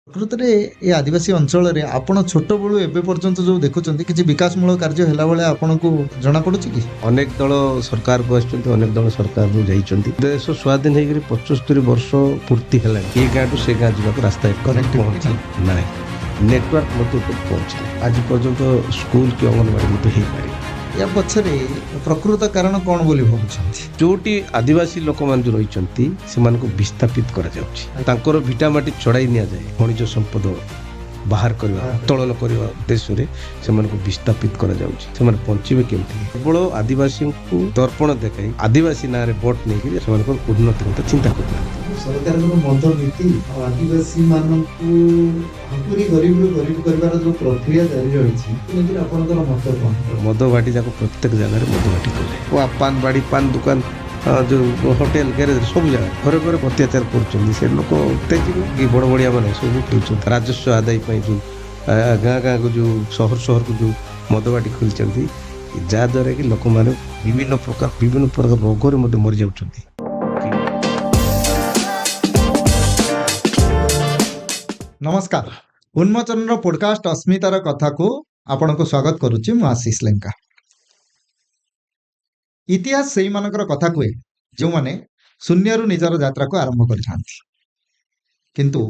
ପ୍ରକୃତରେ ଏ ଆଦିବାସୀ ଅଞ୍ଚଳରେ ଆପଣ ଛୋଟବେଳୁ ଏବେ ପର୍ଯ୍ୟନ୍ତ ଯୋଉ ଦେଖୁଛନ୍ତି କିଛି ବିକାଶମୂଳକ କାର୍ଯ୍ୟ ହେଲା ଭଳିଆ ଆପଣଙ୍କୁ ଜଣାପଡୁଛି କି? ଅନେକ ଦଳ ସରକାରକୁ ଆସିଛନ୍ତି, ଅନେକ ଦଳ ସରକାରରୁ ଯାଇଛନ୍ତି। ଦେଶ ସ୍ୱାଧୀନ ହେଇକରି 75 ବର୍ଷ ପୂର୍ତ୍ତି ହେଲାଣି। ଏ ଗାଁଠୁ ସେ ଗାଁ ଯିବାକୁ ରାସ୍ତା ପହଞ୍ଚି ନାହିଁ। ନେଟୱାର୍କ ମଧ୍ୟ ପହଞ୍ଚିନି ଆଜି ପର୍ଯ୍ୟନ୍ତ। ସ୍କୁଲ କି ଅଙ୍ଗନବାଡି ମଧ୍ୟ ହେଇପାରି। ୟା ପଛରେ ପ୍ରକୃତ କାରଣ କଣ ବୋଲି ଭାବୁଛନ୍ତି? ଯୋଉଠି ଆଦିବାସୀ ଲୋକମାନେ ଯୋଉ ରହିଛନ୍ତି ସେମାନଙ୍କୁ ବିସ୍ଥାପିତ କରାଯାଉଛି। ତାଙ୍କର ଭିଟାମାଟି ଚଢାଇ ନିଆଯାଏ। ଖଣିଜ ସମ୍ପଦ ବାହାର କରିବା, ଉତ୍ତୋଳନ କରିବା ଉଦ୍ଦେଶ୍ୟରେ ସେମାନଙ୍କୁ ବିସ୍ଥାପିତ କରାଯାଉଛି। ସେମାନେ ବଞ୍ଚିବେ କେମିତି? କେବଳ ଆଦିବାସୀଙ୍କୁ ଦର୍ପଣ ଦେଖାଇ ଆଦିବାସୀ ନାଁରେ ଭୋଟ ନେଇକି ସେମାନଙ୍କର ଉନ୍ନତି କଥା ଚିନ୍ତା କରୁନାହାନ୍ତି। ସରକାରଙ୍କର ମଦ ନୀତି ଆଉ ଆଦିବାସୀ ମାନଙ୍କୁ ଆହୁରି ଗରିବରୁ ଗରିବ କରିବାର ଯୋଉ ପ୍ରକ୍ରିୟା ଜାରି ରହିଛି, ଏଥିରେ ଆପଣଙ୍କର ମତ କଣ? ମଦ ଭାଟି ଯାକ ପ୍ରତ୍ୟେକ ଜାଗାରେ ମଦ ଭାଟି କଲେ। ପାନ ବାଡ଼ି, ପାନ ଦୋକାନ, ଯୋଉ ହୋଟେଲ, ଗ୍ୟାରେଜ ସବୁ ଜାଗା ଘରେ ଘରେ ଅତ୍ୟାଚାର କରୁଛନ୍ତି। ସେ ଲୋକ ତେଜିବେ କି ବଡ଼ ବଡ଼ିଆ ମାନେ ସବୁ ଖେଳୁଛନ୍ତି ରାଜସ୍ୱ ଆଦାୟ ପାଇଁ। ଯୋଉ ଗାଁ ଗାଁକୁ ଯୋଉ ସହରକୁ ଯୋଉ ମଦ ବାଟି ଖୋଲିଛନ୍ତି, ଯାହାଦ୍ୱାରା କି ଲୋକମାନେ ବିଭିନ୍ନ ପ୍ରକାର ରୋଗରେ ମଧ୍ୟ ମରିଯାଉଛନ୍ତି। ନମସ୍କାର, ଉନ୍ମୋଚନର ପୋଡକାଷ୍ଟ ଅସ୍ମିତାର କଥାକୁ ଆପଣଙ୍କୁ ସ୍ୱାଗତ କରୁଛି। ମୁଁ ଆଶିଷ ଲେଙ୍କା। ଇତିହାସ ସେଇମାନଙ୍କର କଥା କୁହେ ଯେଉଁମାନେ ଶୂନ୍ୟରୁ ନିଜର ଯାତ୍ରାକୁ ଆରମ୍ଭ କରିଥାନ୍ତି, କିନ୍ତୁ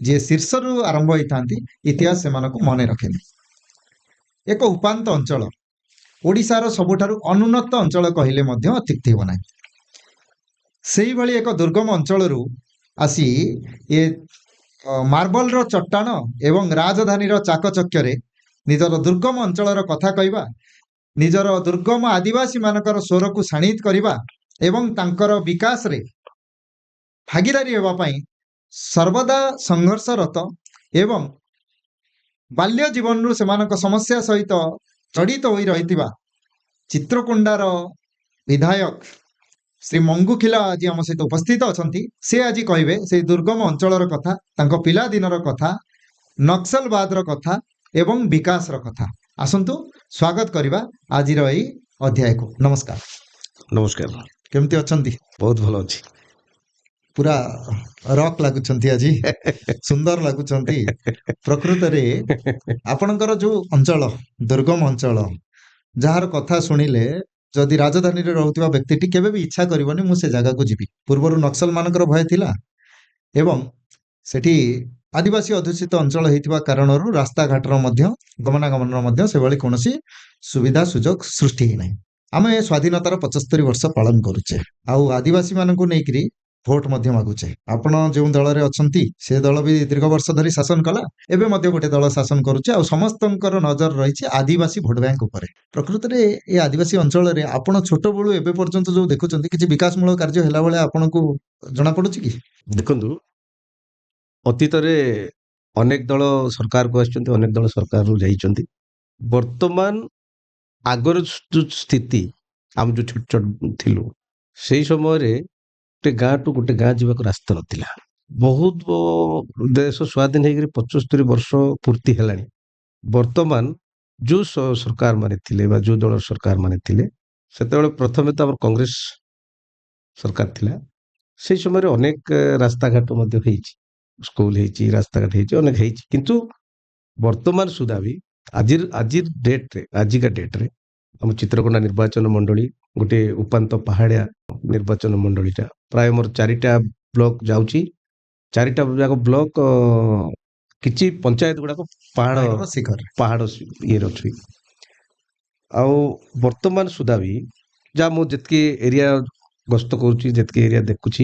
ଯିଏ ଶୀର୍ଷରୁ ଆରମ୍ଭ ହୋଇଥାନ୍ତି ଇତିହାସ ସେମାନଙ୍କୁ ମନେ ରଖେନି। ଏକ ଉପାନ୍ତ ଅଞ୍ଚଳ, ଓଡ଼ିଶାର ସବୁଠାରୁ ଅନୁନ୍ନତ ଅଞ୍ଚଳ କହିଲେ ମଧ୍ୟ ଅତ୍ୟୁକ୍ତି ହେବ ନାହିଁ। ସେଇଭଳି ଏକ ଦୁର୍ଗମ ଅଞ୍ଚଳରୁ ଆସି ଏ ମାର୍ବଲର ଚଟ୍ଟାଣ ଏବଂ ରାଜଧାନୀର ଚାକଚକ୍ୟରେ ନିଜର ଦୁର୍ଗମ ଅଞ୍ଚଳର କଥା କହିବା, ନିଜର ଦୁର୍ଗମ ଆଦିବାସୀ ମାନଙ୍କର ସ୍ୱରକୁ ଶାଣିତ କରିବା ଏବଂ ତାଙ୍କର ବିକାଶରେ ଭାଗିଦାରୀ ହେବା ପାଇଁ ସର୍ବଦା ସଂଘର୍ଷରତ ଏବଂ ବାଲ୍ୟ ଜୀବନରୁ ସେମାନଙ୍କ ସମସ୍ୟା ସହିତ ଜଡ଼ିତ ହୋଇ ରହିଥିବା ଚିତ୍ରକୋଣ୍ଡାର ବିଧାୟକ ଶ୍ରୀ ମଙ୍ଗୁଖିଲା ଆଜି ଆମ ସହିତ ଉପସ୍ଥିତ ଅଛନ୍ତି। ସେ ଆଜି କହିବେ ସେଇ ଦୁର୍ଗମ ଅଞ୍ଚଳର କଥା, ତାଙ୍କ ପିଲାଦିନର କଥା, ନକ୍ସଲବାଦର କଥା ଏବଂ ବିକାଶର କଥା। ଆସନ୍ତୁ ସ୍ୱାଗତ କରିବା ଆଜିର ଏଇ ଅଧ୍ୟାୟକୁ। ନମସ୍କାର। ନମସ୍କାର। କେମିତି ଅଛନ୍ତି? ବହୁତ ଭଲ ଅଛି। ପୁରା ରକ୍ ଲାଗୁଛନ୍ତି ଆଜି, ସୁନ୍ଦର ଲାଗୁଛନ୍ତି। ପ୍ରକୃତରେ ଆପଣଙ୍କର ଯୋଉ ଅଞ୍ଚଳ, ଦୁର୍ଗମ ଅଞ୍ଚଳ, ଯାହାର କଥା ଶୁଣିଲେ ଯଦି ରାଜଧାନୀରେ ରହୁଥିବା ବ୍ୟକ୍ତିଟି କେବେ ବି ଇଚ୍ଛା କରିବନି ମୁଁ ସେ ଜାଗାକୁ ଯିବି। ପୂର୍ବରୁ ନକ୍ସଲ ମାନଙ୍କର ଭୟ ଥିଲା ଏବଂ ସେଠି ଆଦିବାସୀ ଅଧ୍ୟୁଷିତ ଅଞ୍ଚଳ ହେଇଥିବା କାରଣରୁ ରାସ୍ତାଘାଟର ମଧ୍ୟ ଗମନାଗମନର ମଧ୍ୟ ସେଭଳି କୌଣସି ସୁବିଧା ସୁଯୋଗ ସୃଷ୍ଟି ହେଇନାହିଁ। ଆମେ ସ୍ୱାଧୀନତାର 75 ବର୍ଷ ପାଳନ କରୁଛେ, ଆଉ ଆଦିବାସୀ ମାନଙ୍କୁ ନେଇକିରି ଭୋଟ ମଧ୍ୟ ମାଗୁଛେ। ଆପଣ ଯେଉଁ ଦଳରେ ଅଛନ୍ତି ସେ ଦଳ ବି ଦୀର୍ଘ ବର୍ଷ ଧରି ଶାସନ କଲା, ଏବେ ମଧ୍ୟ ଗୋଟେ ଦଳ ଶାସନ କରୁଛି, ଆଉ ସମସ୍ତଙ୍କର ନଜର ରହିଛି ଆଦିବାସୀ ଭୋଟ ବ୍ୟାଙ୍କ ଉପରେ। ପ୍ରକୃତରେ ଏ ଆଦିବାସୀ ଅଞ୍ଚଳରେ ଆପଣ ଛୋଟବେଳୁ ଏବେ ପର୍ଯ୍ୟନ୍ତ ଯୋଉ ଦେଖୁଛନ୍ତି କିଛି ବିକାଶମୂଳକ କାର୍ଯ୍ୟ ହେଲା ଭଳିଆ ଆପଣଙ୍କୁ ଜଣାପଡୁଛି କି? ଦେଖନ୍ତୁ, ଅତୀତରେ ଅନେକ ଦଳ ସରକାରକୁ ଆସିଛନ୍ତି, ଅନେକ ଦଳ ସରକାରରୁ ଯାଇଛନ୍ତି। ବର୍ତ୍ତମାନ ଆଗର ଯୋଉ ସ୍ଥିତି, ଆମେ ଯୋଉ ଛୋଟ ଛୋଟ ଥିଲୁ ସେଇ ସମୟରେ ଗୋଟେ ଗାଁଠୁ ଗୋଟେ ଗାଁ ଯିବାକୁ ରାସ୍ତା ନଥିଲା। ବହୁତ ଦେଶ ସ୍ୱାଧୀନ ହେଇକରି 75 ବର୍ଷ ପୂର୍ତ୍ତି ହେଲାଣି। ବର୍ତ୍ତମାନ ଯୋଉ ସରକାର ମାନେ ଥିଲେ ବା ଯୋଉ ଦଳର ସରକାର ମାନେ ଥିଲେ, ସେତେବେଳେ ପ୍ରଥମେ ତ ଆମର କଂଗ୍ରେସ ସରକାର ଥିଲା। ସେଇ ସମୟରେ ଅନେକ ରାସ୍ତାଘାଟ ମଧ୍ୟ ହେଇଛି, ସ୍କୁଲ ହେଇଛି, ରାସ୍ତାଘାଟ ହେଇଛି, ଅନେକ ହେଇଛି। କିନ୍ତୁ ବର୍ତ୍ତମାନ ସୁଦ୍ଧା ବି ଆଜିକା ଡେଟ୍ରେ ଆମ ଚିତ୍ରକୋଣ୍ଡା ନିର୍ବାଚନ ମଣ୍ଡଳୀ ଗୋଟେ ଉପାନ୍ତ ପାହାଡ଼ିଆ ନିର୍ବାଚନ ମଣ୍ଡଳୀଟା, ପ୍ରାୟ ମୋର 4ଟା ବ୍ଲକ ଯାଉଛି। 4ଟା ଯାକ ବ୍ଲକ, କିଛି ପଞ୍ଚାୟତ ଗୁଡାକ ପାହାଡ଼ ଇଏରେ ଅଛି। ଆଉ ବର୍ତ୍ତମାନ ସୁଦ୍ଧା ବି ଯାହା ମୁଁ ଯେତିକି ଏରିଆ ଗସ୍ତ କରୁଛି, ଯେତିକି ଏରିଆ ଦେଖୁଛି,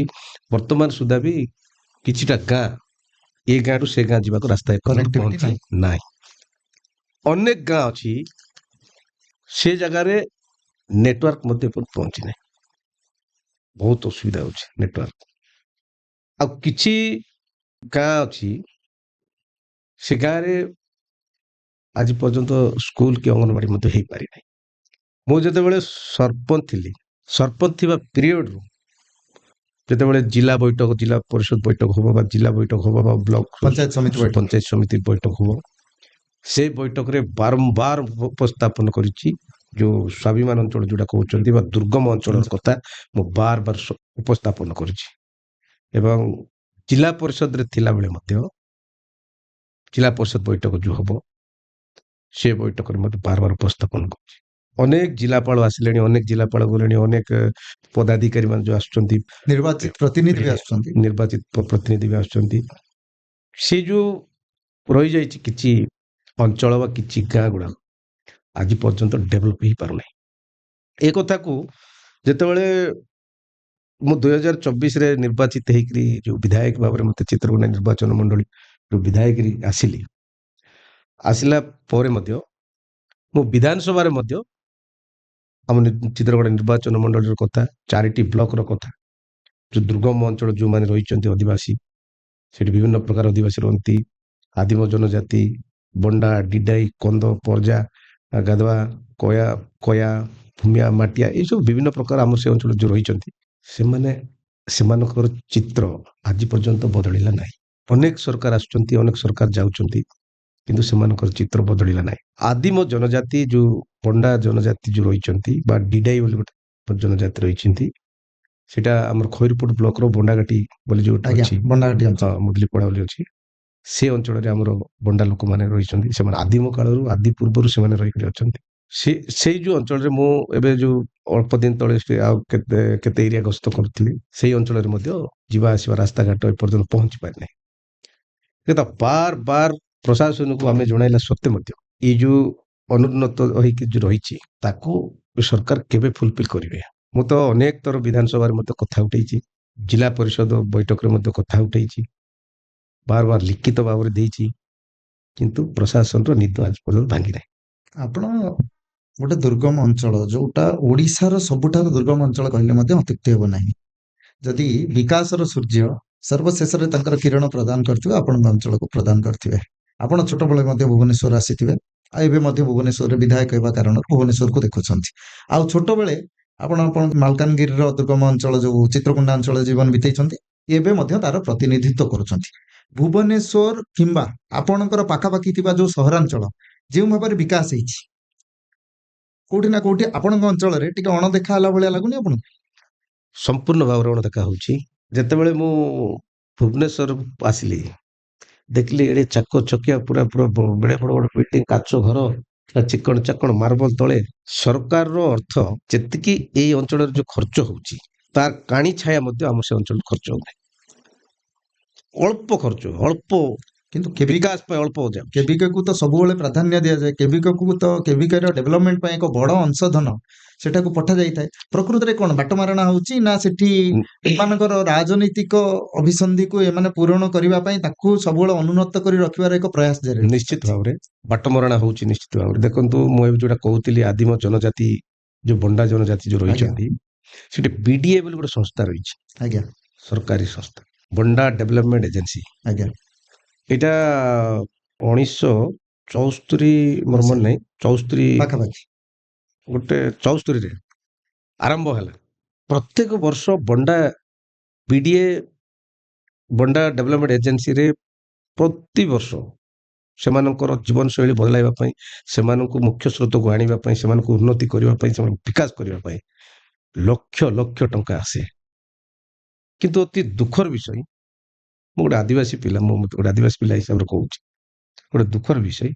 ବର୍ତ୍ତମାନ ସୁଦ୍ଧା ବି କିଛିଟା ଗାଁ ଏ ଗାଁରୁ ସେ ଗାଁ ଯିବାକୁ ରାସ୍ତା ପହଞ୍ଚି ନାହିଁ। ଅନେକ ଗାଁ ଅଛି ସେ ଜାଗାରେ ନେଟୱାର୍କ ମଧ୍ୟ ପହଞ୍ଚି ନାହିଁ। ବହୁତ ଅସୁବିଧା ହଉଛି ନେଟୱାର୍କ। ଆଉ କିଛି ଗାଁ ଅଛି ସେ ଗାଁରେ ଆଜି ପର୍ଯ୍ୟନ୍ତ ସ୍କୁଲ କି ଅଙ୍ଗନବାଡି ମଧ୍ୟ ହେଇପାରି ନାହିଁ। ମୁଁ ଯେତେବେଳେ ସରପଞ୍ଚ ଥିଲି, ସରପଞ୍ଚ ଥିବା ପିରିୟଡରୁ ଯେତେବେଳେ ଜିଲ୍ଲା ବୈଠକ, ଜିଲ୍ଲା ପରିଷଦ ବୈଠକ ହବ ବା ଜିଲ୍ଲା ବୈଠକ ହବ ବା ବ୍ଲକ ପଞ୍ଚାୟତ ସମିତି ବୈଠକ ହବ, ସେ ବୈଠକରେ ବାରମ୍ବାର ଉପସ୍ଥାପନ କରିଛି ଯୋଉ ସ୍ୱାଭିମାନ ଅଞ୍ଚଳ ଯୋଉଟା କହୁଛନ୍ତି ବା ଦୁର୍ଗମ ଅଞ୍ଚଳର କଥା ମୁଁ ବାର ଉପସ୍ଥାପନ କରିଛି। ଏବଂ ଜିଲ୍ଲା ପରିଷଦରେ ଥିଲାବେଳେ ମଧ୍ୟ ଜିଲ୍ଲା ପରିଷଦ ବୈଠକ ଯୋଉ ହବ ସେ ବୈଠକରେ ମୋତେ ବାର ବାର ଉପସ୍ଥାପନ କରୁଛି। ଅନେକ ଜିଲ୍ଲାପାଳ ଆସିଲେଣି, ଅନେକ ଜିଲ୍ଲାପାଳ ଗଲେଣି, ଅନେକ ପଦାଧିକାରୀ ମାନେ ଯୋଉ ଆସୁଛନ୍ତି, ନିର୍ବାଚିତ ପ୍ରତିନିଧି ବି ଆସୁଛନ୍ତି। ନିର୍ବାଚିତ ପ୍ରତିନିଧି ବି ଆସୁଛନ୍ତି। ସେ ଯୋଉ ରହିଯାଇଛି କିଛି ଅଞ୍ଚଳ ବା କିଛି ଗାଁ ଗୁଡାକ ଆଜି ପର୍ଯ୍ୟନ୍ତ ଡେଭଲପ ହେଇପାରୁନାହିଁ। ଏ କଥାକୁ ଯେତେବେଳେ ମୁଁ 2024ରେ ନିର୍ବାଚିତ ହେଇକରି ଯୋଉ ବିଧାୟକ ଭାବରେ ମତେ ଚିତ୍ରକୋଣ୍ଡା ନିର୍ବାଚନ ମଣ୍ଡଳୀ ଯୋଉ ବିଧାୟକ ଆସିଲି, ଆସିଲା ପରେ ମଧ୍ୟ ମୁଁ ବିଧାନସଭାରେ ମଧ୍ୟ ଆମ ଚିତ୍ରକୋଣ୍ଡା ନିର୍ବାଚନ ମଣ୍ଡଳୀର କଥା, 4ଟି ବ୍ଲକର କଥା, ଯୋଉ ଦୁର୍ଗମ ଅଞ୍ଚଳ ଯୋଉମାନେ ରହିଛନ୍ତି ଆଦିବାସୀ, ସେଠି ବିଭିନ୍ନ ପ୍ରକାର ଆଦିବାସୀ ରୁହନ୍ତି, ଆଦିମ ଜନଜାତି, ବଣ୍ଡା, ଡିଡାଇ, କନ୍ଦ, ପର୍ଜା, ଗାଧୁଆ, କୟା, ଭୂମିଆ, ମାଟିଆ, ଏଇସବୁ ବିଭିନ୍ନ ପ୍ରକାର ଆମର ସେ ଅଞ୍ଚଳରେ ଯୋଉ ରହିଛନ୍ତି, ସେମାନଙ୍କର ଚିତ୍ର ଆଜି ପର୍ଯ୍ୟନ୍ତ ବଦଳିଲା ନାହିଁ। ଅନେକ ସରକାର ଆସୁଛନ୍ତି, ଅନେକ ସରକାର ଯାଉଛନ୍ତି, କିନ୍ତୁ ସେମାନଙ୍କର ଚିତ୍ର ବଦଳିଲା ନାହିଁ। ଆଦିମ ଜନଜାତି ଯୋଉ ବଣ୍ଡା ଜନଜାତି ଯୋଉ ରହିଛନ୍ତି ବା ଡିଡାଇ ବୋଲି ଗୋଟେ ଜନଜାତି ରହିଛନ୍ତି, ସେଟା ଆମର ଖଇରପୁଟ ବ୍ଲକର ବଣ୍ଡାଘାଟି ବୋଲି ଯୋଉଠି ଆଜ୍ଞା, ଅଛି, ବଣ୍ଡାଘାଟି ଅଞ୍ଚଳ। ମୁଦଲିପଡା ବୋଲି ଅଛି, ସେ ଅଞ୍ଚଳରେ ଆମର ବଣ୍ଡା ଲୋକମାନେ ରହିଛନ୍ତି। ସେମାନେ ଆଦିମ କାଳରୁ ଆଦି ପୂର୍ବରୁ ସେମାନେ ରହିକରି ଅଛନ୍ତି। ସେଇ ଯୋଉ ଅଞ୍ଚଳରେ ମୁଁ ଏବେ ଯୋଉ ଅଳ୍ପ ଦିନ ତଳେ ଆଉ କେତେ ଏରିଆ ଗସ୍ତ କରୁଥିଲି, ସେଇ ଅଞ୍ଚଳରେ ମଧ୍ୟ ଯିବା ଆସିବା ରାସ୍ତାଘାଟ ଏପର୍ଯ୍ୟନ୍ତ ପହଞ୍ଚି ପାରିନାହିଁ। କିନ୍ତୁ ବାର ବାର ପ୍ରଶାସନକୁ ଆମେ ଜଣାଇଲା ସତ୍ତ୍ୱେ ମଧ୍ୟ ଏଇ ଯୋଉ ଅନୁନ୍ନତ ହେଇକି ଯୋଉ ରହିଛି ତାକୁ ସରକାର କେବେ ଫୁଲଫିଲ୍ କରିବେ? ମୁଁ ତ ଅନେକ ଥର ବିଧାନସଭାରେ ମଧ୍ୟ କଥା ଉଠେଇଛି, ଜିଲ୍ଲା ପରିଷଦ ବୈଠକରେ ମଧ୍ୟ କଥା ଉଠେଇଛି, ବାର ବାର ଲିଖିତ ଭାବରେ ଦେଇଛି, କିନ୍ତୁ ପ୍ରଶାସନର ନିଦ ଆଜି ପର୍ଯ୍ୟନ୍ତ ଭାଙ୍ଗି ନାହିଁ। ଆପଣ ଗୋଟେ ଦୁର୍ଗମ ଅଞ୍ଚଳ, ଯୋଉଟା ଓଡ଼ିଶାର ସବୁଠାରୁ ଦୁର୍ଗମ ଅଞ୍ଚଳ କହିଲେ ମଧ୍ୟ ଅତ୍ୟୁକ୍ତି ହେବ ନାହିଁ। ଯଦି ବିକାଶର ସୂର୍ଯ୍ୟ ସର୍ବଶେଷରେ ତାଙ୍କର କିରଣ ପ୍ରଦାନ କରିଥିବେ ଆପଣଙ୍କ ଅଞ୍ଚଳକୁ ପ୍ରଦାନ କରିଥିବେ। ଆପଣ ଛୋଟବେଳେ ମଧ୍ୟ ଭୁବନେଶ୍ୱର ଆସିଥିବେ, ଆଉ ଏବେ ମଧ୍ୟ ଭୁବନେଶ୍ୱରରେ ବିଧାୟକ ହେବା କାରଣରୁ ଭୁବନେଶ୍ୱରକୁ ଦେଖୁଛନ୍ତି। ଆଉ ଛୋଟବେଳେ ଆପଣ ମାଲକାନଗିରିର ଦୁର୍ଗମ ଅଞ୍ଚଳ ଯୋଉ ଚିତ୍ରକୋଣ୍ଡା ଅଞ୍ଚଳ ଜୀବନ ବିତେଇଛନ୍ତି, ଏବେ ମଧ୍ୟ ତାର ପ୍ରତିନିଧିତ୍ୱ କରୁଛନ୍ତି। ଭୁବନେଶ୍ୱର କିମ୍ବା ଆପଣଙ୍କର ପାଖାପାଖି ଥିବା ଯୋଉ ସହରାଞ୍ଚଳ ଯେଉଁ ଭାବରେ ବିକାଶ ହେଇଛି, କୋଉଠି ନା କୋଉଠି ଆପଣଙ୍କ ଅଞ୍ଚଳରେ ଟିକେ ଅଣଦେଖା ହେଲା ଭଳିଆ ଲାଗୁନି ଆପଣଙ୍କୁ? ସମ୍ପୂର୍ଣ୍ଣ ଭାବରେ ଅଣଦେଖା ହଉଛି। ଯେତେବେଳେ ମୁଁ ଭୁବନେଶ୍ୱର ଆସିଲି, ଦେଖିଲି ଏଡେ ଚାକ ଚକିଆ ପୁରା ବଡ ବଡ ବିଲ୍ଡିଂ, କାଚ ଘର, ଚିକଣ ଚାକଣ ମାର୍ବଲ ତଳେ। ସରକାରର ଅର୍ଥ ଯେତିକି ଏଇ ଅଞ୍ଚଳରେ ଯୋଉ ଖର୍ଚ୍ଚ ହଉଛି, ତାର କାଣି ଛାୟା ମଧ୍ୟ ଆମର ସେ ଅଞ୍ଚଳରେ ଖର୍ଚ୍ଚ ହଉନାହିଁ। ଅଳ୍ପ ଖର୍ଚ୍ଚ, ଅଳ୍ପ କିନ୍ତୁ ବିକାଶ ପାଇଁ ଅଳ୍ପ ଯାଉଛି। କେବିକକୁ ତ ସବୁବେଳେ ପ୍ରାଧାନ୍ୟ ଦିଆଯାଏ। କେବିକର ଡେଭଲପମେଣ୍ଟ ପାଇଁ ଏକ ବଡ ଅଂଶଧନ ସେଟାକୁ ପଠାଯାଇଥାଏ। ପ୍ରକୃତରେ କଣ ବାଟମାରଣା ହଉଛି ନା ସେଠି ଏମାନଙ୍କର ରାଜନୈତିକ ଅଭିସନ୍ଧିକୁ ଏମାନେ ପୂରଣ କରିବା ପାଇଁ ତାକୁ ସବୁବେଳେ ଅନୁନ୍ନତ କରି ରଖିବାର ଏକ ପ୍ରୟାସ ଜାରି ରଖିଛନ୍ତି? ନିଶ୍ଚିତ ଭାବରେ ବାଟମରଣା ହଉଛି, ନିଶ୍ଚିତ ଭାବରେ। ଦେଖନ୍ତୁ, ମୁଁ ଏବେ ଯୋଉଟା କହୁଥିଲି ଆଦିମ ଜନଜାତି ଯୋଉ ବଣ୍ଡା ଜନଜାତି ଯୋଉ ରହିଛନ୍ତି, ସେଠି ବିଡିଏ ବୋଲି ଗୋଟେ ସଂସ୍ଥା ରହିଛି, ଆଜ୍ଞା, ସରକାରୀ ସଂସ୍ଥା, ବଣ୍ଡା ଡେଭଲପମେଣ୍ଟ ଏଜେନ୍ସି। ଆଜ୍ଞା, ଏଇଟା 1974 ମୋର ମନେ ନାହିଁ, 74 ପାଖାପାଖି ଗୋଟେ 74ରେ ଆରମ୍ଭ ହେଲା। ପ୍ରତ୍ୟେକ ବର୍ଷ ବିଡିଏ ବଣ୍ଡା ଡେଭଲପମେଣ୍ଟ ଏଜେନ୍ସିରେ ପ୍ରତିବର୍ଷ ସେମାନଙ୍କର ଜୀବନଶୈଳୀ ବଦଳାଇବା ପାଇଁ, ସେମାନଙ୍କୁ ମୁଖ୍ୟ ସ୍ରୋତକୁ ଆଣିବା ପାଇଁ, ସେମାନଙ୍କୁ ଉନ୍ନତି କରିବା ପାଇଁ, ସେମାନଙ୍କୁ ବିକାଶ କରିବା ପାଇଁ ଲକ୍ଷ ଲକ୍ଷ ଟଙ୍କା ଆସେ। କିନ୍ତୁ ଅତି ଦୁଃଖର ବିଷୟ, ମୁଁ ଗୋଟେ ଆଦିବାସୀ ପିଲା ହିସାବରେ କହୁଛି, ଗୋଟେ ଦୁଃଖର ବିଷୟ,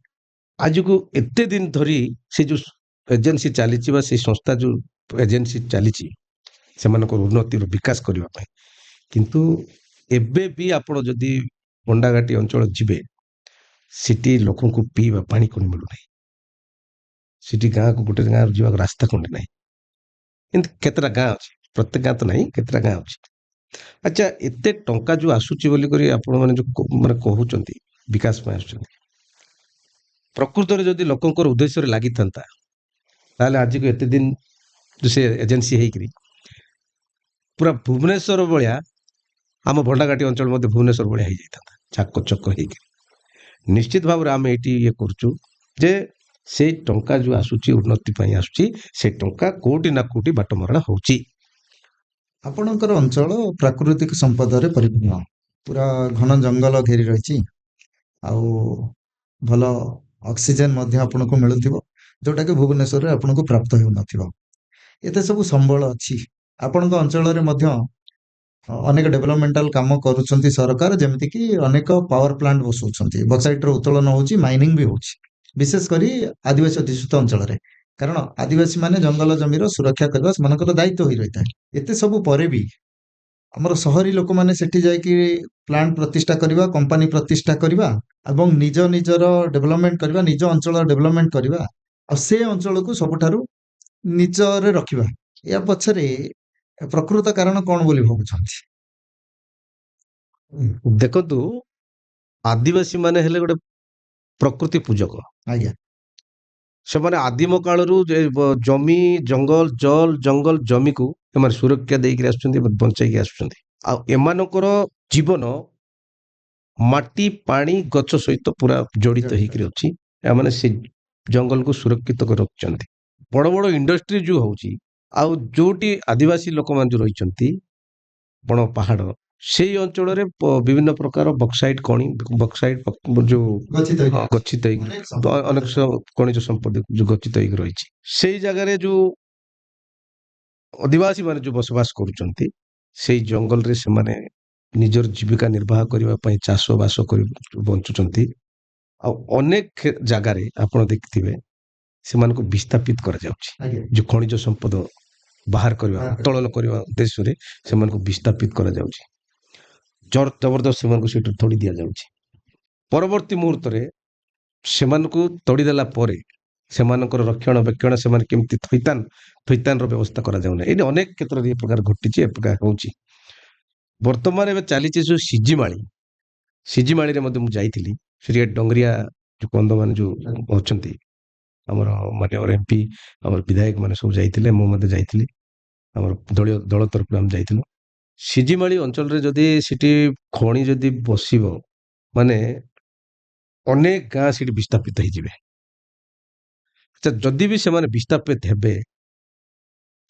ଆଜିକୁ ଏତେ ଦିନ ଧରି ସେ ଯୋଉ ଏଜେନ୍ସି ଚାଲିଛି ବା ସେଇ ସଂସ୍ଥା ଯୋଉ ଏଜେନ୍ସି ଚାଲିଛି ସେମାନଙ୍କର ଉନ୍ନତିର ବିକାଶ କରିବା ପାଇଁ, କିନ୍ତୁ ଏବେ ବି ଆପଣ ଯଦି ବଣ୍ଡାଘାଟି ଅଞ୍ଚଳ ଯିବେ, ସେଠି ଲୋକଙ୍କୁ ପିଇବା ପାଣି ଖଣ୍ଡେ ମିଳୁନାହିଁ। ସେଠି ଗୋଟେ ଗାଁକୁ ଯିବାକୁ ରାସ୍ତା ଖଣ୍ଡେ ନାହିଁ। କିନ୍ତୁ କେତେଟା ଗାଁ ଅଛି, ପ୍ରତ୍ୟେକ ଗାଁ ତ ନାହିଁ, କେତେଟା ଗାଁ ଅଛି। ଆଚ୍ଛା, ଏତେ ଟଙ୍କା ଯୋଉ ଆସୁଛି ବୋଲି କରି ଆପଣ ମାନେ ଯୋଉ କହୁଛନ୍ତି ବିକାଶ ପାଇଁ ଆସୁଛନ୍ତି, ପ୍ରକୃତରେ ଯଦି ଲୋକଙ୍କର ଉଦ୍ଦେଶ୍ୟରେ ଲାଗିଥାନ୍ତା, ତାହେଲେ ଆଜିକୁ ଏତେ ଦିନ ସେ ଏଜେନ୍ସି ହେଇକରି ପୁରା ଭୁବନେଶ୍ୱର ଭଳିଆ, ଆମ ଭଣ୍ଡାଘାଟି ଅଞ୍ଚଳ ମଧ୍ୟ ଭୁବନେଶ୍ୱର ଭଳିଆ ହେଇଯାଇଥାନ୍ତା, ଚାକ ଚକ ହେଇକି। ନିଶ୍ଚିତ ଭାବରେ ଆମେ ଏଇଠି ଇଏ କରୁଛୁ ଯେ ସେଇ ଟଙ୍କା ଯୋଉ ଆସୁଛି ଉନ୍ନତି ପାଇଁ ଆସୁଛି, ସେଇ ଟଙ୍କା କୋଉଠି ନା କୋଉଠି ବାଟମାରଣା ହଉଛି। ଆପଣଙ୍କର ଅଞ୍ଚଳ ପ୍ରାକୃତିକ ସମ୍ପଦରେ ପରିପୂର୍ଣ୍ଣ, ପୁରା ଘନ ଜଙ୍ଗଲ ଘେରି ରହିଛି, ଆଉ ଭଲ ଅକ୍ସିଜେନ ମଧ୍ୟ ଆପଣଙ୍କୁ ମିଳୁଥିବ, ଯୋଉଟାକି ଭୁବନେଶ୍ୱରରେ ଆପଣଙ୍କୁ ପ୍ରାପ୍ତ ହେଉନଥିବ। ଏତେ ସବୁ ସମ୍ବଳ ଅଛି ଆପଣଙ୍କ ଅଞ୍ଚଳରେ ମଧ୍ୟ। ଅନେକ ଡେଭଲପମେଣ୍ଟାଲ କାମ କରୁଛନ୍ତି ସରକାର, ଯେମିତିକି ଅନେକ ପାୱାର ପ୍ଲାଣ୍ଟ ବସଉଛନ୍ତି, ବକ୍ସାଇଟର ଉତ୍ତୋଳନ ହଉଛି, ମାଇନିଂ ବି ହଉଛି, ବିଶେଷ କରି ଆଦିବାସୀ ଅଧିଷ୍ଠିତ ଅଞ୍ଚଳରେ। କାରଣ ଆଦିବାସୀ ମାନେ ଜଙ୍ଗଲ ଜମିର ସୁରକ୍ଷା କରିବା ସେମାନଙ୍କର ଦାୟିତ୍ୱ ହୋଇ ରହିଥାଏ। ଏତେ ସବୁ ପରେ ବି ଆମର ସହରୀ ଲୋକମାନେ ସେଠି ଯାଇକି ପ୍ଲାଣ୍ଟ ପ୍ରତିଷ୍ଠା କରିବା, କମ୍ପାନୀ ପ୍ରତିଷ୍ଠା କରିବା ଏବଂ ନିଜର ଡେଭଲପମେଣ୍ଟ କରିବା, ନିଜ ଅଞ୍ଚଳର ଡେଭଲପମେଣ୍ଟ କରିବା, ଆଉ ସେ ଅଞ୍ଚଳକୁ ସବୁଠାରୁ ନିଜରେ ରଖିବା, ଏହା ପଛରେ ପ୍ରକୃତ କାରଣ କଣ ବୋଲି ଭାବୁଛନ୍ତି? ଦେଖନ୍ତୁ, ଆଦିବାସୀ ମାନେ ହେଲେ ଗୋଟେ ପ୍ରକୃତି ପୂଜକ। ଆଜ୍ଞା ସେମାନେ ଆଦିମ କାଳରୁ ଜମି ଜଙ୍ଗଲ ଜମିକୁ ଏମାନେ ସୁରକ୍ଷା ଦେଇକି ଆସୁଛନ୍ତି ଏବଂ ବଞ୍ଚାଇକି ଆସୁଛନ୍ତି। ଆଉ ଏମାନଙ୍କର ଜୀବନ ମାଟି ପାଣି ଗଛ ସହିତ ପୁରା ଜଡ଼ିତ ହେଇକିରି ଅଛି। ଏମାନେ ସେ ଜଙ୍ଗଲକୁ ସୁରକ୍ଷିତ କରି ରଖିଛନ୍ତି। ବଡ଼ ବଡ଼ ଇଣ୍ଡଷ୍ଟ୍ରି ଯୋଉ ହଉଛି, ଆଉ ଯୋଉଠି ଆଦିବାସୀ ଲୋକମାନେ ଯୋଉ ରହିଛନ୍ତି ବଣ ପାହାଡ଼, ସେଇ ଅଞ୍ଚଳରେ ବିଭିନ୍ନ ପ୍ରକାର ବକ୍ସାଇଟ୍ ଯୋଉ ଗଚ୍ଛିତ ହେଇକି ଅଛି। ଗଚ୍ଛିତ ହେଇକି ଅନେକ ସମ୍ପଦ ଅନେକ ଖଣିଜ ସମ୍ପଦ ଯୋଉ ଗଚ୍ଛିତ ହେଇକି ରହିଛି। ସେଇ ଜାଗାରେ ଯୋଉ ଅଧିବାସୀ ମାନେ ଯୋଉ ବସବାସ କରୁଛନ୍ତି, ସେଇ ଜଙ୍ଗଲରେ ସେମାନେ ନିଜର ଜୀବିକା ନିର୍ବାହ କରିବା ପାଇଁ ଚାଷ ବାସ କରି ବଞ୍ଚୁଛନ୍ତି। ଆଉ ଅନେକ ଜାଗାରେ ଆପଣ ଦେଖିଥିବେ ସେମାନଙ୍କୁ ବିସ୍ଥାପିତ କରାଯାଉଛି। ଆଜ୍ଞା ଯୋଉ ଖଣିଜ ସମ୍ପଦ ବାହାର କରିବା, ବାହାର କରିବା। ଉତ୍ତୋଳନ କରିବା ଉଦ୍ଦେଶ୍ୟରେ ସେମାନଙ୍କୁ ବିସ୍ଥାପିତ କରାଯାଉଛି। ଜବରଦସ୍ତ ସେମାନଙ୍କୁ ସେଠୁ ତୋଡ଼ି ଦିଆଯାଉଛି। ପରବର୍ତ୍ତୀ ମୁହୂର୍ତ୍ତରେ ସେମାନଙ୍କୁ ତୋଡ଼ିଦେଲା ପରେ ସେମାନଙ୍କର ରକ୍ଷଣାବେକ୍ଷଣ, ସେମାନେ କେମିତି ଥଇଥାନର ବ୍ୟବସ୍ଥା କରାଯାଉନାହିଁ। ଏଇଠି ଅନେକ କ୍ଷେତ୍ରରେ ଏ ପ୍ରକାର ଘଟିଛି, ଏ ପ୍ରକାର ହଉଛି। ବର୍ତ୍ତମାନ ଏବେ ଚାଲିଛି ଯୋଉ ସିଜିମାଳିରେ ମଧ୍ୟ ମୁଁ ଯାଇଥିଲି। ସେଠି ଡଙ୍ଗରିଆ ଯୋଉ କନ୍ଧମାନେ ଯୋଉ ଅଛନ୍ତି, ଆମର ମାନ୍ୟବର MP, ଆମର ବିଧାୟକ ମାନେ ସବୁ ଯାଇଥିଲେ, ମୁଁ ମଧ୍ୟ ଯାଇଥିଲି। ଆମର ଦଳ ତରଫରୁ ଆମେ ଯାଇଥିଲୁ। ସିଜିମାଳି ଅଞ୍ଚଳରେ ଯଦି ସେଠି ଖଣି ଯଦି ବସିବ, ମାନେ ଅନେକ ଗାଁ ସେଠି ବିସ୍ଥାପିତ ହେଇଯିବେ। ଆଚ୍ଛା, ଯଦି ବି ସେମାନେ ବିସ୍ଥାପିତ ହେବେ,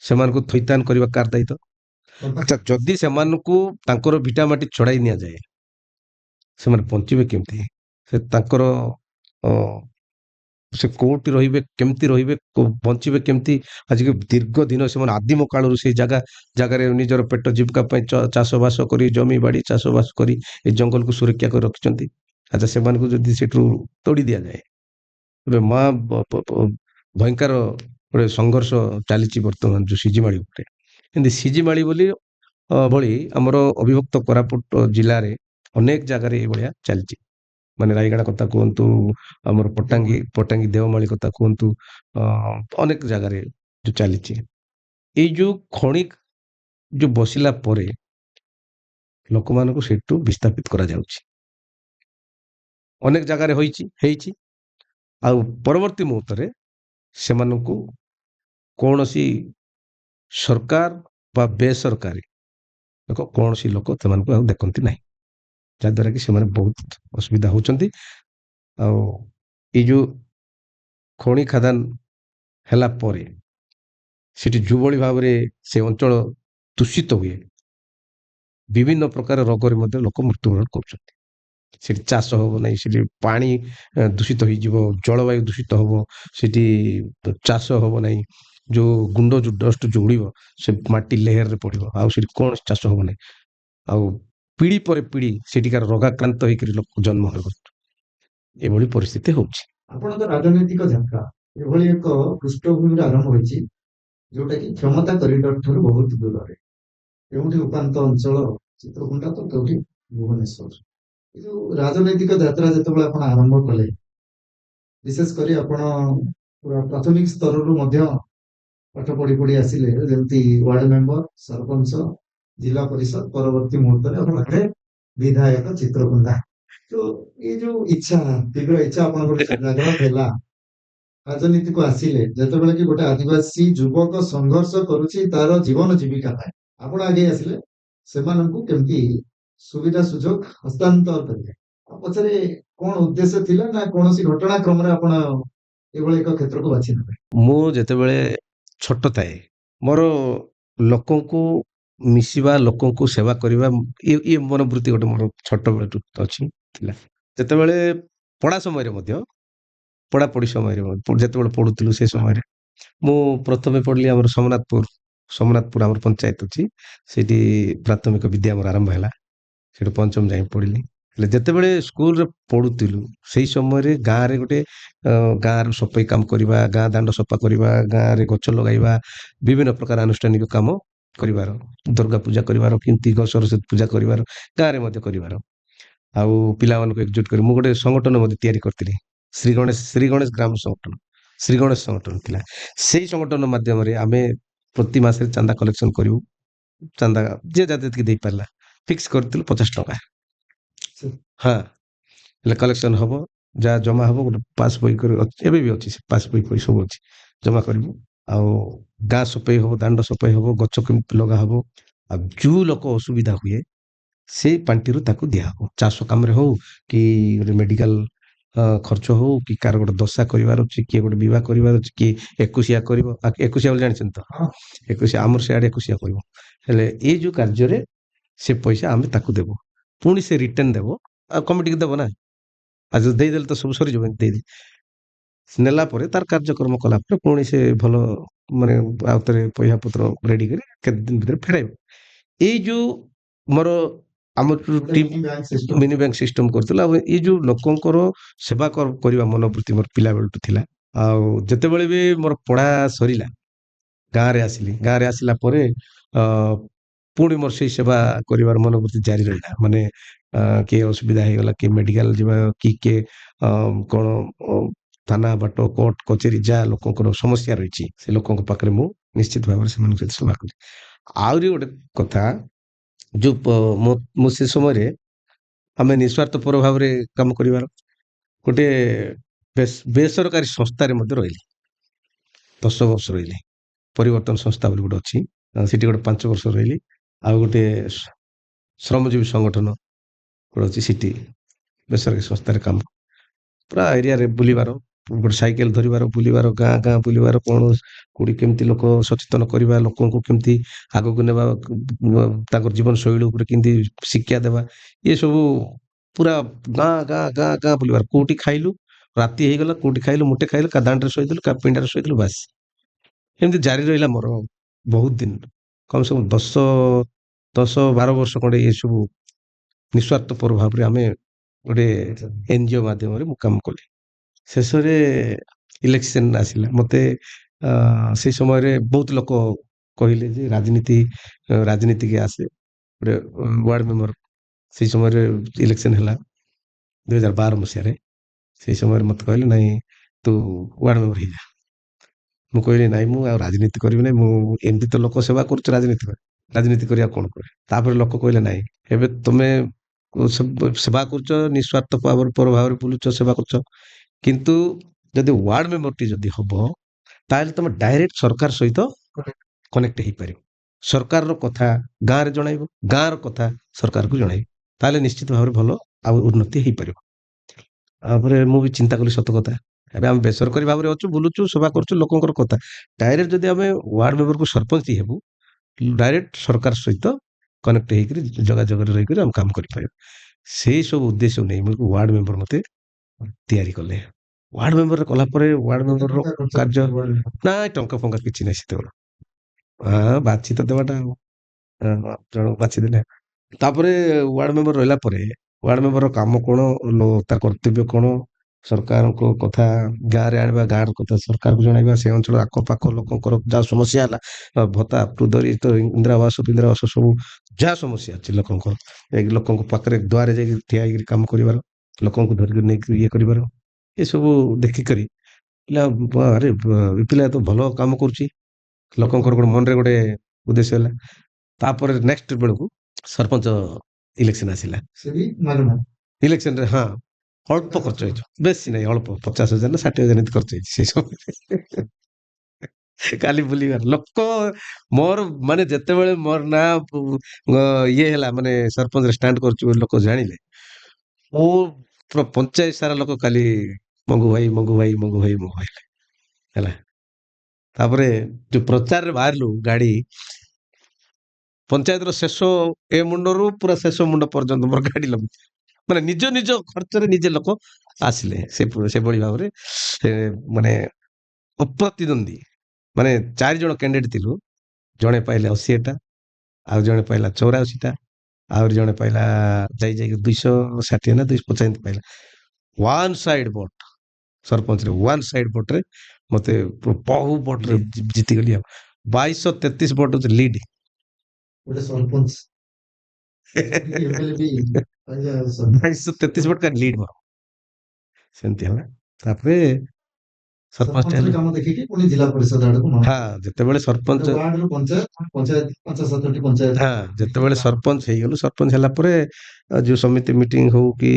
ସେମାନଙ୍କୁ ଥଇଥାନ କରିବା କାହାର ଦାୟିତ୍ୱ? ଆଚ୍ଛା, ଯଦି ସେମାନଙ୍କୁ ତାଙ୍କର ଭିଟାମାଟି ଛଡ଼ାଇ ନିଆଯାଏ, ସେମାନେ ବଞ୍ଚିବେ କେମିତି? ସେ ତାଙ୍କର ସେ କୋଉଠି ରହିବେ, କେମିତି ରହିବେ, ବଞ୍ଚିବେ କେମିତି? ଆଜିକି ଦୀର୍ଘ ଦିନ ସେମାନେ ଆଦିମ କାଳରୁ ସେଇ ଜାଗାରେ ନିଜର ପେଟ ଜୀବିକା ପାଇଁ ଚାଷବାସ କରି, ଜମି ବାଡ଼ି ଚାଷବାସ କରି ଏ ଜଙ୍ଗଲକୁ ସୁରକ୍ଷା କରି ରଖିଛନ୍ତି। ଆଚ୍ଛା, ସେମାନଙ୍କୁ ଯଦି ସେଠୁ ତୋଡ଼ି ଦିଆଯାଏ, ଏବେ ଭୟଙ୍କର ଗୋଟେ ସଂଘର୍ଷ ଚାଲିଛି ବର୍ତ୍ତମାନ ଯୋଉ ସିଜିମାଳି ଉପରେ। କିନ୍ତୁ ସିଜିମାଳି ଭଳି ଆମର ଅବିଭକ୍ତ କୋରାପୁଟ ଜିଲ୍ଲାରେ ଅନେକ ଜାଗାରେ ଏଇଭଳିଆ ଚାଲିଛି। ମାନେ ରାୟଗଡ଼ା କଥା କୁହନ୍ତୁ, ଆମର ପଟାଙ୍ଗୀ ଦେଓମାଳି କଥା କୁହନ୍ତୁ, ଅନେକ ଜାଗାରେ ଯୋଉ ଚାଲିଛି। ଏଇ ଯୋଉ ଖଣି ଯୋଉ ବସିଲା ପରେ ଲୋକମାନଙ୍କୁ ସେଠୁ ବିସ୍ଥାପିତ କରାଯାଉଛି। ଅନେକ ଜାଗାରେ ହେଇଛି। ଆଉ ପରବର୍ତ୍ତୀ ମୁହୂର୍ତ୍ତରେ ସେମାନଙ୍କୁ କୌଣସି ସରକାର ବା ବେସରକାରୀ କୌଣସି ଲୋକ ସେମାନଙ୍କୁ ଆଉ ଦେଖନ୍ତି ନାହିଁ, ଯାହାଦ୍ୱାରା କି ସେମାନେ ବହୁତ ଅସୁବିଧା ହଉଛନ୍ତି। ଆଉ ଏଇ ଯୋଉ ଖଣି ଖାଦାନ ହେଲା ପରେ ସେଠି ଯୋଉଭଳି ଭାବରେ ସେ ଅଞ୍ଚଳ ଦୂଷିତ ହୁଏ, ବିଭିନ୍ନ ପ୍ରକାର ରୋଗରେ ମଧ୍ୟ ଲୋକ ମୃତ୍ୟୁବରଣ କରୁଛନ୍ତି। ସେଠି ଚାଷ ହବ ନାହିଁ, ସେଠି ପାଣି ଦୂଷିତ ହେଇଯିବ, ଜଳବାୟୁ ଦୂଷିତ ହବ, ସେଠି ଚାଷ ହବ ନାହିଁ। ଯୋଉ ଗୁଣ୍ଡ ଯୋଉ ଡଷ୍ଟ ଯୋଉ ଉଡ଼ିବ, ସେ ମାଟି ଲେୟରରେ ପଡ଼ିବ, ଆଉ ସେଠି କୌଣସି ଚାଷ ହବ ନାହିଁ। ଆଉ ପିଢ଼ି ପରେ ପିଢ଼ି ସେଠିକାର ରୋଗାକ୍ରାନ୍ତ ହେଇକରି ଲୋକ ଜନ୍ମ ହେବ। ଏଭଳି ପରିସ୍ଥିତି ହଉଛି। ଆପଣଙ୍କ ରାଜନୈତିକ ଯାତ୍ରା ଏଭଳି ଏକ ପୃଷ୍ଠଭୂମିରେ ଆରମ୍ଭ ହୋଇଛି, ଯୋଉଟା କି କ୍ଷମତା କରିଡର ଠାରୁ ବହୁତ ଦୂରରେ। କେଉଁଠି ଉପାନ୍ତ ଅଞ୍ଚଳ ଚିତ୍ରକୁଣ୍ଡା, ତ କେଉଁଠି ଭୁବନେଶ୍ୱର। ଏ ଯୋଉ ରାଜନୈତିକ ଯାତ୍ରା ଯେତେବେଳେ ଆପଣ ଆରମ୍ଭ କଲେ, ବିଶେଷ କରି ଆପଣ ପୁରା ପ୍ରାଥମିକ ସ୍ତରରୁ ମଧ୍ୟ ପାଠ ପଢି ଆସିଲେ, ଯେମିତି ୱାର୍ଡ ମେମ୍ବର, ସରପଞ୍ଚ, ଜିଲ୍ଲା ପରିଷଦ, ପରବର୍ତ୍ତୀ ମୁହୂର୍ତ୍ତରେ ଆପଣ ହେଲେ ବିଧାୟକ ଚିତ୍ରକୁଣ୍ଡା। ତ ଏଇ ଯୋଉ ତୀବ୍ର ଇଚ୍ଛା ଆପଣଙ୍କର ଜାଗ୍ରତ ହେଲା, ରାଜନୀତିକୁ ଆସିଲେ, ଯେତେବେଳେ କି ଗୋଟେ ଆଦିବାସୀ ଯୁବକ ସଂଘର୍ଷ କରୁଛି ତାର ଜୀବନ ଜୀବିକା ପାଇଁ, ଆପଣ ଆଗେଇ ଆସିଲେ ସେମାନଙ୍କୁ କେମିତି ସୁବିଧା ସୁଯୋଗ ହସ୍ତାନ୍ତର କରିବେ। ଆଉ ପଛରେ କଣ ଉଦ୍ଦେଶ୍ୟ ଥିଲା, ନା କୌଣସି ଘଟଣାକ୍ରମରେ ଆପଣ ଏଭଳି ଏକ କ୍ଷେତ୍ରକୁ ବାଛି ନେବେ? ମୁଁ ଯେତେବେଳେ ଛୋଟ ଥାଏ, ମୋର ଲୋକଙ୍କୁ ମିଶିବା, ଲୋକଙ୍କୁ ସେବା କରିବା, ଇଏ ମନୋବୃତ୍ତି ଗୋଟେ ମୋର ଛୋଟବେଳଠୁ ଅଛି, ଥିଲା। ଯେତେବେଳେ ପଢାପଢି ସମୟରେ ଯେତେବେଳେ ପଢୁଥିଲୁ, ସେ ସମୟରେ ମୁଁ ପ୍ରଥମେ ପଢିଲି ଆମର ସୋମନାଥପୁର सोमनाथपुर आम पंचायत अच्छी से प्राथमिक विद्या मोर आरंभ है से पंचम जाए पढ़ी हेले जेतेबेले स्कूल रे पढ़ुतिलु सेही समय रे गाँ रे गोटे गाँ सफाई काम करवा गाँ दांड सफा करवा गाँ रे गछ लगाइबा विभिन्न प्रकार आनुष्ठानिक काम करिवार दुर्गा पूजा करिवार किंती सरस्वती पूजा करिवार गाँ रे मध्य करिवार आउ पिला मानक एकजुट करी मु गोटे संगठन मध्य तैयारी करथिली श्री गणेश ग्राम संगठन श्री गणेश संगठन थिला सेही संगठन माध्यम रे आमे प्रति मास रे चंदा कलेक्शन करिवु चंदा जे जाते दे पारला फिक्स करथिलु 50 टका हाँ हेले कलेक्शन हबो जा जमा हबो गोटे पास बही कर एबे भी अछि पास बही कर सब अछि जमा करिवु आउ गाँ सफाई हबो दांड सफाई हबो गछ केमति लगा हबो आ जो लोक असुविधा हुए से पांटिरू ताकू दिया हबो चाष काम रे हो कि गोटे मेडिकल खर्च हो कि कार गोटे दशा करिवार अछि कि गोटे विवाह करिवार अछि कि एकुसिया करबो एकुसिया बोल जानिछन तो हाँ एकुसिया आमर से आडे एकुसिया करबो हेले ए जो कार्य रे से पैसा आमे ताकू देबो पुणी से रिटर्न देबो आ कमिटी के देबो ना आज देई देल तो सब सरी जबो देई दे नेला परे तार कार्यक्रम कला परे पुणी से भलो माने आउतरे पैसा पत्र रेडी करी केते दिन भीतर फेराइबो एई जो मोर आम टीम मिनी बैंक सिस्टम करथिला ए जो लोकंकर सेवा करबा मनोवृत्ति मोर पिला बेलटू थिला आ जेतेबेले भी मोर पढ़ा सरीला गाँ रे आसिला परे पुणी मोर से सेवा करिवार मनोवृत्ति जारी रहिला माने किए असुविधा हो गला कि मेडिकल जीवा कि कौन थाना बाट कोर्ट कचेरी जा लोकंकर समस्या रही से लोकंक पाखरे मु निश्चित भाव से सेवा करी आउरी गोटे कथा जो मु से समय रे आमे निस्वार्थपर भाव रे काम करिवार गोटे बेसरकारी संस्था रे मध्य रहिली 10 वर्ष रहिली परिवर्तन संस्था बोली गोटे अच्छी सेठी गोटे 5 वर्ष रहिली आ गोटे श्रमजीवी संगठन गोटे अच्छी सिटी बेसरकारी संस्था रे काम पूरा एरिया रे बुलिबार गोटे साइकेल धरिबार बुलिबार गाँ गाँ बुलिबार कौन कोड़ी केमती लोक सचेतन करवा लोकों को केमती आगो को नेबा ताकर जीवन शैली ऊपर केमती शिक्षा देबा ये सब पूरा गाँ गाँ गाँ गाँ बुलिबार कोठी खाइलु राति हे गला कोठी खाइलु मुठे खाइलु का दांड रे सोइदलु का पिंडा रे सोइदलु बस एमती जारी रहिला मोर बहुत दिन कम से कम 10-12 वर्ष खंडे ये सब निस्वार्थपर भाव रे आमे गोटे एनजीओ माध्यम रे मु काम कली शेष इलेक्शन आसिला मते से समय रे बहुत लोक कहले जे राजनीति के आसे गोटे वार्ड मेंबर से समय रे इलेक्शन हैला 2012 मसीह रे से समय मत कहले नहीं तू वार्ड मेंबर ही जा मु कहली नहीं मु राजनीति करबी नहीं मु एमती तो लोक सेवा करछ राजनीति करिया कोन करे तापर लोक कहले नहीं एबे तमे सेवा करछ निस्वार्थ पर भाव रे बुलुछ सेवा करछ किंतु जदि वार्ड मेंबर टी जदि हबो ताले तुम डायरेक्ट सरकार सहित कनेक्ट हो पार सरकार रो कथा गाँ रे जणाइबो गाँ रो कथा सरकार को जणाइबो ताले निश्चित भाव भलो आ उन्नति हो पार तापर मु भी चिंता कली सत कथा एबे हम बेसरकारी भाव रे अछु बुलुछु सेवा करछु लोकंकर कथा डायरेक्ट जदि हमें वार्ड मेंबर को सरपंच हेबु डायरेक्ट सरकार सहित कनेक्ट होकर जगह जगह रही हम काम कर से सब उद्देश्य नहीं मुझे वार्ड मेंबर मते तैयारी कले वार्ड मेंबर कला परे वार्ड मेंबर रो कार्य ना टंका फंका किछि नै सेते हाँ बाछि तो देवाटा जन बाछि देले तापरे वार्ड मेंबर रहला परे वार्ड मेंबर रो काम कोन तार कर्तव्य कोन सरकार को कथा गाँ रे आनिबा गाँ रो कथा सरकार को जणाइबा से अंचल आख पाख लोकंकर जा समस्या हला भत्ता प्रुदरी तो इंदिरा आवास सब जा समस्या अछि लोकंकर एक लोकंक पाखरे द्वारे जाई ठिया होई काम करिवार लोकंक धरि नै ये करिवार ये सब देखि करी अरे पिला तो भलो काम करुची लोकंकर गोटे मन रे गोटे उद्देश्य हला तापर नेक्स्ट बेलू सरपंच इलेक्शन आसिला इलेक्शन रे हाँ अल्प खर्च होइछ बेसी नहीं अल्प 50,000 ना 60,000 खर्च होइछ से सब काली बुलिबार लोक मोर माने जते बेले मोर ना ये हला माने सरपंच रे स्टैंड करछु लोक जानिले ओ पूरा पंचायत सारा लोक खाली मंगू भाई मंगू भाई मंगू भाई मंगू भाई हला तापरे जो प्रचार रे बाहरलु गाड़ी पंचायत रो शेष ए मुंडरू पूरा शेष मुंड पर्यंत मोर गाड़ी लग माने निज निज खर्च रे निजे लोक आसिले से बड़ी भाव रे से माने अप्रतिद्वंदी माने 4 जण कैंडिडेट थिलु ଜଣେ ପାଇଲେ 80ଟା, ଆଉ ଜଣେ ପାଇଲା 84ଟା, ଆହୁରି ଜଣେ ପାଇଲା ଯାଇକି 260 ନା 250 ଏମିତି ପାଇଲା। ୱାନ୍ ସାଇଡ୍ ଭୋଟ ସରପଞ୍ଚରେ, ୱାନ୍ ସାଇଡ୍ ଭୋଟରେ ମତେ ବହୁ ଭୋଟରେ ଜିତିଗଲି ଆଉ। 2233 ଭୋଟ ହଉଛି ଲିଡ୍। ଗୋଟେ ସରପଞ୍ଚ ଏମଏଲଏ ବି ପାଇଲେ ଆଉ ସରପଞ୍ଚ 2233 ଭୋଟ କା ଲିଡ୍ ମୋର ସେମିତି ହେଲା। ତାପରେ ସରପଞ୍ଚ ସରପଞ୍ଚର ହେଲି। କାମ ଦେଖିକି ପୁଣି ଜିଲ୍ଲା ପରିଷଦ ଆଡକୁ ହଁ, ଯେତେବେଳେ ସରପଞ୍ଚ, ଗୋଟେ ୱାର୍ଡରୁ ପଞ୍ଚାୟତ, ପଞ୍ଚାୟତ 5-7ଟି ପଞ୍ଚାୟତ ହଁ, ଯେତେବେଳେ ସରପଞ୍ଚ ହେଇଗଲୁ, ସରପଞ୍ଚ ହେଲା ପରେ ଯୋଉ ସମିତି ମିଟିଂ ହଉ କି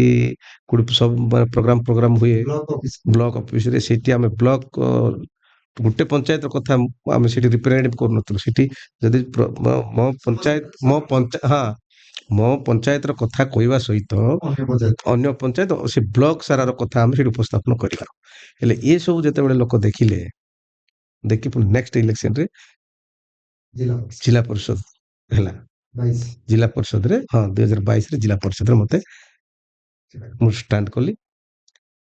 କୋଉଠି ସବୁ ପ୍ରୋଗ୍ରାମ ହୁଏ ବ୍ଲକ ଅଫିସ ବ୍ଲକ ଅଫିସରେ, ସେଇଠି ଆମେ ବ୍ଲକ ଗୋଟେ ପଞ୍ଚାୟତର କଥା ଆମେ ସେଠି ରିପ୍ରେଜେଣ୍ଟ କରୁନଥିଲୁ। ସେଠି ଯଦି ହଁ, ମୋ ପଞ୍ଚାୟତର କଥା କହିବା ସହିତ ଅନ୍ୟ ପଞ୍ଚାୟତ ଅନ୍ୟ ପଞ୍ଚାୟତ ସେ ବ୍ଲକ ସାରାର କଥା ଆମେ ସେଠି ଉପସ୍ଥାପନ କରିବା। ହେଲେ ଏ ସବୁ ଯେତେବେଳେ ଲୋକ ଦେଖିଲେ, ଦେଖି ପୁଣି ନେକ୍ସଟ ଇଲେକ୍ସନରେ ଜିଲ୍ଲା ପରିଷଦ ହେଲା, 22 ଜିଲ୍ଲା ପରିଷଦରେ, ହଁ 2022ରେ ଜିଲ୍ଲା ପରିଷଦରେ ମତେ ମୁଁ ଷ୍ଟାଣ୍ଡ କଲି।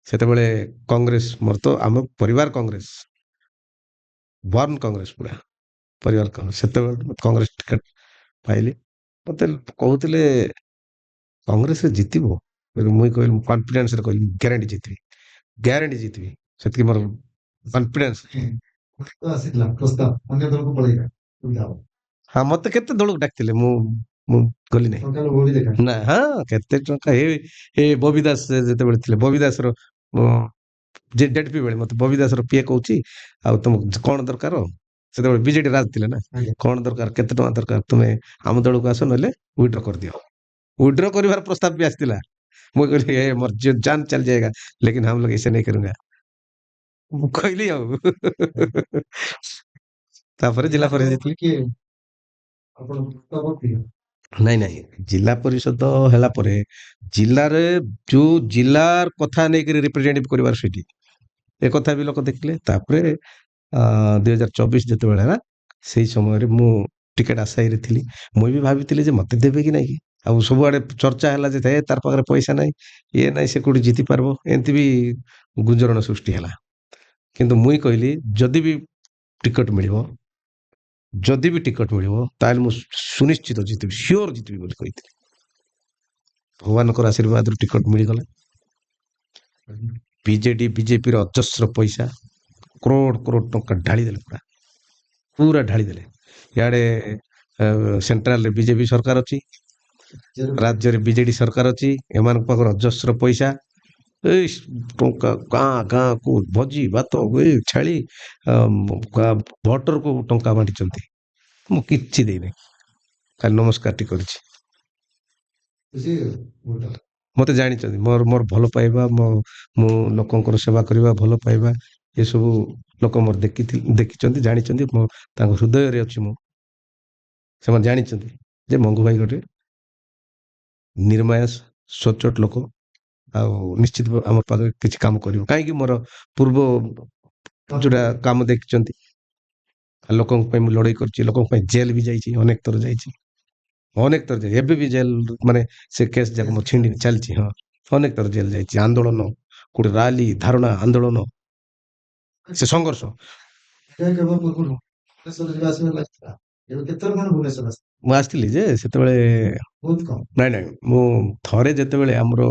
ସେତେବେଳେ କଂଗ୍ରେସ, ମୋର ତ ଆମ ପରିବାର କଂଗ୍ରେସ, ବର୍ନ କଂଗ୍ରେସ, ପୁରା ପରିବାର କଂଗ୍ରେସ। ସେତେବେଳେ କଂଗ୍ରେସ ଟିକେଟ ପାଇଲି। ମତେ କହୁଥିଲେ କଂଗ୍ରେସରେ ଜିତିବ, ମୁଇଁ କହିଲି, କନଫିଡେନ୍ସରେ କହିଲି ଗ୍ୟାରେଣ୍ଟି ଜିତିବି। ସେତିକି ମୋର କନଫିଡେନ୍ସ। ଆସିଥିଲା ପ୍ରସ୍ତାବ ଅନ୍ୟ ଦଳକୁ ପଳେଇବା ସୁବିଧା ହବ। ହଁ, ମତେ କେତେ ଦଳକୁ ଡାକିଥିଲେ, ମୁଁ ଗଲି ନାହିଁ ଟଙ୍କାର ଭଳି ଦେଖା ନା। ହଁ, କେତେ ଟଙ୍କା, ଏ ବବି ଦାସ ଯେତେବେଳେ ଥିଲେ, ବବି ଦାସର ଜେଡପି ବେଳେ ମତେ ବବି ଦାସର ପିଏ କହୁଛି, ଆଉ ତମକୁ କଣ ଦରକାର, ସେତେବେଳେ ବିଜେଡି ରାଜ ଥିଲେ ନା, ଆଜ୍ଞା। କଣ ଦରକାର, କେତେ ଟଙ୍କା ଦରକାର, ତୁମେ ଆମ ଦଳକୁ ଆସ, ନହେଲେ ୱିଡ୍ର କରିଦିଅ। ୱିଡ୍ର କରିବାର ପ୍ରସ୍ତାବ ବି ଆସିଥିଲା। ମୁଁ କହିଲି ମୋର ଜାନ ଚାଲି ଯାଏगा, ଲେକିन हम लोग ऐसे नहीं करूंगा, ମୁଁ କହିଲି ଆଉ। ତାପରେ ଜିଲ୍ଲା ପରିଷଦ ଜିତିଲି। କିଏ ଆପଣ ପ୍ରିୟ ନାଇଁ, ଜିଲ୍ଲା ପରିଷଦ ହେଲା ପରେ ଜିଲ୍ଲାରେ ଯୋଉ ଜିଲ୍ଲାର କଥା ନେଇକରି ରିପ୍ରେଜେଣ୍ଟେଟିଭ କରିବାର ସେଇଠି, ଏ କଥା ବି ଲୋକ ଦେଖିଲେ। ତାପରେ 2024 ଯେତେବେଳେ ହେଲା, ସେଇ ସମୟରେ ମୁଁ ଟିକେଟ ଆଶାୟୀରେ ଥିଲି। ମୁଁ ବି ଭାବିଥିଲି ଯେ ମତେ ଦେବେ କି ନାଇଁ କି, ଆଉ ସବୁଆଡେ ଚର୍ଚ୍ଚା ହେଲା ଯେ ତାର ପାଖରେ ପଇସା ନାହିଁ, ଇଏ ନାହିଁ, ସେ କୋଉଠି ଜିତି ପାରବ, ଏମିତି ବି ଗୁଞ୍ଜରଣ ସୃଷ୍ଟି ହେଲା। କିନ୍ତୁ ମୁଇଁ କହିଲି ଯଦି ବି ଟିକେଟ ମିଳିବ ତାହେଲେ ମୁଁ ସୁନିଶ୍ଚିତ ଜିତିବି, ସିଓର ଜିତିବି ବୋଲି କହିଥିଲି। ଭଗବାନଙ୍କର ଆଶୀର୍ବାଦରୁ ଟିକେଟ ମିଳିଗଲା। ବିଜେପିର ଅଜସ୍ର ପଇସା, କରୋଡ଼ ଟଙ୍କା ଢାଳିଦେଲେ, ପୁରା ଢାଳିଦେଲେ। ଇଆଡେ ସେଣ୍ଟ୍ରାଲରେ ବିଜେପି ସରକାର ଅଛି, ରାଜ୍ୟରେ ବିଜେଡି ସରକାର ଅଛି, ଏମାନଙ୍କ ପାଖରେ ଅଜସ୍ର ପଇସା, ଏଇ ଟଙ୍କା ଗାଁକୁ ଭୋଜି ଭାତ ଛାଳି ଭୋଟରକୁ ଟଙ୍କା ବାଣ୍ଟିଛନ୍ତି। ମୁଁ କିଛି ଦେଇନି, ଖାଲି ନମସ୍କାରଟି କରିଛି। ମତେ ଜାଣିଛନ୍ତି, ମୋର ଭଲ ପାଇବା, ମୁଁ ଲୋକଙ୍କର ସେବା କରିବା, ଭଲ ପାଇବା, ଏସବୁ ଲୋକ ମୋର ଦେଖିଛନ୍ତି, ଜାଣିଛନ୍ତି। ତାଙ୍କ ହୃଦୟରେ ଅଛି ମୁଁ। ସେମାନେ ଜାଣିଛନ୍ତି ଯେ ମଙ୍ଗୁ ଭାଇ ଗୋଟେ ନିର୍ମାୟା ସଚ୍ଚୋଟ ଲୋକ, ଆଉ ନିଶ୍ଚିତ ଆମ ପାଖରେ କିଛି କାମ କରିବ। କାହିଁକି ମୋର ପୂର୍ବ ଯୋଉଟା କାମ ଦେଖିଛନ୍ତି, ଲୋକଙ୍କ ପାଇଁ ମୁଁ ଲଢେଇ କରିଛି, ଲୋକଙ୍କ ପାଇଁ ଜେଲ ବି ଯାଇଛି, ଅନେକ ଥର ଯାଇଛି। ଏବେ ବି ଜେଲ, ମାନେ ସେ କେସ୍ ଯାକ ମୋ ଛିଣ୍ଡି ଚାଲିଛି। ହଁ, ଅନେକ ଥର ଜେଲ ଯାଇଛି। ଆନ୍ଦୋଳନ, କୋଉଠି ରାଲି, ଧାରଣା, ଆନ୍ଦୋଳନ, ସେ ସଂଘର୍ଷ। ମୁଁ ଆସିଥିଲି ଯେ ସେତେବେଳେ ନାଇଁ, ମୁଁ ଥରେ ଯେତେବେଳେ ଆମର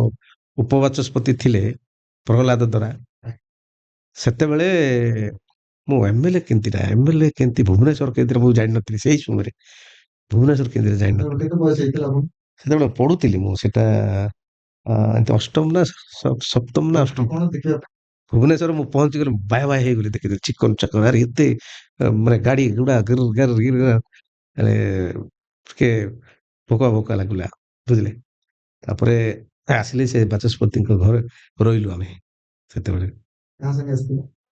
ଉପବାଚସ୍ପତି ଥିଲେ ପ୍ରହ୍ଲାଦ ଦ୍ୱାରା, ସେତେବେଳେ ମୁଁ ଏମଏଲଏ କେମିତି ଭୁବନେଶ୍ୱର କେନ୍ଦ୍ର ମୁଁ ଜାଣିନଥିଲି। ସେଇ ସମୟରେ ଭୁବନେଶ୍ୱର କେନ୍ଦ୍ର ଜାଣିନଥିଲି। ସେତେବେଳେ ପଢୁଥିଲି ମୁଁ, ସେଟା ଅଷ୍ଟମ ନା ସପ୍ତମ ନା ଅଷ୍ଟମ। ଭୁବନେଶ୍ୱର ମୁଁ ପହଞ୍ଚିଗଲି, ବାଏ ହେଇଗଲି, ଦେଖିଥିଲି ଚିକନ ଚାକର, ଆରେ ଏତେ ମାନେ ଗାଡି ଗୁଡା ଟିକେ ଭୋକା ଲାଗିଲା, ବୁଝିଲେ। ତାପରେ ଆସିଲି, ସେ ବାଚସ୍ପତିଙ୍କ ଘରେ ରହିଲୁ ଆମେ। ସେତେବେଳେ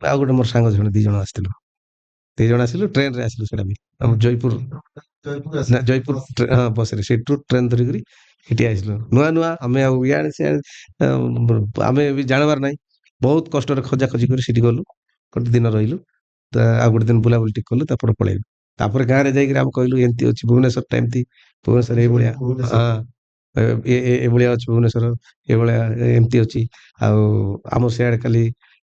ଆଉ ଗୋଟେ ମୋର ସାଙ୍ଗ ଜଣେ, 2 ଜଣ ଆସିଥିଲୁ, ଟ୍ରେନରେ ଆସିଲୁ। ସେଟା ବି ଆମ ଜୟପୁର ହଁ, ବସରେ, ସେଇଠୁ ଟ୍ରେନ ଧରିକିରି ଏଠି ଆସିଲୁ। ନୂଆ ଆମେ ଆଉ ଇଆଡେ ସିଆଡେ ଆମେ ବି ଜାଣିବାର ନାହିଁ। ବହୁତ କଷ୍ଟରେ ଖୋଜାଖୋଜି କରି ସେଠି ଗଲୁ, ଗୋଟେ ଦିନ ରହିଲୁ, ଆଉ ଗୋଟେ ଦିନ ବୁଲାବୁଲି ଟିକେ କଲୁ, ତାପରେ ପଳେଇଲୁ। ତାପରେ ଗାଁରେ ଯାଇକିରି ଆମେ କହିଲୁ ଏମିତି ଅଛି ଭୁବନେଶ୍ୱରଟା, ଏମିତି ଭୁବନେଶ୍ୱର ଏଇଭଳିଆ, ଏଭଳିଆ ଅଛି ଭୁବନେଶ୍ୱର, ଏଭଳିଆ ଏମିତି ଅଛି। ଆଉ ଆମ ସିଆଡେ ଖାଲି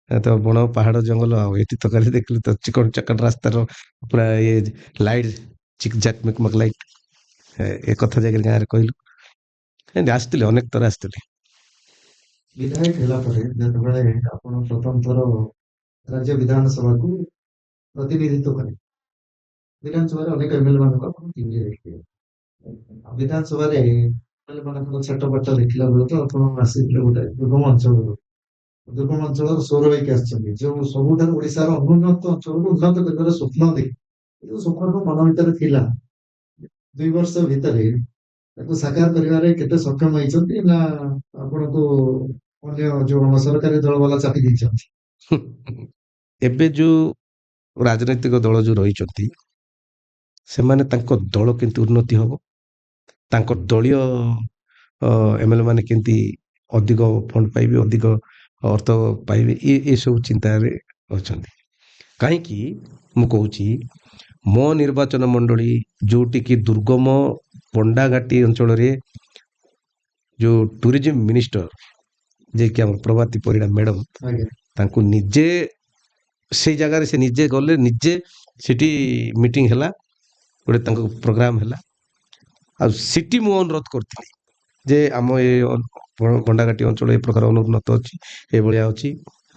ତ ବଣ ପାହାଡ ଜଙ୍ଗଲ, ଆଉ ଏଠି ତ ଖାଲି ଦେଖିଲୁ ତ ଚିକଣ ଚାକଣ ରାସ୍ତାର ପୁରା ଲାଇଟ୍ ଚିକଜାକ ମକଲାଇଟ ଏ କଥା ଯାଇକରି ଗାଁରେ କହିଲୁ। ଏମିତି ଆସିଥିଲେ, ଅନେକ ଥର ଆସିଥିଲେ। ବିଧାୟକ ହେଲା ପରେ ଯେତେବେଳେ ଆପଣ ପ୍ରଥମ ଥର ରାଜ୍ୟ ବିଧାନସଭାକୁ ପ୍ରତିନିଧିତ୍ୱ କଲେ, ବିଧାନସଭାରେ ଅନେକ ଏମଏଲଏ ମାନଙ୍କୁ ଆପଣ ଟିଭିରେ ଦେଖିଥିବେ। ଆଉ ବିଧାନସଭାରେ ଏମଏଲଏ ମାନଙ୍କ ଛାଟ ପାଠ ଦେଖିଲା ବେଳେ ତ ଆପଣ ଆସିଥିଲେ ଗୋଟେ ଦୁର୍ଗମ ଅଞ୍ଚଳରୁ, ଦୁର୍ଗମ ଅଞ୍ଚଳର ସୌର ହେଇକି ଆସିଛନ୍ତି, ଯୋଉ ସବୁଠାରୁ ଓଡିଶାର ଅନୁନ୍ନତ ଅଞ୍ଚଳକୁ ଉନ୍ନତ କରିବାର ସ୍ୱପ୍ନ ଦେଖି, ଯୋଉ ସ୍ୱପ୍ନ ମନ ଭିତରେ ଥିଲା, 2 ବର୍ଷ ଭିତରେ ତାକୁ ସାକାର କରିବାରେ କେତେ ସକ୍ଷମ ହେଇଛନ୍ତି, ନା ଆପଣଙ୍କୁ ଅନ୍ୟ ଯୋଉ ଆମ ସରକାରୀ ଦଳ ବାଲା ଚାପି ଦେଇଛନ୍ତି? ଏବେ ଯୋଉ ରାଜନୈତିକ ଦଳ ଯୋଉ ରହିଛନ୍ତି, ସେମାନେ ତାଙ୍କ ଦଳ କେମିତି ଉନ୍ନତି ହବ, ତାଙ୍କ ଦଳୀୟ ଏମଏଲଏ ମାନେ କେମିତି ଅଧିକ ଫଣ୍ଡ ପାଇବେ, ଅଧିକ ଅର୍ଥ ପାଇବେ, ଏସବୁ ଚିନ୍ତାରେ ଅଛନ୍ତି। କାହିଁକି ମୁଁ କହୁଛି, ମୋ ନିର୍ବାଚନ ମଣ୍ଡଳୀ ଯୋଉଠିକି ଦୁର୍ଗମ ପଣ୍ଡାଘାଟି ଅଞ୍ଚଳରେ ଯୋଉ ଟୁରିଜିମ ମିନିଷ୍ଟର ଯିଏକି ଆମର ପ୍ରଭାତୀ ପରିଡ଼ା ମ୍ୟାଡମ, ଆଜ୍ଞା, ତାଙ୍କୁ ନିଜେ ସେଇ ଜାଗାରେ ସେ ନିଜେ ଗଲେ, ନିଜେ ସେଠି ମିଟିଂ ହେଲା, ଗୋଟେ ତାଙ୍କ ପ୍ରୋଗ୍ରାମ ହେଲା। ଆଉ ସେଠି ମୁଁ ଅନୁରୋଧ କରିଥିଲି ଯେ ଆମ ଏ ଭଣ୍ଡାଘାଟି ଅଞ୍ଚଳ ଏ ପ୍ରକାର ଅନୁନ୍ନତ ଅଛି, ଏଭଳିଆ ଅଛି,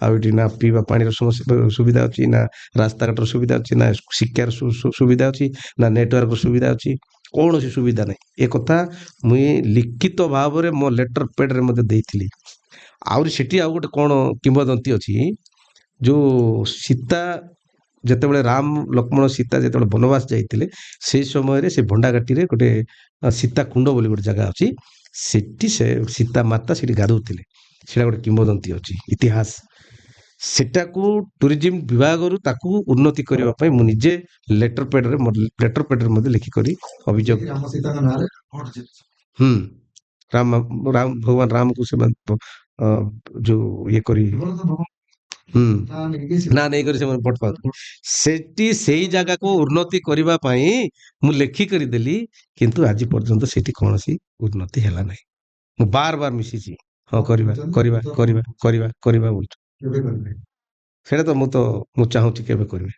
ଆଉ ଏଠି ନା ପିଇବା ପାଣିର ସୁବିଧା ଅଛି, ନା ରାସ୍ତାଘାଟର ସୁବିଧା ଅଛି, ନା ଶିକ୍ଷାର ସୁବିଧା ଅଛି, ନା ନେଟୱାର୍କର ସୁବିଧା ଅଛି, କୌଣସି ସୁବିଧା ନାହିଁ। ଏ କଥା ମୁଇଁ ଲିଖିତ ଭାବରେ ମୋ ଲେଟର ପ୍ୟାଡରେ ମଧ୍ୟ ଦେଇଥିଲି। ଆହୁରି ସେଠି ଆଉ ଗୋଟେ କ'ଣ କିମ୍ବଦନ୍ତୀ ଅଛି, ଯୋଉ ସୀତା ଯେତେବେଳେ ରାମ ଲକ୍ଷ୍ମଣ ସୀତା ଯେତେବେଳେ ବନବାସ ଯାଇଥିଲେ, ସେଇ ସମୟରେ ସେ ଭଣ୍ଡାଘାଟିରେ ଗୋଟେ ସୀତା କୁଣ୍ଡ ବୋଲି ଗୋଟେ ଜାଗା ଅଛି, ସେଠି ସେ ସୀତା ମାତା ସେଠି ଗାଧଉଥିଲେ। ସେଇଟା ଗୋଟେ କିମ୍ବଦନ୍ତୀ ଅଛି, ଇତିହାସ। ସେଟାକୁ ଟୁରିଜିମ ବିଭାଗରୁ ତାକୁ ଉନ୍ନତି କରିବା ପାଇଁ ମୁଁ ନିଜେ ଲେଟର ପ୍ୟାଡରେ ମଧ୍ୟ ଲେଖିକରି ଅଭିଯୋଗ, ରାମ ସୀତାଙ୍କ ନାଁରେ ଭୋଟ ଜିତିଛି। ରାମ ଭଗବାନ ରାମକୁ ସେମାନେ ଯୋଉ ଇଏ କରି କେବଳ ତ ଭଗବାନ ନା ନେଇକି ନା ନେଇକରି ସେମାନେ ଭୋଟ ପାଉଥିଲେ। ସେଠି ସେଇ ଜାଗାକୁ ଉନ୍ନତି କରିବା ପାଇଁ ମୁଁ ଲେଖିକରି ଦେଲି, କିନ୍ତୁ ଆଜି ପର୍ଯ୍ୟନ୍ତ ସେଠି କୌଣସି ଉନ୍ନତି ହେଲା ନାହିଁ। ମୁଁ ବାର ମିଶିଛି, ହଁ କରିବା କରିବା କରିବା କରିବା କରିବା ବୋଲୁଛୁ। କେବେ କରିବେ? ସେଇଟା ତ ମୁଁ ଚାହୁଁଛି କେବେ କରିବେ।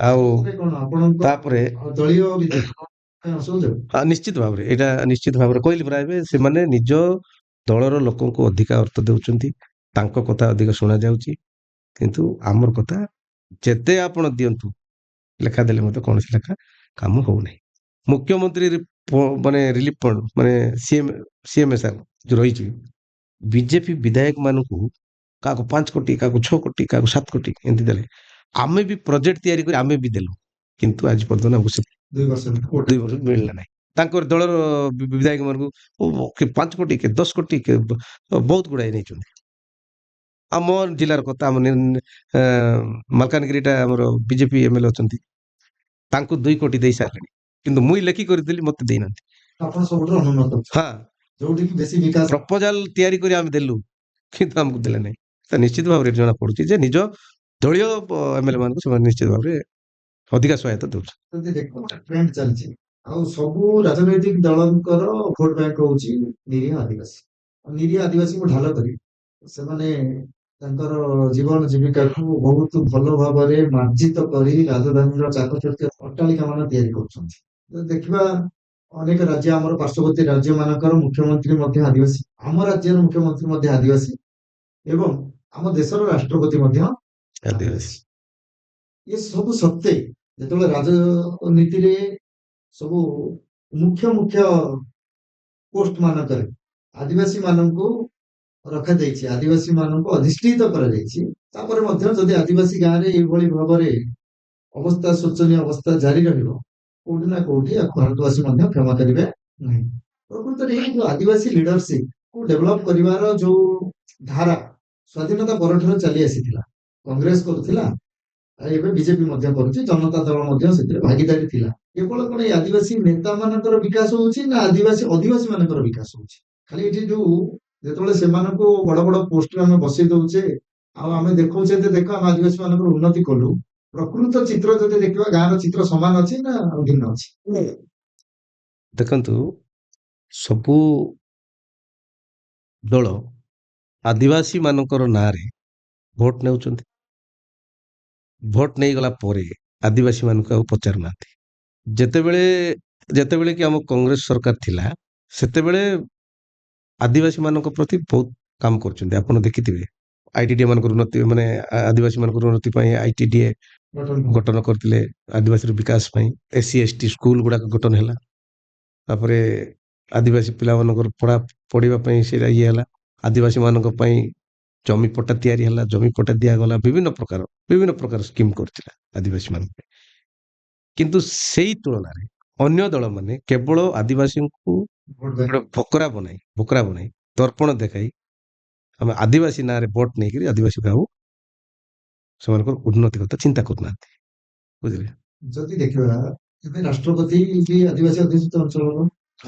ଆଉ କଣ ଆପଣଙ୍କ ତାପରେ ଦଳୀୟ ବିଧାୟକ ଅସୁବିଧା? ନିଶ୍ଚିତ ଭାବରେ, ଏଇଟା ନିଶ୍ଚିତ ଭାବରେ କହିଲି ପରା, ଏବେ ସେମାନେ ନିଜ ଦଳର ଲୋକଙ୍କୁ ଅଧିକା ଅର୍ଥ ଦେଉଛନ୍ତି, ତାଙ୍କ କଥା ଅଧିକ ଶୁଣା ଯାଉଛି, କିନ୍ତୁ ଆମର କଥା ଯେତେ ଆପଣ ଦିଅନ୍ତୁ, ଲେଖା ଦେଲେ ମଧ୍ୟ କୌଣସି ଲେଖା କାମ ହଉନାହିଁ। ମୁଖ୍ୟମନ୍ତ୍ରୀ ମାନେ ରିଲିଫ ଫଣ୍ଡ, ମାନେ ସିଏମଏସ୍ଆର ଯୋଉ ରହିଛି, ବିଜେପି ବିଧାୟକ ମାନଙ୍କୁ କାହାକୁ 5 କୋଟି, କାହାକୁ 6 କୋଟି, କାହାକୁ 7 କୋଟି ଏମିତି ଦେଲେ। ଆମେ ବି ପ୍ରୋଜେକ୍ଟ ତିଆରି କରି ଆମେ ବି ଦେଲୁ, କିନ୍ତୁ ଆଜି ପର୍ଯ୍ୟନ୍ତ ଆମକୁ 2 ବର୍ଷ ମିଳିଲା ନାହିଁ। ତାଙ୍କର ଦଳର ବିଧାୟକ ମାନଙ୍କୁ 5 କୋଟି, 10 କୋଟି, ବହୁତ ଗୁଡ଼ାଏ ନେଇଛନ୍ତି। ଆମ ଜିଲ୍ଲାର କଥା, ଆମ ମାଲକାନଗିରିଟା ଆମର ବିଜେପି ଏମଏଲଏ ଅଛନ୍ତି, ତାଙ୍କୁ 2 କୋଟି ଦେଇ ସାରିଲେଣି, କିନ୍ତୁ ମୁଇଁ ଲେଖି କରିଦେଲି, ମତେ ଦେଇନାହାନ୍ତି। ଆପଣ ସବୁଠାରୁ ଅନୁନ୍ନତ, ହଁ, ଯୋଉଠିକି ବେଶୀ ବିକାଶ ପ୍ରପୋଜାଲ ତିଆରି କରି ଆମେ ଦେଲୁ, କିନ୍ତୁ ଆମକୁ ଦେଲେ ନାହିଁ। ତ ନିଶ୍ଚିତ ଭାବରେ ଜଣା ପଡୁଛି ଯେ ନିଜ ଦଳୀୟ ଏମଏଲଏ ମାନଙ୍କୁ ସେମାନେ ନିଶ୍ଚିତ ଭାବରେ ଅଧିକା ସହାୟତା ଦଉଛନ୍ତି। ଯଦି ଦେଖ ଟ୍ରେଣ୍ଡ ଚାଲିଛି, ଆଉ ସବୁ ରାଜନୈତିକ ଦଳଙ୍କର ଭୋଟ ବ୍ୟାଙ୍କ ହଉଛି ନିରୀହ ଆଦିବାସୀ। ନିରୀହ ଆଦିବାସୀଙ୍କୁ ଢାଲ କରି ସେମାନେ ତାଙ୍କର ଜୀବନ ଜୀବିକାକୁ ବହୁତ ଭଲ ଭାବରେ ମାର୍ଜିତ କରି ରାଜଧାନୀର ଚାକଚକ୍ୟ ଅଟ୍ଟାଳିକା ମାନ ତିଆରି କରୁଛନ୍ତି। ଯଦି ଦେଖିବା, ଅନେକ ରାଜ୍ୟ, ଆମର ପାର୍ଶ୍ୱବର୍ତ୍ତୀ ରାଜ୍ୟ ମାନଙ୍କର ମୁଖ୍ୟମନ୍ତ୍ରୀ ମଧ୍ୟ ଆଦିବାସୀ, ଆମ ରାଜ୍ୟର ମୁଖ୍ୟମନ୍ତ୍ରୀ ମଧ୍ୟ ଆଦିବାସୀ, ଏବଂ ଆମ ଦେଶର ରାଷ୍ଟ୍ରପତି ମଧ୍ୟ ଆଦିବାସୀ। ଏ ସବୁ ସତ୍ତ୍ୱେ ଯେତେବେଳେ ରାଜନୀତିରେ ସବୁ ମୁଖ୍ୟ ପୋଷ୍ଟ ମାନଙ୍କରେ ଆଦିବାସୀ ମାନଙ୍କୁ ରଖାଯାଇଛି, ଆଦିବାସୀ ମାନଙ୍କୁ ଅଧିଷ୍ଠିତ କରାଯାଇଛି, ତାପରେ ମଧ୍ୟ ଯଦି ଆଦିବାସୀ ଗାଁରେ ଏଇଭଳି ଭାବରେ ଅବସ୍ଥା, ଶୋଚନୀୟ ଅବସ୍ଥା ଜାରି ରହିବ, କୋଉଠି ନା କୋଉଠି ଭାରତବାସୀ ମଧ୍ୟ କ୍ଷମା କରିବେ ନାହିଁ। ପ୍ରକୃତରେ ଏଇ ଯୋଉ ଆଦିବାସୀ ଲିଡରସିପ କୁ ଡେଭଲପ କରିବାର ଯୋଉ ଧାରା ସ୍ୱାଧୀନତା ପରଠାରୁ ଚାଲି ଆସିଥିଲା, କଂଗ୍ରେସ କରୁଥିଲା, ଏବେ ବିଜେପି ମଧ୍ୟ କରୁଛି, ଜନତା ଦଳ ମଧ୍ୟ ସେଥିରେ ଭାଗିଦାରୀ ଥିଲା। କେବଳ କଣ ଏଇ ଆଦିବାସୀ ନେତା ମାନଙ୍କର ବିକାଶ ହଉଛି, ନା ଅଧିବାସୀ ମାନଙ୍କର ବିକାଶ ହଉଛି? ଖାଲି ଏଠି ଯୋଉ ଯେତେବେଳେ ସେମାନଙ୍କୁ ବଡ ବଡ ପୋଷ୍ଟରେ ଆମେ ବସେଇ ଦଉଛେ, ଆଉ ଆମେ ଦେଖଉଛେ ଯେ ଦେଖ ଆମେ ଆଦିବାସୀ ମାନଙ୍କର ଉନ୍ନତି କଲୁ, ପ୍ରକୃତ ଚିତ୍ର ଯଦି ଦେଖିବା, ଗାଁର ଚିତ୍ର ସମାନ ଅଛି ନା ଭିନ୍ନ ଅଛି? ଦେଖନ୍ତୁ, ସବୁ ଦଳ ଆଦିବାସୀ ମାନଙ୍କର ନାଁରେ ଭୋଟ ନେଉଛନ୍ତି। ଭୋଟ ନେଇଗଲା ପରେ ଆଦିବାସୀ ମାନଙ୍କୁ ଆଉ ପଚାରୁନାହାନ୍ତି, ଯେତେବେଳେ ଯେତେବେଳେ କି ଆମ କଂଗ୍ରେସ ସରକାର ଥିଲା ସେତେବେଳେ ଆଦିବାସୀ ମାନଙ୍କ ପ୍ରତି ବହୁତ କାମ କରୁଛନ୍ତି ଆପଣ ଦେଖିଥିବେ। ଆଇଟିଡିଏ ମାନଙ୍କର ଉନ୍ନତି ମାନେ ଆଦିବାସୀ ମାନଙ୍କର ଉନ୍ନତି ପାଇଁ ଆଇଟିଡିଏ ଗଠନ କରିଥିଲେ ଆଦିବାସୀର ବିକାଶ ପାଇଁ। ଏସି ଏସଟି ସ୍କୁଲ ଗୁଡାକ ଗଠନ ହେଲା। ତାପରେ ଆଦିବାସୀ ପିଲାମାନଙ୍କର ପଢିବା ପାଇଁ ସେଇଟା ଇଏ ହେଲା। ଆଦିବାସୀ ମାନଙ୍କ ପାଇଁ ଜମି ପଟ୍ଟା ତିଆରି ହେଲା, ଜମି ପଟ୍ଟା ଦିଆଗଲା, ବିଭିନ୍ନ ପ୍ରକାର ସ୍କିମ୍ କରିଥିଲା ଆଦିବାସୀ ମାନଙ୍କ ପାଇଁ। କିନ୍ତୁ ସେଇ ତୁଳନାରେ ଅନ୍ୟ ଦଳମାନେ କେବଳ ଆଦିବାସୀଙ୍କୁ ଗୋଟେ ଭୋକରା ବନାଇ ଦର୍ପଣ ଦେଖାଇ ଆମେ ଆଦିବାସୀ ନାଁରେ ଭୋଟ ନେଇକରି ଆଦିବାସୀ କାହାକୁ ସେମାନଙ୍କର ଉନ୍ନତି କଥା ଚିନ୍ତା କରୁନାହାନ୍ତି। ବୁଝିଲେ? ଯଦି ଦେଖିବା ଏବେ ରାଷ୍ଟ୍ରପତି ବି ଆଦିବାସୀ ଅଧ୍ୟୁଷିତ ଅଞ୍ଚଳର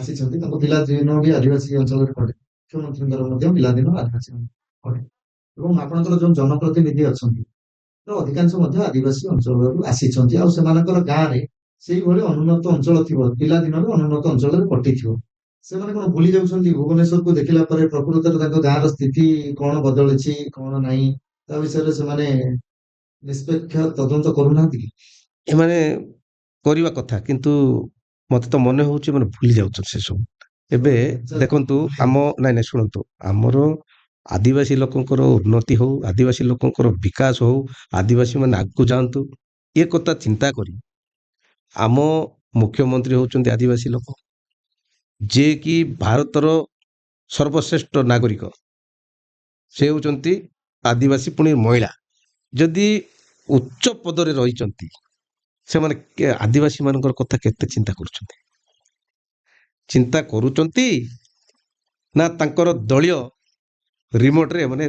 ଆସିଛନ୍ତି, ତାଙ୍କ ପିଲାଦିନ ବି ଆଦିବାସୀ ଅଞ୍ଚଳରେ ପଡେ। ମୁଖ୍ୟମନ୍ତ୍ରୀଙ୍କର ମଧ୍ୟ ପିଲାଦିନ ଆଦିବାସୀ ପଡେ। ଏବଂ ଆପଣଙ୍କର ଯୋଉ ଜନପ୍ରତିନିଧି ଅଛନ୍ତି ତ ଅଧିକାଂଶ ମଧ୍ୟ ଆଦିବାସୀ ଅଞ୍ଚଳରୁ ଆସିଛନ୍ତି, ଆଉ ସେମାନଙ୍କର ଗାଁରେ ସେଇଭଳି ଅନୁନ୍ନତ ଅଞ୍ଚଳ ଥିବ, ପିଲାଦିନରୁ ଅନୁନ୍ନତ ଅଞ୍ଚଳରେ କଟିଥିବ। ସେମାନେ କଣ ଭୁଲି ଯାଉଛନ୍ତି ଭୁବନେଶ୍ୱରକୁ ଦେଖିଲା ପରେ ପ୍ରକୃତରେ ତାଙ୍କ ଗାଁର ସ୍ଥିତି କଣ ବଦଳିଛି କଣ ନାହିଁ ତା ବିଷୟରେ ସେମାନେ ନିଷ୍ପେକ୍ଷ ତଦନ୍ତ କରୁନାହାନ୍ତି କି? ଏମାନେ କରିବା କଥା କିନ୍ତୁ ମତେ ତ ମନେ ହଉଛି ମାନେ ଭୁଲି ଯାଉଛନ୍ତି ସେସବୁ। ଏବେ ଦେଖନ୍ତୁ ନାଇଁ ଶୁଣନ୍ତୁ, ଆମର ଆଦିବାସୀ ଲୋକଙ୍କର ଉନ୍ନତି ହଉ, ଆଦିବାସୀ ଲୋକଙ୍କର ବିକାଶ ହଉ, ଆଦିବାସୀ ମାନେ ଆଗକୁ ଯାଆନ୍ତୁ, ଏ କଥା ଚିନ୍ତା କରି ଆମ ମୁଖ୍ୟମନ୍ତ୍ରୀ ହଉଛନ୍ତି ଆଦିବାସୀ ଲୋକ, ଯିଏକି ଭାରତର ସର୍ବଶ୍ରେଷ୍ଠ ନାଗରିକ। ସେ ହଉଛନ୍ତି ଆଦିବାସୀ ପୁଣି ମହିଳା। ଯଦି ଉଚ୍ଚ ପଦରେ ରହିଛନ୍ତି ସେମାନେ ଆଦିବାସୀ ମାନଙ୍କର କଥା କେତେ ଚିନ୍ତା କରୁଛନ୍ତି? ଚିନ୍ତା କରୁଛନ୍ତି ନା ତାଙ୍କର ଦଳୀୟ ରିମୋଟରେ ମାନେ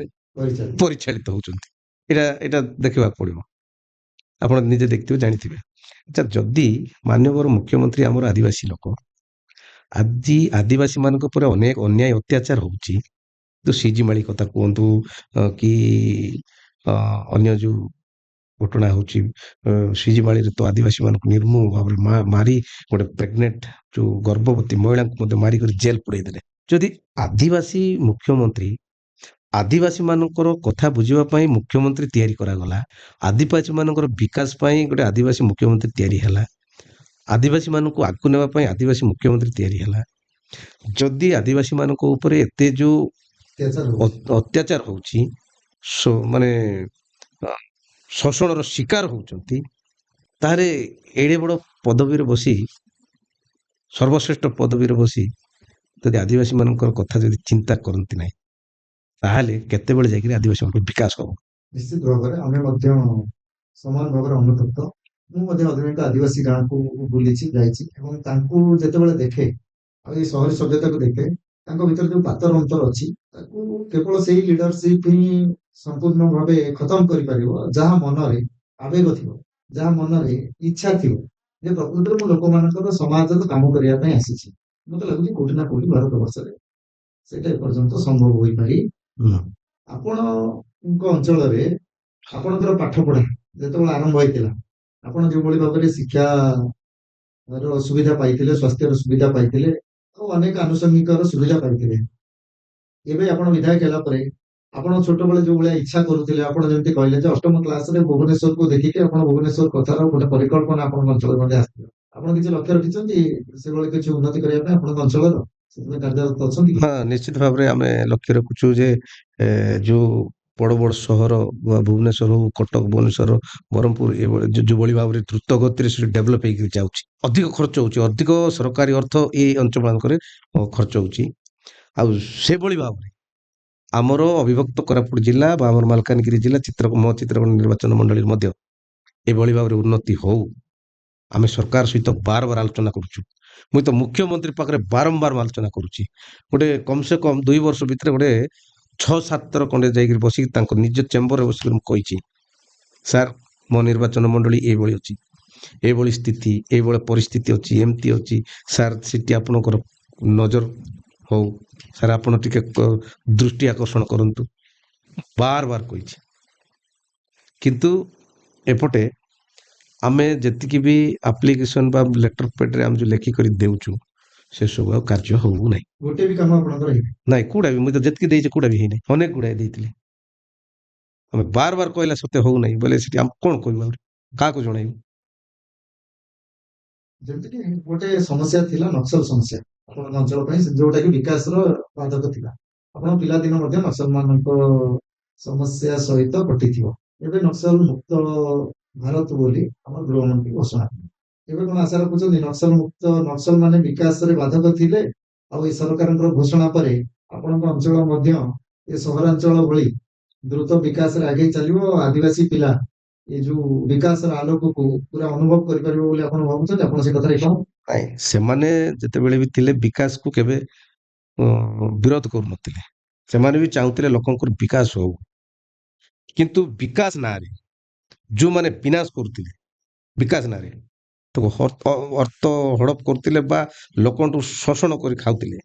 ପରିଚାଳିତ ହଉଛନ୍ତି? ଏଇଟା ଦେଖିବାକୁ ପଡିବ। ଆପଣ ନିଜେ ଦେଖିଥିବେ, ଜାଣିଥିବେ। ଆଚ୍ଛା, ଯଦି ମାନ୍ୟବର ମୁଖ୍ୟମନ୍ତ୍ରୀ ଆମର ଆଦିବାସୀ ଲୋକ, ଆଜି ଆଦିବାସୀ ମାନଙ୍କ ଉପରେ ଅନେକ ଅନ୍ୟାୟ ଅତ୍ୟାଚାର ହଉଛି, ତ ସିଜିମାଳି କଥା କୁହନ୍ତୁ କି ଅନ୍ୟ ଯୋଉ ଘଟଣା ହଉଛି, ସିଜିମାଳିରେ ତ ଆଦିବାସୀ ମାନଙ୍କୁ ନିର୍ମମ ଭାବରେ ମାରି ଗୋଟେ ପ୍ରେଗନେଣ୍ଟ ଯୋଉ ଗର୍ଭବତୀ ମହିଳାଙ୍କୁ ମଧ୍ୟ ମାରିକରି ଜେଲ ପୁରେଇ ଦେଲେ। ଯଦି ଆଦିବାସୀ ମୁଖ୍ୟମନ୍ତ୍ରୀ, ଆଦିବାସୀ ମାନଙ୍କର କଥା ବୁଝିବା ପାଇଁ ମୁଖ୍ୟମନ୍ତ୍ରୀ ତିଆରି କରାଗଲା, ଆଦିବାସୀ ମାନଙ୍କର ବିକାଶ ପାଇଁ ଗୋଟେ ଆଦିବାସୀ ମୁଖ୍ୟମନ୍ତ୍ରୀ ତିଆରି ହେଲା, ଆଦିବାସୀ ମାନଙ୍କୁ ଆଗକୁ ନେବା ପାଇଁ ଆଦିବାସୀ ମୁଖ୍ୟମନ୍ତ୍ରୀ ତିଆରି ହେଲା, ଯଦି ଆଦିବାସୀ ମାନଙ୍କ ଉପରେ ଏତେ ଯୋଉ ଅତ୍ୟାଚାର ହଉଛି, ମାନେ ଶୋଷଣର ଶିକାର ହଉଛନ୍ତି, ତାହେଲେ ଏଡେ ବଡ ପଦବୀରେ ବସି, ସର୍ବଶ୍ରେଷ୍ଠ ପଦବୀରେ ବସି ଯଦି ଆଦିବାସୀ ମାନଙ୍କର କଥା ଯଦି ଚିନ୍ତା କରନ୍ତି ନାହିଁ, ତାହେଲେ କେତେବେଳେ ଯାଇକରି ଆଦିବାସୀ ମାନଙ୍କର ବିକାଶ ହବ? ନିଶ୍ଚିତ ଭାବରେ ଆମେ ମଧ୍ୟ ସମାନ ଭାବରେ ଅନୁତପ୍ତ। ମୁଁ ମଧ୍ୟ ଅନେକ ଆଦିବାସୀ ଗାଁକୁ ବୁଲିଛି, ଯାଇଛି ଏବଂ ତାଙ୍କୁ ଯେତେବେଳେ ଦେଖେ ଆଉ ଏଇ ସହରୀ ସଭ୍ୟତାକୁ ଦେଖେ, ତାଙ୍କ ଭିତରେ ଯୋଉ ପାତର ଅନ୍ତର ଅଛି ତାକୁ କେବଳ ସେଇ ଲିଡରସିପ ହିଁ ସମ୍ପୂର୍ଣ୍ଣ ଭାବେ ଖତମ କରିପାରିବ, ଯାହା ମନରେ ଆବେଗ ଥିବ, ଯାହା ମନରେ ଇଚ୍ଛା ଥିବ ଯେ ପ୍ରକୃତରେ ମୁଁ ଲୋକମାନଙ୍କର ସମାଜର କାମ କରିବା ପାଇଁ ଆସିଛି। ମତେ ଲାଗୁଛି କୋଉଠି ନା କୋଉଠି ଭାରତ ବର୍ଷରେ ସେଇଟା ଏପର୍ଯ୍ୟନ୍ତ ସମ୍ଭବ ହୋଇପାରି। ଆପଣଙ୍କ ଅଞ୍ଚଳରେ ଆପଣଙ୍କର ପାଠ ପଢା ଯେତେବେଳେ ଆରମ୍ଭ ହେଇଥିଲା, ଆପଣ ଯେଉଁଭଳି ଭାବରେ ଶିକ୍ଷାର ସୁବିଧା ପାଇଥିଲେ, ସ୍ୱାସ୍ଥ୍ୟର ସୁବିଧା ପାଇଥିଲେ, ଆଉ ଅନେକ ଆନୁଷଙ୍ଗିକର ସୁବିଧା ପାଇଥିଲେ, ଏବେ ଆପଣ ବିଧାୟକ ହେଲା ପରେ ଆପଣ ଛୋଟବେଳେ ଯୋଉ ଭଳିଆ ଇଚ୍ଛା କରୁଥିଲେ, ଆପଣ ଯେମିତି କହିଲେ ଯେ ଅଷ୍ଟମ କ୍ଲାସରେ ଭୁବନେଶ୍ୱରକୁ ଦେଖିକି ଆପଣ ଭୁବନେଶ୍ୱର କଥାର ଗୋଟେ ପରିକଳ୍ପନା ଆପଣଙ୍କ ଅଞ୍ଚଳ ମଧ୍ୟ ଆସିଥିଲା, ଆପଣ କିଛି ଲକ୍ଷ୍ୟ ରଖିଛନ୍ତି ସେଭଳି କିଛି ଉନ୍ନତି କରିବା ପାଇଁ ଆପଣଙ୍କ ଅଞ୍ଚଳର? ସେଥିପାଇଁ କାର୍ଯ୍ୟରତ ଅଛନ୍ତି? ହଁ, ନିଶ୍ଚିତ ଭାବରେ ଆମେ ଲକ୍ଷ୍ୟ ରଖୁଛୁ ଯେ ଯୋଉ ବଡ ବଡ ସହର ଭୁବନେଶ୍ୱର ହଉ, କଟକ, ଭୁବନେଶ୍ୱର, ବ୍ରହ୍ମପୁର, ଏଭଳି ଯୋଉଭଳି ଭାବରେ ଦ୍ରୁତ ଗତିରେ ସେଠି ଡେଭଲପ ହେଇକି ଯାଉଛି, ଅଧିକ ଖର୍ଚ୍ଚ ହଉଛି, ଅଧିକ ସରକାରୀ ଅର୍ଥ ଏଇ ଅଞ୍ଚଳ ମାନଙ୍କରେ ଖର୍ଚ୍ଚ ହଉଛି। ଆଉ ସେଭଳି ଭାବରେ ଆମର ଅବିଭକ୍ତ କୋରାପୁଟ ଜିଲ୍ଲା ବା ଆମର ମାଲକାନଗିରି ଜିଲ୍ଲା ମୋ ଚିତ୍ରକୋଣ୍ଡା ନିର୍ବାଚନ ମଣ୍ଡଳୀରେ ମଧ୍ୟ ଏଭଳି ଭାବରେ ଉନ୍ନତି ହଉ, ଆମେ ସରକାର ସହିତ ବାର ବାର ଆଲୋଚନା କରୁଛୁ। ମୁଁ ତ ମୁଖ୍ୟମନ୍ତ୍ରୀ ପାଖରେ ବାରମ୍ବାର ଆଲୋଚନା କରୁଛି। ଗୋଟେ କମ୍ ସେ କମ୍ 2 ବର୍ଷ ଭିତରେ ଗୋଟେ 6-7 ଥର ଖଣ୍ଡେ ଯାଇକରି ବସିକି ତାଙ୍କ ନିଜ ଚେମ୍ବରରେ ବସିକି ମୁଁ କହିଛି, ସାର୍ ମୋ ନିର୍ବାଚନ ମଣ୍ଡଳୀ ଏଇଭଳି ଅଛି, ଏଇଭଳି ସ୍ଥିତି, ଏଇଭଳି ପରିସ୍ଥିତି ଅଛି, ଏମିତି ଅଛି, ସାର୍ ସେଠି ଆପଣଙ୍କର ନଜର ହଉ, ସାର୍ ଆପଣ ଟିକେ ଦୃଷ୍ଟି ଆକର୍ଷଣ କରନ୍ତୁ, ବାର ବାର କହିଛି। କିନ୍ତୁ ଏପଟେ ଆମେ ଯେତିକି ବି ଆପ୍ଲିକେସନ ବା ଲେଟର ପ୍ୟାଡରେ ଆମେ ଯୋଉ ଲେଖିକରି ଦେଉଛୁ, ସେସବୁ ଆଉ କାର୍ଯ୍ୟ ହଉ ନାହିଁ। ଗୋଟେ ବି କାମ ଆପଣଙ୍କର ହେଇନି? ନାଇଁ, କୋଉଟା ବି ମୁଁ ତ ଯେତିକି ଦେଇଛି କୋଉଟା ବି ହେଇନାହିଁ। ଅନେକ ଗୁଡାଏ ଦେଇଥିଲି, ଆମେ ବାର ବାର କହିଲା ସତ୍ୟ ହଉନାହିଁ ବୋଲେ ସେଠି ଆମେ କଣ କହିବୁ, ଆହୁରି କାହାକୁ ଜଣାଇବୁ? ଯେମିତିକି ଗୋଟେ ସମସ୍ୟା ଥିଲା ନକ୍ସଲ ସମସ୍ୟା ଆପଣଙ୍କ ଅଞ୍ଚଳ ପାଇଁ ଯୋଉଟା କି ବିକାଶର ବାଧକ ଥିଲା। ଆପଣ ପିଲାଦିନ ମଧ୍ୟ ନକ୍ସଲ ମାନଙ୍କ ସମସ୍ୟା ସହିତ କଟିଥିବ। ଏବେ ନକ୍ସଲ ମୁକ୍ତ ଭାରତ ବୋଲି ଆମର ଗୃହମନ୍ତ୍ରୀ ଘୋଷଣା କଲେ। ଏବେ କଣ ଆଶା ରଖୁଛନ୍ତି ନକ୍ସଲ ମୁକ୍ତ ନକ୍ସଲ ମାନେ ବିକାଶରେ ବାଧକ ଥିଲେ ଆଉ ଏଇ ସରକାରଙ୍କର ଘୋଷଣା ପରେ ଆପଣଙ୍କ ଅଞ୍ଚଳ ମଧ୍ୟ ଏ ସହରାଞ୍ଚଳ ଭଳି ଦ୍ରୁତ ବିକାଶରେ ଆଗେଇ ଚାଲିବ ଆଦିବାସୀ ପିଲା ଏ ଯୋଉ ବିକାଶର ଆଲୋକକୁ ପୁରା ଅନୁଭବ କରିପାରିବ ବୋଲି ଆପଣ ଭାବୁଛନ୍ତି ଆପଣ ସେ କଥାରେ କଣ? ନାଇଁ, ସେମାନେ ଯେତେବେଳେ ବି ଥିଲେ ବିକାଶକୁ କେବେ ବିରୋଧ କରୁନଥିଲେ। ସେମାନେ ବି ଚାହୁଁଥିଲେ ଲୋକଙ୍କର ବିକାଶ ହଉ। କିନ୍ତୁ ବିକାଶ ନାଁରେ ଯୋଉମାନେ ବିନାଶ କରୁଥିଲେ ବିକାଶ ନାଁରେ ତ ଅର୍ଥ ହଡପ କରୁଥିଲେ ବା ଲୋକଙ୍କଠୁ ଶୋଷଣ କରି ଖାଉଥିଲେ,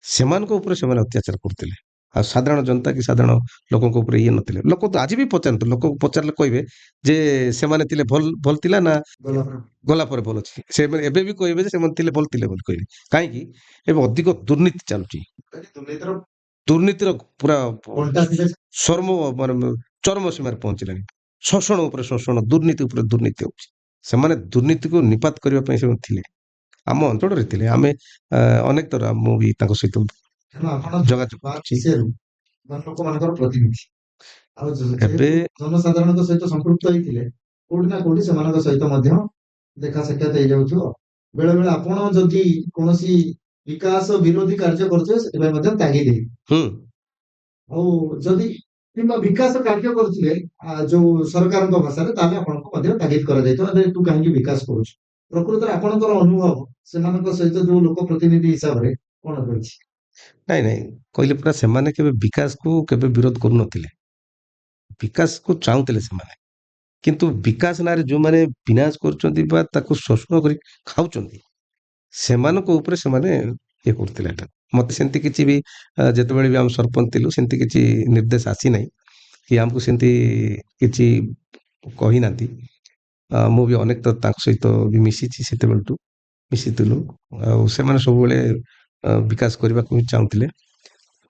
ସେମାନଙ୍କ ଉପରେ ସେମାନେ ଅତ୍ୟାଚାର କରୁଥିଲେ। ଆଉ ସାଧାରଣ ଜନତା କି ସାଧାରଣ ଲୋକଙ୍କ ଉପରେ ଇଏ ନଥିଲେ। ଲୋକ ତ ଆଜି ବି ପଚାରନ୍ତୁ, ଲୋକଙ୍କୁ ପଚାରିଲେ କହିବେ ଯେ ସେମାନେ ଥିଲେ ଭଲ ଭଲ ଥିଲା ନା ଗଲା ପରେ ଗଲା ପରେ ଭଲ ଅଛି। ସେମାନେ ଏବେ ବି କହିବେ ଯେ ସେମାନେ ଥିଲେ ଭଲ ଥିଲେ ବୋଲି କହିବେ। କାହିଁକି? ଏବେ ଅଧିକ ଦୁର୍ନୀତି ଚାଲୁଛି। ଦୁର୍ନୀତିର ଦୁର୍ନୀତିର ପୁରା କଣ୍ଟା ଥିଲେ ଚର୍ମ ମାନେ ଚରମ ସୀମାରେ ପହଞ୍ଚିଲାଣି। ଶୋଷଣ ଉପରେ ଶୋଷଣ, ଦୁର୍ନୀତି ଉପରେ ଦୁର୍ନୀତି ହଉଛି। ସେମାନେ ଦୁର୍ନୀତିକୁ ନିପାତ କରିବା ପାଇଁ ସେମାନେ ଥିଲେ। ଆମ ଅଞ୍ଚଳରେ ଥିଲେ। ଆମେ ଅନେକ ଥର ମୁଁ ବି ତାଙ୍କ ସହିତ ତେଣୁ ଆପଣ ଯୋଗାଯୋଗ କରିଛି। ଲୋକମାନଙ୍କର ପ୍ରତିନିଧି ଆଉ ଏବେ ଯେହେତୁ ଜନସାଧାରଣଙ୍କ ସହିତ ସମ୍ପୃକ୍ତ ହେଇଥିଲେ କୋଉଠି ନା କୋଉଠି ସେମାନଙ୍କ ସହିତ ମଧ୍ୟ ଦେଖା ସାକ୍ଷାତ ହେଇଯାଉଥିବ। ବେଳେ ବେଳେ ଆପଣ ଯଦି କୌଣସି ବିକାଶ ବିରୋଧୀ କାର୍ଯ୍ୟ କରୁଥିବେ ସେଥିପାଇଁ ମଧ୍ୟ ତାଗିଦ ହେଇଥିବେ। ହୁଁ ଆଉ ଯଦି କିମ୍ବା ବିକାଶ କାର୍ଯ୍ୟ କରୁଥିଲେ ଯୋଉ ସରକାରଙ୍କ ଭାଷାରେ ତାହେଲେ ଆପଣଙ୍କୁ ମଧ୍ୟ ତାଗିଦ କରାଯାଇଥିବ ଯେ ତୁ କାହିଁକି ବିକାଶ କରୁଛୁ। ପ୍ରକୃତରେ ଆପଣଙ୍କର ଅନୁଭବ ସେମାନଙ୍କ ସହିତ ଯୋଉ ଲୋକ ପ୍ରତିନିଧି ହିସାବରେ କଣ ରହିଛି? ନାଇଁ ନାଇଁ, କହିଲେ ପରା ସେମାନେ କେବେ ବିକାଶକୁ କେବେ ବିରୋଧ କରୁନଥିଲେ। ବିକାଶକୁ ଚାହୁଁଥିଲେ ସେମାନେ। କିନ୍ତୁ ବିକାଶ ନାଁରେ ଯୋଉମାନେ ବିନାଶ କରୁଛନ୍ତି ବା ତାକୁ ଶୋଷଣ କରି ଖାଉଛନ୍ତି, ସେମାନଙ୍କ ଉପରେ ସେମାନେ ଇଏ କରୁଥିଲେ ଏଟା। ମତେ ସେମିତି କିଛି ବି ଯେତେବେଳେ ବି ଆମେ ସରପଞ୍ଚ ଥିଲୁ ସେମିତି କିଛି ନିର୍ଦ୍ଦେଶ ଆସିନାହିଁ କି ଆମକୁ ସେମିତି କିଛି କହିନାହାନ୍ତି। ମୁଁ ବି ଅନେକ ଥର ତାଙ୍କ ସହିତ ବି ମିଶିଛି, ସେତେବେଳଠୁ ମିଶିଥିଲୁ। ଆଉ ସେମାନେ ସବୁବେଳେ ବିକାଶ କରିବାକୁ ହିଁ ଚାହୁଁଥିଲେ।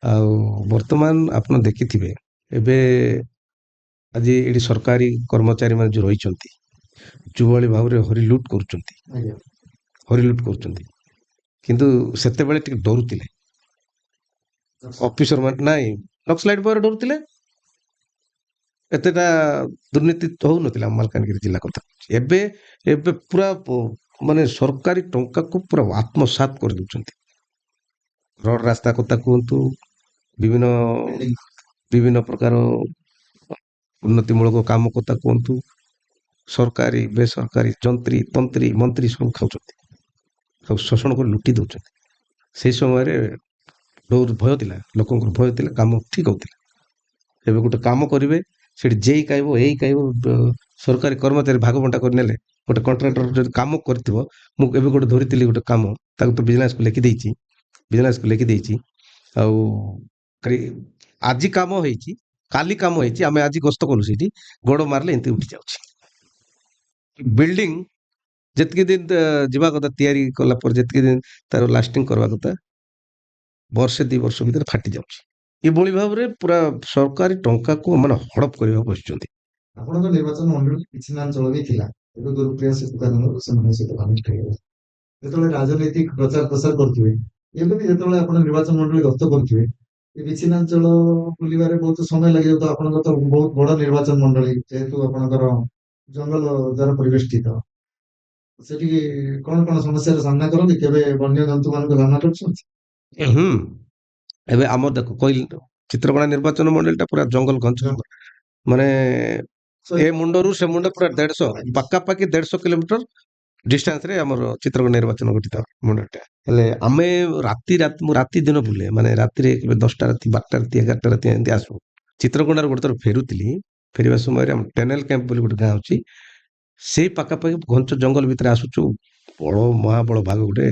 ଆଉ ବର୍ତ୍ତମାନ ଆପଣ ଦେଖିଥିବେ ଏବେ ଆଜି ଏଠି ସରକାରୀ କର୍ମଚାରୀ ମାନେ ଯୋଉ ରହିଛନ୍ତି ଯୋଉଭଳି ଭାବରେ ହରିଲୁଟ କରୁଛନ୍ତି, ଆଜ୍ଞା ହରିଲୁଟ କରୁଛନ୍ତି। କିନ୍ତୁ ସେତେବେଳେ ଟିକେ ଡରୁଥିଲେ ଅଫିସର ମାନେ। ନାଇଁ, ନକ୍ସଲାଇଟ ପରେ ଡରୁଥିଲେ। ଏତେଟା ଦୁର୍ନୀତି ହଉନଥିଲା ଆମ ମାଲକାନଗିରି ଜିଲ୍ଲା କଥା କହୁଛି। ଏବେ ଏବେ ପୁରା ମାନେ ସରକାରୀ ଟଙ୍କାକୁ ପୁରା ଆତ୍ମସାତ କରିଦଉଛନ୍ତି। ରୋଡ ରାସ୍ତା କଥା କୁହନ୍ତୁ, ବିଭିନ୍ନ ବିଭିନ୍ନ ପ୍ରକାର ଉନ୍ନତିମୂଳକ କାମ କଥା କୁହନ୍ତୁ, ସରକାରୀ ବେସରକାରୀ ଯନ୍ତ୍ରୀ ତନ୍ତ୍ରୀ ମନ୍ତ୍ରୀ ସବୁ ଖାଉଛନ୍ତି, ସବୁ ଶୋଷଣ କରି ଲୁଟି ଦଉଛନ୍ତି। ସେଇ ସମୟରେ ଭୟ ଥିଲା, ଲୋକଙ୍କର ଭୟ ଥିଲା, କାମ ଠିକ ହଉଥିଲା। ଏବେ ଗୋଟେ କାମ କରିବେ ସେଠି ଯେଇ ଖାଇବ ଏଇ ଖାଇବ, ସରକାରୀ କର୍ମଚାରୀ ଭାଗ ବଣ୍ଟା କରିନେଲେ। ଗୋଟେ କଣ୍ଟ୍ରାକ୍ଟର ଯଦି କାମ କରିଥିବ, ମୁଁ ଏବେ ଗୋଟେ ଧରିଥିଲି ଗୋଟେ କାମ, ତାକୁ ତ ବିଜିନେସକୁ ଲେଖିଦେଇଛି, ବିଜିନେସକୁ ଲେଖିଦେଇଛି। ଆଉ ଆଜି କାମ ହେଇଛି, କାଲି କାମ ହେଇଛି, ଆମେ ଆଜି ଗସ୍ତ କଲୁ, ସେଇଠି ଗୋଡ ମାରିଲେ ଏମିତି ଉଠି ଯାଉଛି। ବିଲ୍ଡିଂ ଯେତିକି ଦିନ ଯିବା କଥା ତିଆରି କଲା ପରେ ଯେତିକି ଦିନ ତାର ଲାଷ୍ଟିଂ କରିବା କଥା, ବର୍ଷେ 2 ବର୍ଷ ଭିତରେ ଫାଟି ଯାଉଛି। ଏଭଳି ଭାବରେ ପୁରା ସରକାରୀ ଟଙ୍କାକୁ ମାନେ ହଡପ କରିବାକୁ ବସିଛନ୍ତି। ଆପଣଙ୍କ ନିର୍ବାଚନ ମଣ୍ଡଳୀ ବିଚ୍ଛିନ୍ନାଞ୍ଚଳ ବି ଥିଲା। ଏବେ ଗୁରୁପ୍ରିୟା ସେତୁ କାରଣରୁ ସେମାନଙ୍କ ସହିତ ଘନିଷ୍ଠ ହେଇଗଲେ। ଯେତେବେଳେ ରାଜନୈତିକ ପ୍ରଚାର ପ୍ରସାର କରୁଥିବେ, ଏବେ ବି ଯେତେବେଳେ ଆପଣ ନିର୍ବାଚନ ମଣ୍ଡଳୀ ଗସ୍ତ କରୁଥିବେ, ଏ ବିଚ୍ଛିନ୍ନାଞ୍ଚଳ ବୁଲିବାରେ ବହୁତ ସମୟ ଲାଗିଯାଉଥିବ। ଆପଣଙ୍କର ତ ବହୁତ ବଡ ନିର୍ବାଚନ ମଣ୍ଡଳୀ ଯେହେତୁ ଆପଣଙ୍କର ଜଙ୍ଗଲ ଦ୍ୱାରା ପରିବେଷ୍ଟିତ। ସେଠି କଣ କଣ ସମସ୍ୟାର ସାମ୍ନା କରନ୍ତି? କେବେ ବନ୍ୟଜନ୍ତୁ ମାନଙ୍କ ସାମ୍ନା କରିଛନ୍ତି? ହୁଁ, ଏବେ ଆମର ଦେଖ କହିଲି ତ, ଚିତ୍ରକୋଣା ନିର୍ବାଚନ ମଣ୍ଡଳୀଟା ପୁରା ଜଙ୍ଗଲ ଘଞ୍ଚ ମାନେ ଏ ମୁଣ୍ଡରୁ ସେ ମୁଣ୍ଡ ପୁରା 150 ପାଖାପାଖି 150 କିଲୋମିଟର ଡିଷ୍ଟାନ୍ସ ରେ ଆମର ଚିତ୍ରକୋଣା ନିର୍ବାଚନ ଘଟିତ ମଣ୍ଡଳୀଟା। ହେଲେ ଆମେ ମୁଁ ରାତି ଦିନ ବୁଲେ, ମାନେ ରାତିରେ କେବେ 10ଟା ରାତି 12ଟା ରାତି 11ଟା ରାତି ଏମିତି ଆସୁ। ଚିତ୍ରକୋଣାରୁ ଗୋଟେ ଥର ଫେରୁଥିଲି, ଫେରିବା ସମୟରେ ଆମ ଟେନେଲ କ୍ୟାମ୍ପ ବୋଲି ଗୋଟେ ଗାଁ ଅଛି, ସେଇ ପାଖାପାଖି ଘଞ୍ଚ ଜଙ୍ଗଲ ଭିତରେ ଆସୁଛୁ, ବଡ ମହାବଳ ଭାଗ ଗୋଟେ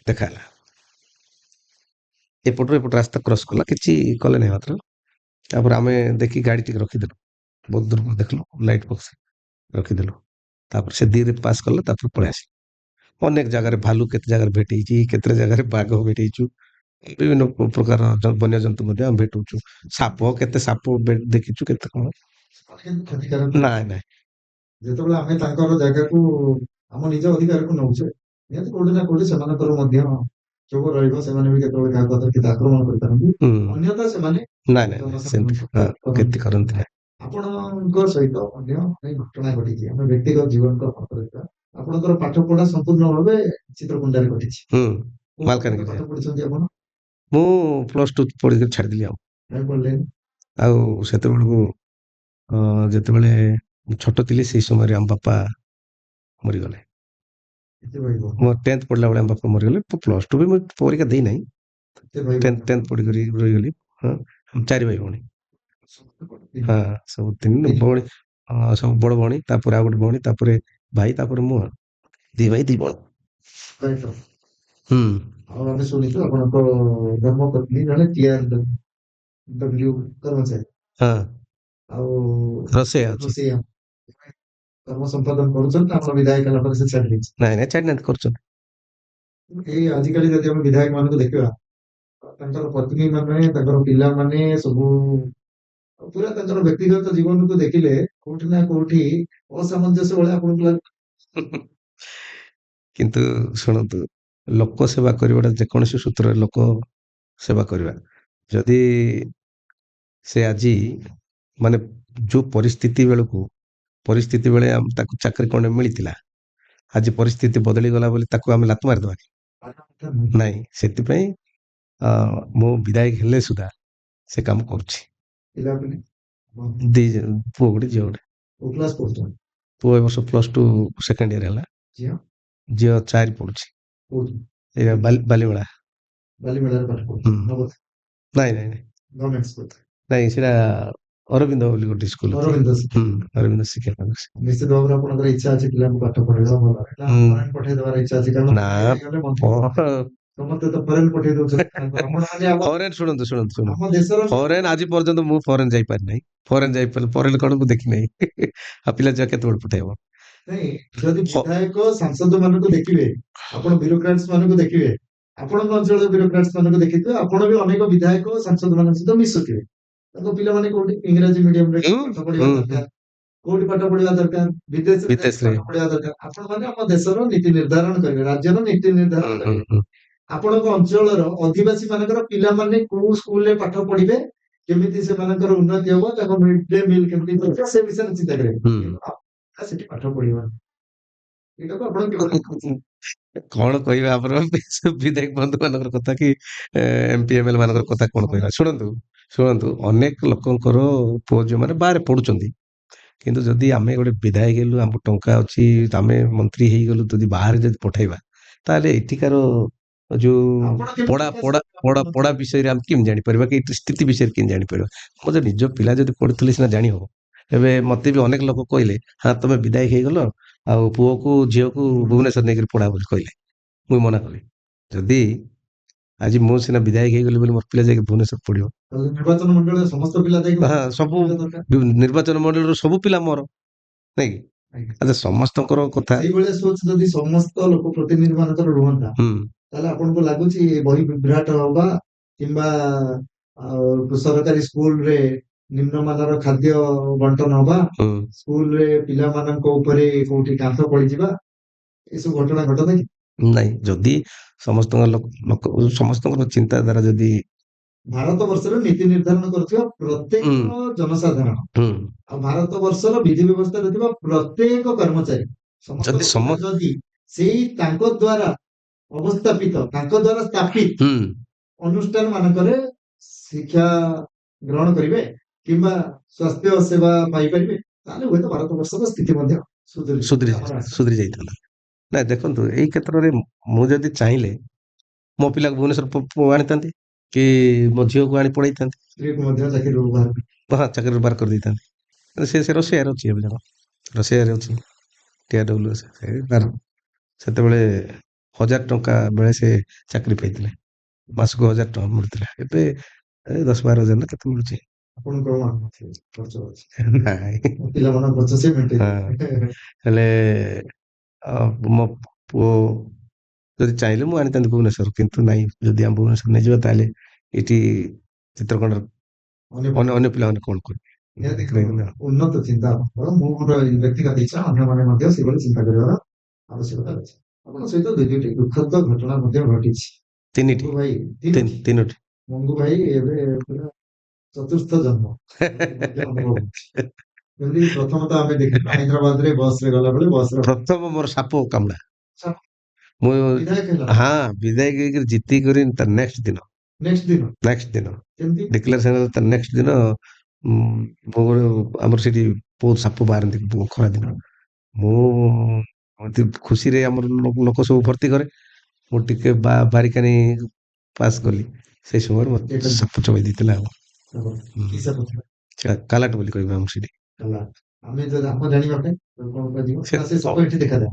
ଦେଖା ହେଲା। ଏପଟରୁ ଏପଟ ରାସ୍ତା କ୍ରସ୍ କଲା, କିଛି କଲେ ନାହିଁ ମାତ୍ର। ତାପରେ ଆମେ ଦେଖି ଗାଡି ଟିକେ ରଖିଦେଲୁ, ବହୁତ ଦୂରକୁ ଦେଖିଲୁ, ଲାଇଟ୍ ବକ୍ସ ରଖିଦେଲୁ। ତାପରେ ସେ ଧୀରେ ପାସ୍ କଲା, ତାପରେ ପଳେଇ ଆସିଲୁ। ଅନେକ ଜାଗାରେ ଭାଲୁ କେତେ ଜାଗାରେ ଭେଟେଇଛି, କେତେ ଜାଗାରେ ବାଘ ଭେଟେଇଛୁ, ବିଭିନ୍ନ ପ୍ରକାର ବନ୍ୟଜନ୍ତୁ ମଧ୍ୟ ଆମେ ଭେଟୁଛୁ। ସାପ, କେତେ ସାପ ଦେଖିଛୁ, କେତେ କଣ। କିନ୍ତୁ କ୍ଷତିକାରକ ନାଇଁ ନାଇଁ, ଯେତେବେଳେ ଆମେ ତାଙ୍କର ଜାଗାକୁ ଆମ ନିଜ ଅଧିକାରକୁ ନଉଛେ ନିହାତି କୋଉଠି ନା କୋଉଠି ସେମାନଙ୍କର ମଧ୍ୟ ଯୋଗ ରହିବ, ସେମାନେ ବି କେତେବେଳେ କାହାକୁ ଅତର୍କିତ ଆକ୍ରମଣ କରିପାରନ୍ତି, ହୁଁ ଅନ୍ୟଥା ସେମାନେ ନାଇଁ ନାଇଁ ନାଇଁ ସେମିତି କ୍ଷତି କରନ୍ତି ନାହିଁ। ଆପଣଙ୍କ ସହିତ ଅନ୍ୟ ଅନେକ ଘଟଣା ଘଟିଛି, ଆମେ ବ୍ୟକ୍ତିଗତ ଜୀବନକୁ ଆପଣ କରିବା। ଆପଣଙ୍କର ପାଠ ପଢା ସମ୍ପୂର୍ଣ୍ଣ ଭାବେ ଚିତ୍ରକୁଣ୍ଡାରେ ଘଟିଛି। ହୁଁ କୋଉ ମାଲକାନଗିରି ପାଠ ପଢିଛନ୍ତି ଆପଣ? ମୁଁ +2 ପଢିକି ଛାଡ଼ିଦେଲି ଆଉ। କାଇଁ ପଢିଲେନି? ଆଉ ସେତେବେଳକୁ ଯେତେବେଳେ ମୁଁ ଛୋଟ ଥିଲି ସେଇ ସମୟରେ ଆମ ବାପା ମରିଗଲେ। କେତେ ଭାଇ ଭଉଣୀ? ମୋ 10th ପଢିଲା ବେଳେ ଆମ ବାପା ମରିଗଲେ। +2 ବି ମୁଁ ପରୀକ୍ଷା ଦେଇନାହିଁ। କେତେ ଭାଇ 10th ଭଉଣୀ? ପଢିକରି ରହିଗଲି। ହଁ, ଆମେ 4 ଭାଇ ଭଉଣୀ। ସମସ୍ତେ ପଢନ୍ତି। ହଁ, ସବୁ 3 ଭଉଣୀ, ସବୁ ବଡ଼ ଭଉଣୀ, ତାପରେ ଆଉ ଗୋଟେ ଭଉଣୀ, ତାପରେ ଭାଇ, ତାପରେ ମୁଁ ଆଉ। 2 ଭାଇ 2 ଭଉଣୀ। ରାଇଟ। ହୁଁ ଆଉ ଆମେ ଶୁଣିଛୁ ଆପଣଙ୍କ ଧର୍ମପତ୍ନୀ ଜଣେ TRW କର୍ମଚାରୀ, ହଁ ଆଉ ରୋଷେଇ ଅଛି। ରୋଷେଇଆ କର୍ମ ସମ୍ପାଦନ କରୁଛନ୍ତି ନା ଆପଣ ବିଧାୟକ ହେଲା ପରେ ସେ ଛାଡି ଦେଇଛି? ନାଇଁ ନାଇଁ ଛାଡ଼ିନାହାନ୍ତି, କରୁଛନ୍ତି। ଏଇ ଆଜିକାଲି ଯଦି ଆମେ ବିଧାୟକ ମାନଙ୍କୁ ଦେଖିବା, ତାଙ୍କର ପତ୍ନୀ ମାନେ, ତାଙ୍କର ପିଲାମାନେ ସବୁ ପୁରା ତାଙ୍କର ବ୍ୟକ୍ତିଗତ ଜୀବନକୁ ଦେଖିଲେ କୋଉଠି ନା କୋଉଠି ଅସାମଞ୍ଜସ୍ୟ ଭଳିଆ ଆପଣଙ୍କୁ ଲାଗେ। କିନ୍ତୁ ଶୁଣନ୍ତୁ, ଲୋକ ସେବା କରିବାଟା ଯେକୌଣସି ସୂତ୍ରରେ ଲୋକ ସେବା କରିବା, ଯଦି ସେ ଆଜି ମାନେ ଯୋଉ ପରିସ୍ଥିତି ବେଳେ ତାକୁ ଚାକିରି ଖଣ୍ଡେ ମିଳିଥିଲା, ଆଜି ପରିସ୍ଥିତି ବଦଳିଗଲା ବୋଲି ତାକୁ ଆମେ ଲାତ ମାରିଦେବା କି? ନାଇଁ, ସେଥିପାଇଁ ମୁଁ ବିଧାୟକ ହେଲେ ସୁଦ୍ଧା ସେ କାମ କରୁଛି। ପିଲାପିଲି? ଦି ପୁଅ ଗୋଟେ ଝିଅ ଗୋଟେ। କୋଉ କ୍ଲାସ ପଢୁଛନ୍ତି? ପୁଅ ଏ ବର୍ଷ +2 ସେକେଣ୍ଡ ଇୟର ହେଲା। ଝିଅ ଝିଅ 4 ପଢୁଛି। କୋଉଠି? ଏ ବାଲିମେଳା। ବାଲିମେଳାରେ ପାଠ ହୁଁ ପଢୁଛନ୍ତି? ନବୋଦୟ? ନାଇଁ ନାଇଁ ନାଇଁ ଗଭର୍ଣ୍ଣମେଣ୍ଟ ସ୍କୁଲ? ନାଇଁ, ସେଟା ଅରବିନ୍ଦ ବୋଲି ଗୋଟେ ସ୍କୁଲ ଅଛି। ଅରବିନ୍ଦ ଶିକ୍ଷା। ଅରବିନ୍ଦ ଶିକ୍ଷା କେନ୍ଦ୍ର। ନିଶ୍ଚିତ ଭାବରେ ଆପଣଙ୍କର ଇଚ୍ଛା ଅଛି ପିଲାଙ୍କୁ ପାଠ ପଢେଇବା, ଭଲ ହେଲା ଫରେନ୍ ପଠେଇଦେବାର ଇଚ୍ଛା ଅଛି, କାରଣ ନା ହେଇଗଲେ ସମସ୍ତେ ତ ଫରେନ୍ ପଠେଇ ଦଉଛନ୍ତି ପିଲାଙ୍କୁ। ଆପଣ ମାନେ ଫରେନ୍ ଶୁଣନ୍ତୁ ଆମ ଦେଶର ଫରେନ୍ ଆଜି ପର୍ଯ୍ୟନ୍ତ ମୁଁ ଫରେନ୍ ଯାଇପାରି ନାହିଁ। ଫରେନ୍ କଣ ମୁଁ ଦେଖି ନାହିଁ। ଆଉ ପିଲା ଛୁଆ କେତେବେଳେ ପଠେଇବ? ନାଇଁ, ଯଦି ବିଧାୟକ ସାଂସଦ ମାନଙ୍କୁ ଦେଖିବେ, ଆପଣ ବ୍ୟୁରୋକ୍ରାଟ୍ସ ମାନଙ୍କୁ ଦେଖିବେ, ଆପଣଙ୍କ ଅଞ୍ଚଳର ବ୍ୟୁରୋକ୍ରାଟ୍ସ ମାନଙ୍କୁ ଦେଖିଥିବେ, ଆପଣ ବି ଅନେକ ବିଧାୟକ ସାଂସଦ ମାନଙ୍କ ସହିତ ମିଶୁଥିବେ। ତାଙ୍କ ପିଲାମାନେ କୋଉଠି ଇଂରାଜୀ ମିଡିୟମରେ ହୁଁ, ପାଠ ପଢିବା ଦରକାର, କୋଉଠି ପାଠ ପଢିବା ଦରକାର, ବିଦେଶରେ ଯାଇକି ବିଦେଶରେ। ପାଠ ପଢିବା ଦରକାର। ଆପଣ ମାନେ ଆମ ଦେଶର ନୀତି ନିର୍ଦ୍ଧାରଣ କରିବେ, ରାଜ୍ୟର ନୀତି ନିର୍ଦ୍ଧାରଣ କରିବେ। ଆପଣଙ୍କ ଅଞ୍ଚଳର ଅଧିବାସୀ ମାନଙ୍କର ପିଲାମାନେ କୋଉ ସ୍କୁଲରେ ପାଠ ପଢିବେ, କେମିତି ସେମାନଙ୍କର ଉନ୍ନତି ହବ, ତାଙ୍କ ମିଡ୍ ଡେ ମିଲ୍ କେମିତି ମିଳିବ, ସେ ବିଷୟରେ ଚିନ୍ତା କରିବେ। କିନ୍ତୁ ଆପଣ ସେଠି ପାଠ ପଢିବା, ଏଇଟାକୁ ଆପଣ କିଭଳି କଣ କହିବା ଆମର ବିଧାୟକ ବନ୍ଧୁ ମାନଙ୍କର କଥା କି MP ML ମାନଙ୍କର କଥା କଣ କହିବା? ଶୁଣନ୍ତୁ, ଅନେକ ଲୋକଙ୍କର ପୁଅ ଝିଅ ମାନେ ବାହାରେ ପଢୁଛନ୍ତି, କିନ୍ତୁ ଯଦି ଆମେ ଗୋଟେ ବିଧାୟକ ହେଲୁ, ଆମକୁ ଟଙ୍କା ଅଛି, ଆମେ ମନ୍ତ୍ରୀ ହେଇଗଲୁ, ଯଦି ବାହାରେ ଯଦି ପଠେଇବା, ତାହେଲେ ଏଠିକାର ଯୋଉ ଆପଣ କେମିତି ପଢା ବିକାଶ ପଢା କରିବେ ପଢା ଆପଣଙ୍କ ପଢା ଅଞ୍ଚଳରେ? ବିଷୟରେ ଆମେ କେମିତି ଜାଣିପାରିବା, କି ସ୍ଥିତି ବିଷୟରେ କେମିତି ଜାଣିପାରିବା? ମୋ ନିଜ ପିଲା ଯଦି ପଢୁଥିଲେ ସିନା ଜାଣି ହବ। ଏବେ ମତେ ବି ଅନେକ ଲୋକ କହିଲେ, ହଁ ତମେ ବିଧାୟକ ହେଇଗଲ, ଆଉ ପୁଅକୁ ଝିଅକୁ ଭୁବନେଶ୍ୱର ନେଇକରି ପଢା ବୋଲି କହିଲେ। ମୁଁ ମନା କଲି, ଯଦି ଆଜି ମୁଁ ସିନା ବିଧାୟକ ହେଇଗଲି ବୋଲି ମୋର ପିଲା ଯାଇକି ଭୁବନେଶ୍ୱର ପଢିବ। ତାହେଲେ ନିର୍ବାଚନ ମଣ୍ଡଳୀରେ ସମସ୍ତ ପିଲା ଯାଇକି ହଁ, ସବୁ ଦରକାର। ନିର୍ବାଚନ ମଣ୍ଡଳୀର ସବୁ ପିଲା ମୋର, ନାଇଁ କି? ଆଜ୍ଞା। ଆଚ୍ଛା, ସମସ୍ତଙ୍କର କଥା। ସେଇଭଳିଆ ସୋଚ ଯଦି ସମସ୍ତ ଲୋକ ପ୍ରତିନିଧି ମାନଙ୍କର ରୁହନ୍ତା, ହୁଁ ତାହେଲେ ଆପଣଙ୍କୁ ଲାଗୁଛି ଏ ବହି ବିଭ୍ରାଟ ହବା କିମ୍ବା ସରକାରୀ ସ୍କୁଲରେ ନିମ୍ନମାନର ଖାଦ୍ୟ ବଣ୍ଟନ ହବା, ହୁଁ ସ୍କୁଲରେ ପିଲାମାନଙ୍କ ଉପରେ କୋଉଠି କାନ୍ଥ ପଡିଯିବା, ଏସବୁ ଘଟଣା ଘଟନ୍ତା କି? ନାଇଁ, ଯଦି ସମସ୍ତଙ୍କର ଚିନ୍ତାଧାରା ଯଦି ଭାରତ ବର୍ଷରେ ନୀତି ନିର୍ଦ୍ଧାରଣ କରୁଥିବା ପ୍ରତ୍ୟେକ ହୁଁ ଜନସାଧାରଣ ହୁଁ ଆଉ ଭାରତ ବର୍ଷର ବିଧି ବ୍ୟବସ୍ଥାରେ ଥିବା ପ୍ରତ୍ୟେକ କର୍ମଚାରୀ ଯଦି ସମସ୍ତଙ୍କ ଯଦି ସେଇ ତାଙ୍କ ଦ୍ଵାରା ଅବସ୍ଥାପିତ, ତାଙ୍କ ଦ୍ଵାରା ସ୍ଥାପିତ ହୁଁ ଅନୁଷ୍ଠାନ ମାନଙ୍କରେ ଶିକ୍ଷା ଗ୍ରହଣ କରିବେ କିମ୍ବା ସ୍ୱାସ୍ଥ୍ୟ ସେବା ପାଇପାରିବେ, ତାହେଲେ ହୁଏତ ଭାରତ ବର୍ଷର ସ୍ଥିତି ମଧ୍ୟ ସୁଧୁରିଯିବ ବୋଲି ଆମର ଆଶା। ସୁଧୁରି ଯାଇଥାନ୍ତା। ନାଇଁ, ଦେଖନ୍ତୁ, ଏଇ କ୍ଷେତ୍ରରେ ମୁଁ ଯଦି ଚାହିଁଲେ ମୋ ପିଲାକୁ ଭୁବନେଶ୍ୱର ଆଣିଥାନ୍ତି, କି ମୋ ଝିଅକୁ ଆଣି ପଢେଇଥାନ୍ତି। ସ୍ତ୍ରୀକୁ ମଧ୍ୟ ଚାକିରିରୁ ବାହାର ହଁ, ଚାକିରିରୁ ବାହାର କରିଦେଇଥାନ୍ତି। କିନ୍ତୁ ସେ ରୋଷେଇଆରେ ଅଛି, ଏବେ ଯାକ ରୋଷେଇଆରେ ଅଛି, TRW। ସେତେବେଳେ 1,000 ଟଙ୍କା ବେଳେ ସେ ଚାକିରି ପାଇଥିଲେ, ମାସକୁ 1,000 ଟଙ୍କା ମିଳୁଥିଲା। ଏବେ 10-12 ହଜାର ନା କେତେ ମିଳୁଛି? ଆପଣଙ୍କ ଖର୍ଚ୍ଚ ଅଛି, ନାଇଁ। ପିଲାମାନଙ୍କ ଖର୍ଚ୍ଚ ସେ ମେଣ୍ଟେଇ ହଁ, ହେଲେ ମୋ ପୁଅ ଯଦି ଚାହିଁଲେ ମୁଁ ଆଣିଥାନ୍ତି ଭୁବନେଶ୍ୱର, କିନ୍ତୁ ନାଇଁ, ଯଦି ଆମେ ଭୁବନେଶ୍ୱର ନେଇଯିବା ତାହେଲେ ଏଠି ଚିତ୍ରକୋଣ୍ଡାର ଅନ୍ୟ ପିଲାମାନେ କଣ କରିବେ? ଉନ୍ନତ ଚିନ୍ତା ଆପଣଙ୍କର, ମୋର ବ୍ୟକ୍ତିଗତ ଇଚ୍ଛା ଅନ୍ୟମାନେ ମଧ୍ୟ ସେଭଳି ଚିନ୍ତା କରିବାର ଆବଶ୍ୟକତା ଅଛି। ଆପଣଙ୍କ ସହିତ ଦୁଇଟି ଦୁଃଖଦ ଘଟଣା ମଧ୍ୟ ଘଟିଛି। ତିନିଟି ମଙ୍ଗୁ ଭାଇ ତିନୋଟି ତିନୋଟି ମଙ୍ଗୁ ଭାଇ ଏବେ ପୁରା ଚତୁର୍ଥ ଜନ୍ମ ମଧ୍ୟ ଅନୁଭବ ହଉଛି। ଯେମିତି ପ୍ରଥମତଃ ଆମେ ଦେଖିଲୁ ହାଇଦ୍ରାବାଦରେ ବସରେ ଗଲାବେଳେ ବସର ପ୍ରଥମ ମୋର ସାପ କାମୁଡା ସାପ ମୁଁ ବିଧାୟକ ହେଲା ହଁ ବିଦାୟ ହେଇକିରି ଜିତିକରି ତା ନେକ୍ସଟ ଦିନ ନେକ୍ସଟ ଦିନ କେମିତି ଡିକ୍ଲାରେସନ ହେଲା ତା ନେକ୍ସଟ ଦିନ ମୁଁ ଆମର ସେଠି ବହୁତ ସାପ ବାହାରନ୍ତି ଖରା ଦିନ ମୁଁ ଅତି ଖୁସିରେ ଆମର ଲୋକ ସବୁ ଭର୍ତ୍ତି କରେ ମୁଁ ଟିକେ ବାରିକାନି ପାସ୍ କଲି ସେଇ ସମୟରେ ମତେ ଏଇଟା ସାପ ଚୋବେଇ ଦେଇଥିଲା ଆଉ କି ସାପ ଥିଲା? ସେଟା କାଲାଟ ବୋଲି କହିବା ଆମର ସେଠି ହେଲା ଆମେ ଯଦି ଆମ ଜାଣିବା ପାଇଁ କଣ କରାଯିବ ସେ ନା ସେ ସାପ ଏଠି ଦେଖାଯାଏ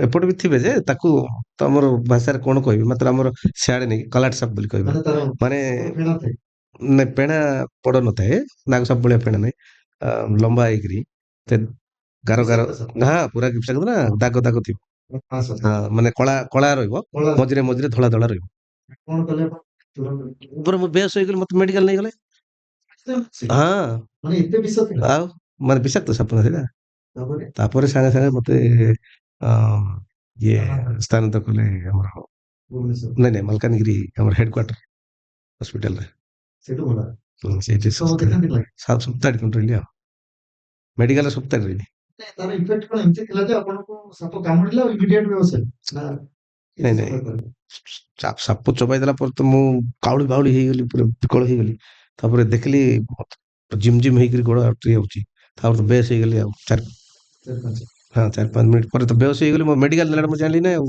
ଏପଟେ ବି ଥିବେ ଯେ ତାକୁ ତ ଆମର ଭାଷାରେ କଣ କହିବି ମାତ୍ର ଆମର ସିଆଡେ ନେଇକି କଲାଟ ସାପ ବୋଲି କହିବା ମାନେ ତାର ମାନେ ସାପର ଫେଣା ଥାଏ ନାଇଁ ପେଣା ବଡ ନଥାଏ ନାଗ ସାପ ଭଳିଆ ପେଣା ନାହିଁ ଲମ୍ବା ହେଇକିରି ସେ ଗାର ଗାର ବିଷାକ୍ତ ସାପ ହଁ ପୁରା ବିଷାକ୍ତ ନା ଦାଗ ଦାଗ ଥିବ ଫାସ ମାନେ କଳା କଳା ରହିବ କଳା ମଝିରେ ମଝିରେ ଧଳା ଧଳା ରହିବ କଣ କଲେ ଆପଣ ତୁରନ୍ତ ଉପରେ ମୁଁ ବେହୋସ ହେଇଗଲି ମତେ ମେଡିକାଲ ନେଇଗଲେ ହଁ ମାନେ ଏତେ ବିଷ ଥିଲା ଆଉ ମାନେ ବିଷାକ୍ତ ସାପ ନା ସେଇଟା ତାପରେ ତାପରେ ସାଙ୍ଗେ ସାଙ୍ଗେ ମତେ ଅ, ଇଏ ସ୍ଥାନାନ୍ତର କଲେ ଆମର ଭୁବନେଶ୍ୱର ନାଇଁ ନାଇଁ ମାଲକାନଗିରି ଆମର ହେଡ କ୍ୱାର୍ଟର ହସ୍ପିଟାଲରେ ସେଠୁ ଭଲ ସେଇଠି ତ ଦେଖାନ୍ତି ଲାଗେ ସପ୍ତାହଟି ଖଣ୍ଡେ ରହିଲି ଆଉ ମେଡିକାଲରେ ସପ୍ତାହଟେ ରହିଲି ତାର ଇଫେକ୍ଟ କଣ ଏମିତି ଥିଲା ଯେ ଆପଣଙ୍କୁ ସାପ କାମୁଡ଼ିଲା ଆଉ ଇମିଡିଏଟ ବେହୋସ ହେଲେ ନା ନାଇଁ କିଛି ନାଇଁ ସମୟ ପରେ ସାପ ଚୋବାଇ ଦେଲା ପରେ ତ ମୁଁ କାଉଳି ବାଉଳି ହେଇଗଲି ପୁରା ବିକଳ ହେଇଗଲି ତାପରେ ଦେଖିଲି ଜିମ୍ ଜିମ୍ ହେଇକିରି ଗୋଡ ଆଉଟ୍ରି ଯାଉଛି ତାପରେ ତ ବେସ୍ ହେଇଗଲି ଆଉ ଚାରି ପାଞ୍ଚ ହଁ 4-5 ମିନିଟ୍ ପରେ ତ ବେହୋସ ହେଇଗଲି ମୋ ମେଡିକାଲ ନେଲା ମୁଁ ଜାଣିଲି ନା ଆଉ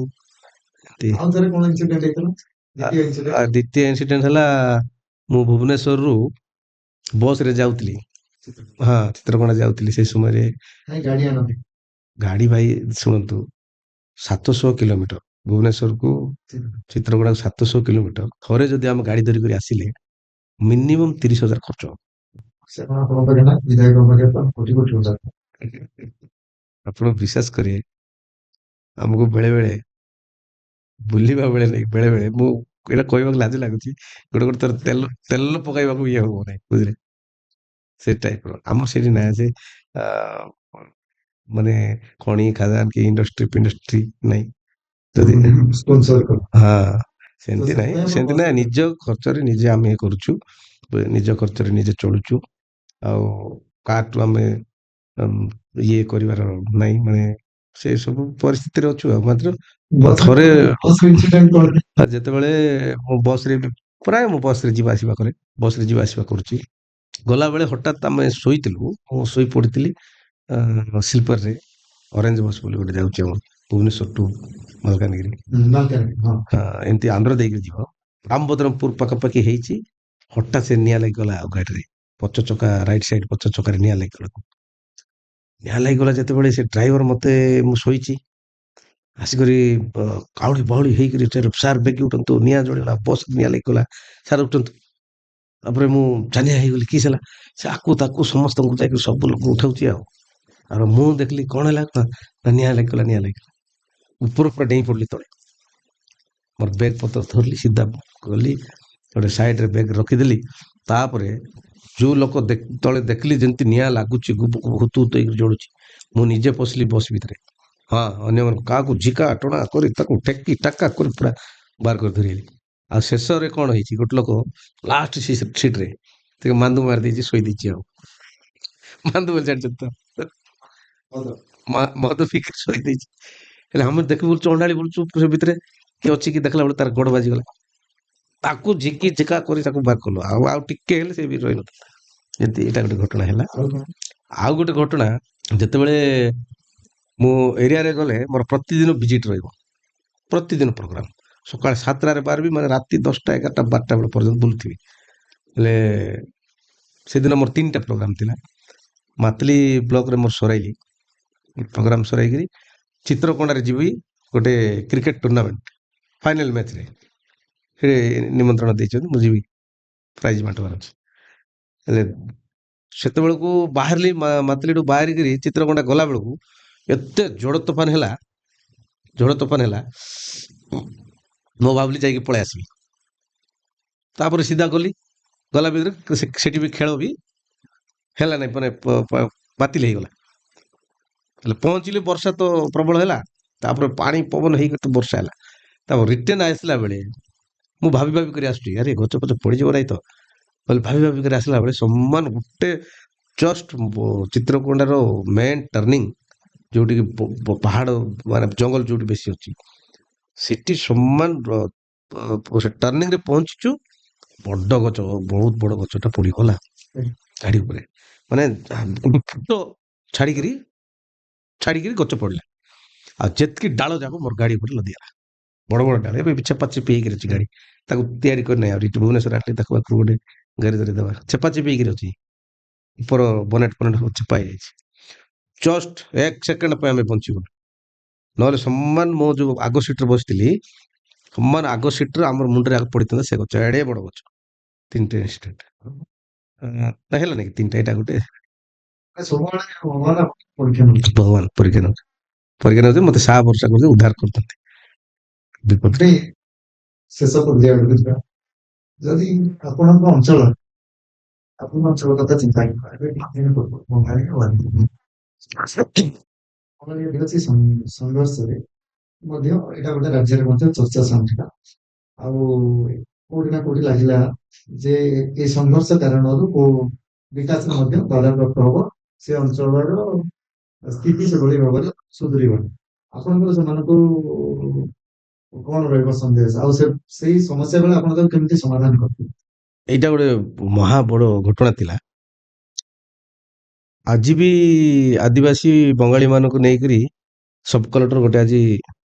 ଏମିତି ଆଉ ଥରେ କଣ ଇନସିଡେଣ୍ଟ ହେଇଥିଲା ଦ୍ୱିତୀୟ ଇନସିଡେଣ୍ଟ ଦ୍ୱିତୀୟ ଇନସିଡେଣ୍ଟ ହେଲା ମୁଁ ଭୁବନେଶ୍ୱରରୁ ବସ ରେ ଯାଉଥିଲି ହଁ ଚିତ୍ରକୋଣା ଯାଉଥିଲି ସେଇ ସମୟରେ କାହିଁ ଗାଡି ଆଣନ୍ତି ଗାଡି ଭାଇ ଶୁଣନ୍ତୁ 700 କିଲୋମିଟର ଭୁବନେଶ୍ୱରକୁ ଚିତ୍ରକୋଣାକୁ 700 କିଲୋମିଟର ଥରେ ଯଦି ଆମେ ଗାଡି ଧରିକରି ଆସିଲେ ମିନିମମ୍ 30,000 ଖର୍ଚ୍ଚ ହବ। ସେ କଣ ଆପଣଙ୍କ ପାଖେ ନା ବିଧାୟକ ପାଖେ ତ କୋଟି କୋଟି ଟଙ୍କା ଆପଣ ବିଶ୍ୱାସ କରିବେ ଆମକୁ ବେଳେ ବେଳେ ବୁଲିବା ବେଳେ ନାଇଁ ବେଳେ ବେଳେ ମୁଁ ଏଇଟା କହିବାକୁ ଲାଜ ଲାଗୁଛି ଗୋଟେ ଗୋଟେ ଥର ତେଲ ପକାଇବାକୁ ଇଏ ହବ ନାହିଁ ବୁଝିଲେ ସେ ଟାଇପର ଆମର ସେଠି ନାହିଁ ସେ ଆ, ମାନେ ଖଣି ଖାଦାନ କି ଇଣ୍ଡଷ୍ଟ୍ରି ଫିଣ୍ଡଷ୍ଟ୍ରି ନାହିଁ ଯଦି ସ୍ପନ୍ସର କର ହଁ ତ ସେମିତି ନାହିଁ ସେଥିପାଇଁ ଆପଣ ସେମିତି ନାହିଁ ବସରେ ନିଜ ଖର୍ଚ୍ଚରେ ନିଜେ ଆମେ ଇଏ କରୁଛୁ ନିଜ ଖର୍ଚ୍ଚରେ ନିଜେ ଚଳୁଛୁ ଆଉ କାହାଠୁ ଆମେ ଉମ୍, ଇଏ କରିବାର ନାହିଁ ମାନେ ସେ ସବୁ ପରିସ୍ଥିତିରେ ଅଛୁ ଆଉ ମାତ୍ର ଥରେ ବସ୍ ଇନସିଡେଣ୍ଟ କଣ ଯେତେବେଳେ ମୁଁ ବସରେ ପ୍ରାୟ ମୁଁ ବସରେ ଯିବା ଆସିବା କରେ ବସରେ ଯିବା ଆସିବା କରୁଛି ଗଲାବେଳେ ହଠାତ୍ ଆମେ ଶୋଇଥିଲୁ ମୁଁ ଶୋଇ ପଡ଼ିଥିଲି ସ୍ଲିପରରେ ଅରେଞ୍ଜ ବସ୍ ବୋଲି ଗୋଟେ ଯାଉଛି ଆମର ଭୁବନେଶ୍ୱର ଟୁ ମାଲକାନଗିରି ମାଲକାନଗିରି ହଁ ଏମିତି ଆନ୍ଧ୍ର ଦେଇକି ଯିବ ରାମଭଦ୍ରପୁର ପାଖାପାଖି ହେଇଛି ହଠାତ୍ ସେ ନିଆଁ ଲାଗିଗଲା ଆଉ ଗାଡ଼ିରେ ପଛ ଚକା ରାଇଟ ସାଇଡ ପଛ ଚକାରେ ନିଆଁ ଲାଗିଗଲା ଯେତେବେଳେ ସେ ଡ୍ରାଇଭର ମତେ ମୁଁ ଶୋଇଛି ଆସିକରି କାଉଳି ବାଉଳି ହେଇକରି ସାର୍ ବେଗି ଉଠନ୍ତୁ ନିଆଁ ଜଳିଗଲା ବସ୍ ନିଆଁ ଲାଗିଗଲା ସାର୍ ଉଠନ୍ତୁ ତାପରେ ମୁଁ ଜାନିଆ ହେଇଗଲି କିସ ହେଲା ସେ ଆକୁ ତାକୁ ସମସ୍ତଙ୍କୁ ଯାଇକି ସବୁ ଲୋକ ଉଠାଉଛି ଆଉ ମୁଁ ଦେଖିଲି କଣ ହେଲା ନା ନିଆଁ ଲାଗିଗଲା ଉପର ପୁରା ଡେଇଁ ପଡିଲି ତଳେ ମୋର ବ୍ୟାଗ୍ ପତ୍ର ଧରିଲି ସିଧା ଗଲି ଗୋଟେ ସାଇଡରେ ବ୍ୟାଗ୍ ରଖିଦେଲି ତାପରେ ଯୋଉ ଲୋକ ତଳେ ଦେଖିଲି ଯେମିତି ନିଆଁ ଲାଗୁଛି ହୁତୁ ହେଇକି ଜଳୁଛି ମୁଁ ନିଜେ ପଶିଲି ବସ୍ ଭିତରେ ହଁ ଅନ୍ୟମାନଙ୍କୁ କାହାକୁ ଝିକା ଟଣା କରି ତାକୁ ଟେକି ଟାକା କରି ପୁରା ବାହାର କରି ଧରିଲି ଆଉ ଶେଷରେ କଣ ହେଇଛି ଗୋଟେ ଲୋକ ଲାଷ୍ଟ ସିଟରେ ଟିକେ ମାନ୍ଦୁ ମାରି ଦେଇଛି ଶୋଇ ଦେଇଛି ଆଉ ମାନ୍ଦୁ ବୋଲି ଜାଣିଛନ୍ତି ତ ମଦ ପିଇକି ଶୋଇ ଦେଇଛି ହେଲେ ଆମେ ଦେଖି ବୁଲୁଛୁ ଅଣ୍ଡାଳି ବୁଲୁଛୁ ସେ ଭିତରେ କିଏ ଅଛି କି ଦେଖିଲା ବେଳେ ତାର ଗୋଡ ବାଜିଗଲା ତାକୁ ଝିକି ଝିକା କରି ତାକୁ ବାହାର କଲୁ ଆଉ ଟିକେ ହେଲେ ସେ ବି ରହିନଥିଲା ଏମିତି ଏଇଟା ଗୋଟେ ଘଟଣା ହେଲା ଆଉ ଗୋଟେ ଘଟଣା ଯେତେବେଳେ ମୁଁ ଏରିଆରେ ଗଲେ ମୋର ପ୍ରତିଦିନ ଭିଜିଟ୍ ରହିବ ପ୍ରତିଦିନ ପ୍ରୋଗ୍ରାମ ସକାଳ 7ଟାରେ ବାହାରିବି ମାନେ ରାତି 10ଟା 11ଟା 12ଟା ବେଳେ ପର୍ଯ୍ୟନ୍ତ ବୁଲୁଥିବି ହେଲେ ସେଦିନ ମୋର 3ଟା ପ୍ରୋଗ୍ରାମ ଥିଲା ମାତଲି ବ୍ଲକରେ ମୋର ସରାଇଲି ପ୍ରୋଗ୍ରାମ ସରାଇକିରି ଚିତ୍ରକୋଣ୍ଡାରେ ଯିବି ଗୋଟେ କ୍ରିକେଟ ଟୁର୍ଣ୍ଣାମେଣ୍ଟ ଫାଇନାଲ ମ୍ୟାଚରେ ସେ ନିମନ୍ତ୍ରଣ ଦେଇଛନ୍ତି ମୁଁ ଯିବି ପ୍ରାଇଜ ବାଣ୍ଟିବାର ଅଛି ହେଲେ ସେତେବେଳକୁ ବାହାରିଲି ମାତଲିଠୁ ବାହାରିକିରି ଚିତ୍ରକୋଣ୍ଡା ଗଲା ବେଳକୁ ଏତେ ଝଡ଼ ତୋଫାନ ହେଲା ମୁଁ ଭାବିଲି ଯାଇକି ପଳେଇ ଆସିବି ତାପରେ ସିଧା ଗଲା ଭିତରେ ସେଠି ବି ଖେଳ ବି ହେଲା ନାହିଁ ମାନେ ବାତିଲ ହେଇଗଲା ହେଲେ ପହଞ୍ଚିଲି ବର୍ଷା ତ ପ୍ରବଳ ହେଲା ତାପରେ ପାଣି ପବନ ହେଇକି ତ ବର୍ଷା ହେଲା। ତାପରେ ରିଟର୍ନ ଆସିଲା ବେଳେ ମୁଁ ଭାବି ଭାବି କରି ଆସୁଛି, ଆରେ ଗଛ ପଛ ପଡ଼ିଯିବ ନାହିଁ ତ ବୋଲି ଭାବି ଭାବି କରି ଆସିଲା ବେଳେ ସମାନ ଗୋଟେ ଜଷ୍ଟ ଚିତ୍ରକୋଣ୍ଡାର ମେନ୍ ଟର୍ଣ୍ଣିଂ ଯୋଉଠିକି ପାହାଡ଼ ମାନେ ଜଙ୍ଗଲ ଯୋଉଠି ବେଶୀ ଅଛି ସେଠି ସମାନ ସେ ଟର୍ଣ୍ଣିଂରେ ପହଞ୍ଚିଛୁ। ବଡ଼ ଗଛ, ବହୁତ ବଡ଼ ଗଛଟା ପଡ଼ିଗଲା ଗାଡ଼ି ଉପରେ, ମାନେ ଫୁଟ ଛାଡ଼ିକିରି ଗଛ ପଡ଼ିଲା। ଆଉ ଯେତିକି ଡାଳ ଯାକ ମୋର ଗାଡ଼ି ଉପରେ ଲଦିଗଲା, ବଡ଼ ବଡ଼ ଡାଳ। ଏବେ ଛେପା ଚେପି ହେଇକିରି ଅଛି ଗାଡ଼ି, ତାକୁ ତିଆରି କରି ନାହିଁ ଆହୁରି ଭୁବନେଶ୍ୱର ଆଣିଲେ ତାକୁ ପାଖରୁ ଗୋଟେ ଗାଡ଼ି ଦେବା, ଛେପା ଚେପି ହେଇକିରି ଅଛି। ଉପର ବନେଟ୍ ଫନେଟ୍ ସବୁ ଛେପା ହେଇଯାଇଛି। ଜଷ୍ଟ 1 ସେକେଣ୍ଡ ପାଇଁ ଆମେ ବଞ୍ଚିଗଲୁ, ନହେଲେ ସମାନ ମୋ ଯୋଉ ଆଗ ସିଟ୍ରେ ବସିଥିଲି ସମାନ ଆଗ ସିଟ୍ରେ ଆମର ମୁଣ୍ଡରେ ଆଗ ପଡ଼ିଥାନ୍ତା ସେ ଗଛ, ଏଡ଼େ ବଡ଼ ଗଛ। 3ଟା ଇନସିଡେଣ୍ଟ ହେଲାନି କି 3ଟା, ଏଇଟା ଗୋଟେ ସବୁବେଳେ ଭଗବାନ ପରୀକ୍ଷା ନେଉଛନ୍ତି। ଭଗବାନ ପରୀକ୍ଷା ନେଉଛି, ମତେ ସାହା ଭରସା କରୁଛି, ଉଦ୍ଧାର କରୁଛନ୍ତି ବିପଦ। ଏବେ ଶେଷ ପର୍ଯ୍ୟାୟ ଆଡ଼କୁ ଯିବା। ଯଦି ଆପଣଙ୍କ ଅଞ୍ଚଳ କଥା ଚିନ୍ତା କରିବା, ଏବେ କିଛି ଦିନ ପୂର୍ବରୁ ଆଦିବାସୀ ସଂଘର୍ଷରେ ମଧ୍ୟ ଏଇଟା ଗୋଟେ ରାଜ୍ୟରେ ମଧ୍ୟ ଚର୍ଚ୍ଚା ସାଉଁଟିଲା। ଆଉ କୋଉଠି ନା କୋଉଠି ଲାଗିଲା ଯେ ଏଇ ସଂଘର୍ଷ କାରଣରୁ ବିକାଶରେ ମଧ୍ୟ ବାଧାପ୍ରାପ୍ତ ହବ, ସେ ଅଞ୍ଚଳର ସ୍ଥିତି ସେଭଳି ଭାବରେ ସୁଧୁରିବନି। ଆପଣଙ୍କର ସେମାନଙ୍କୁ କଣ ରହିବ ସନ୍ଦେଶ, ଆଉ ସେଇ ସମସ୍ୟା ବେଳେ ଆପଣ ତାକୁ କେମିତି ସମାଧାନ କରିବେ? ଏଇଟା ଗୋଟେ ମହା ବଡ଼ ଘଟଣା ଥିଲା। ଆଜି ବି ଆଦିବାସୀ ବଙ୍ଗାଳୀ ମାନଙ୍କୁ ନେଇକରି ସବ୍ କଲେକ୍ଟର ଗୋଟେ ଆଜି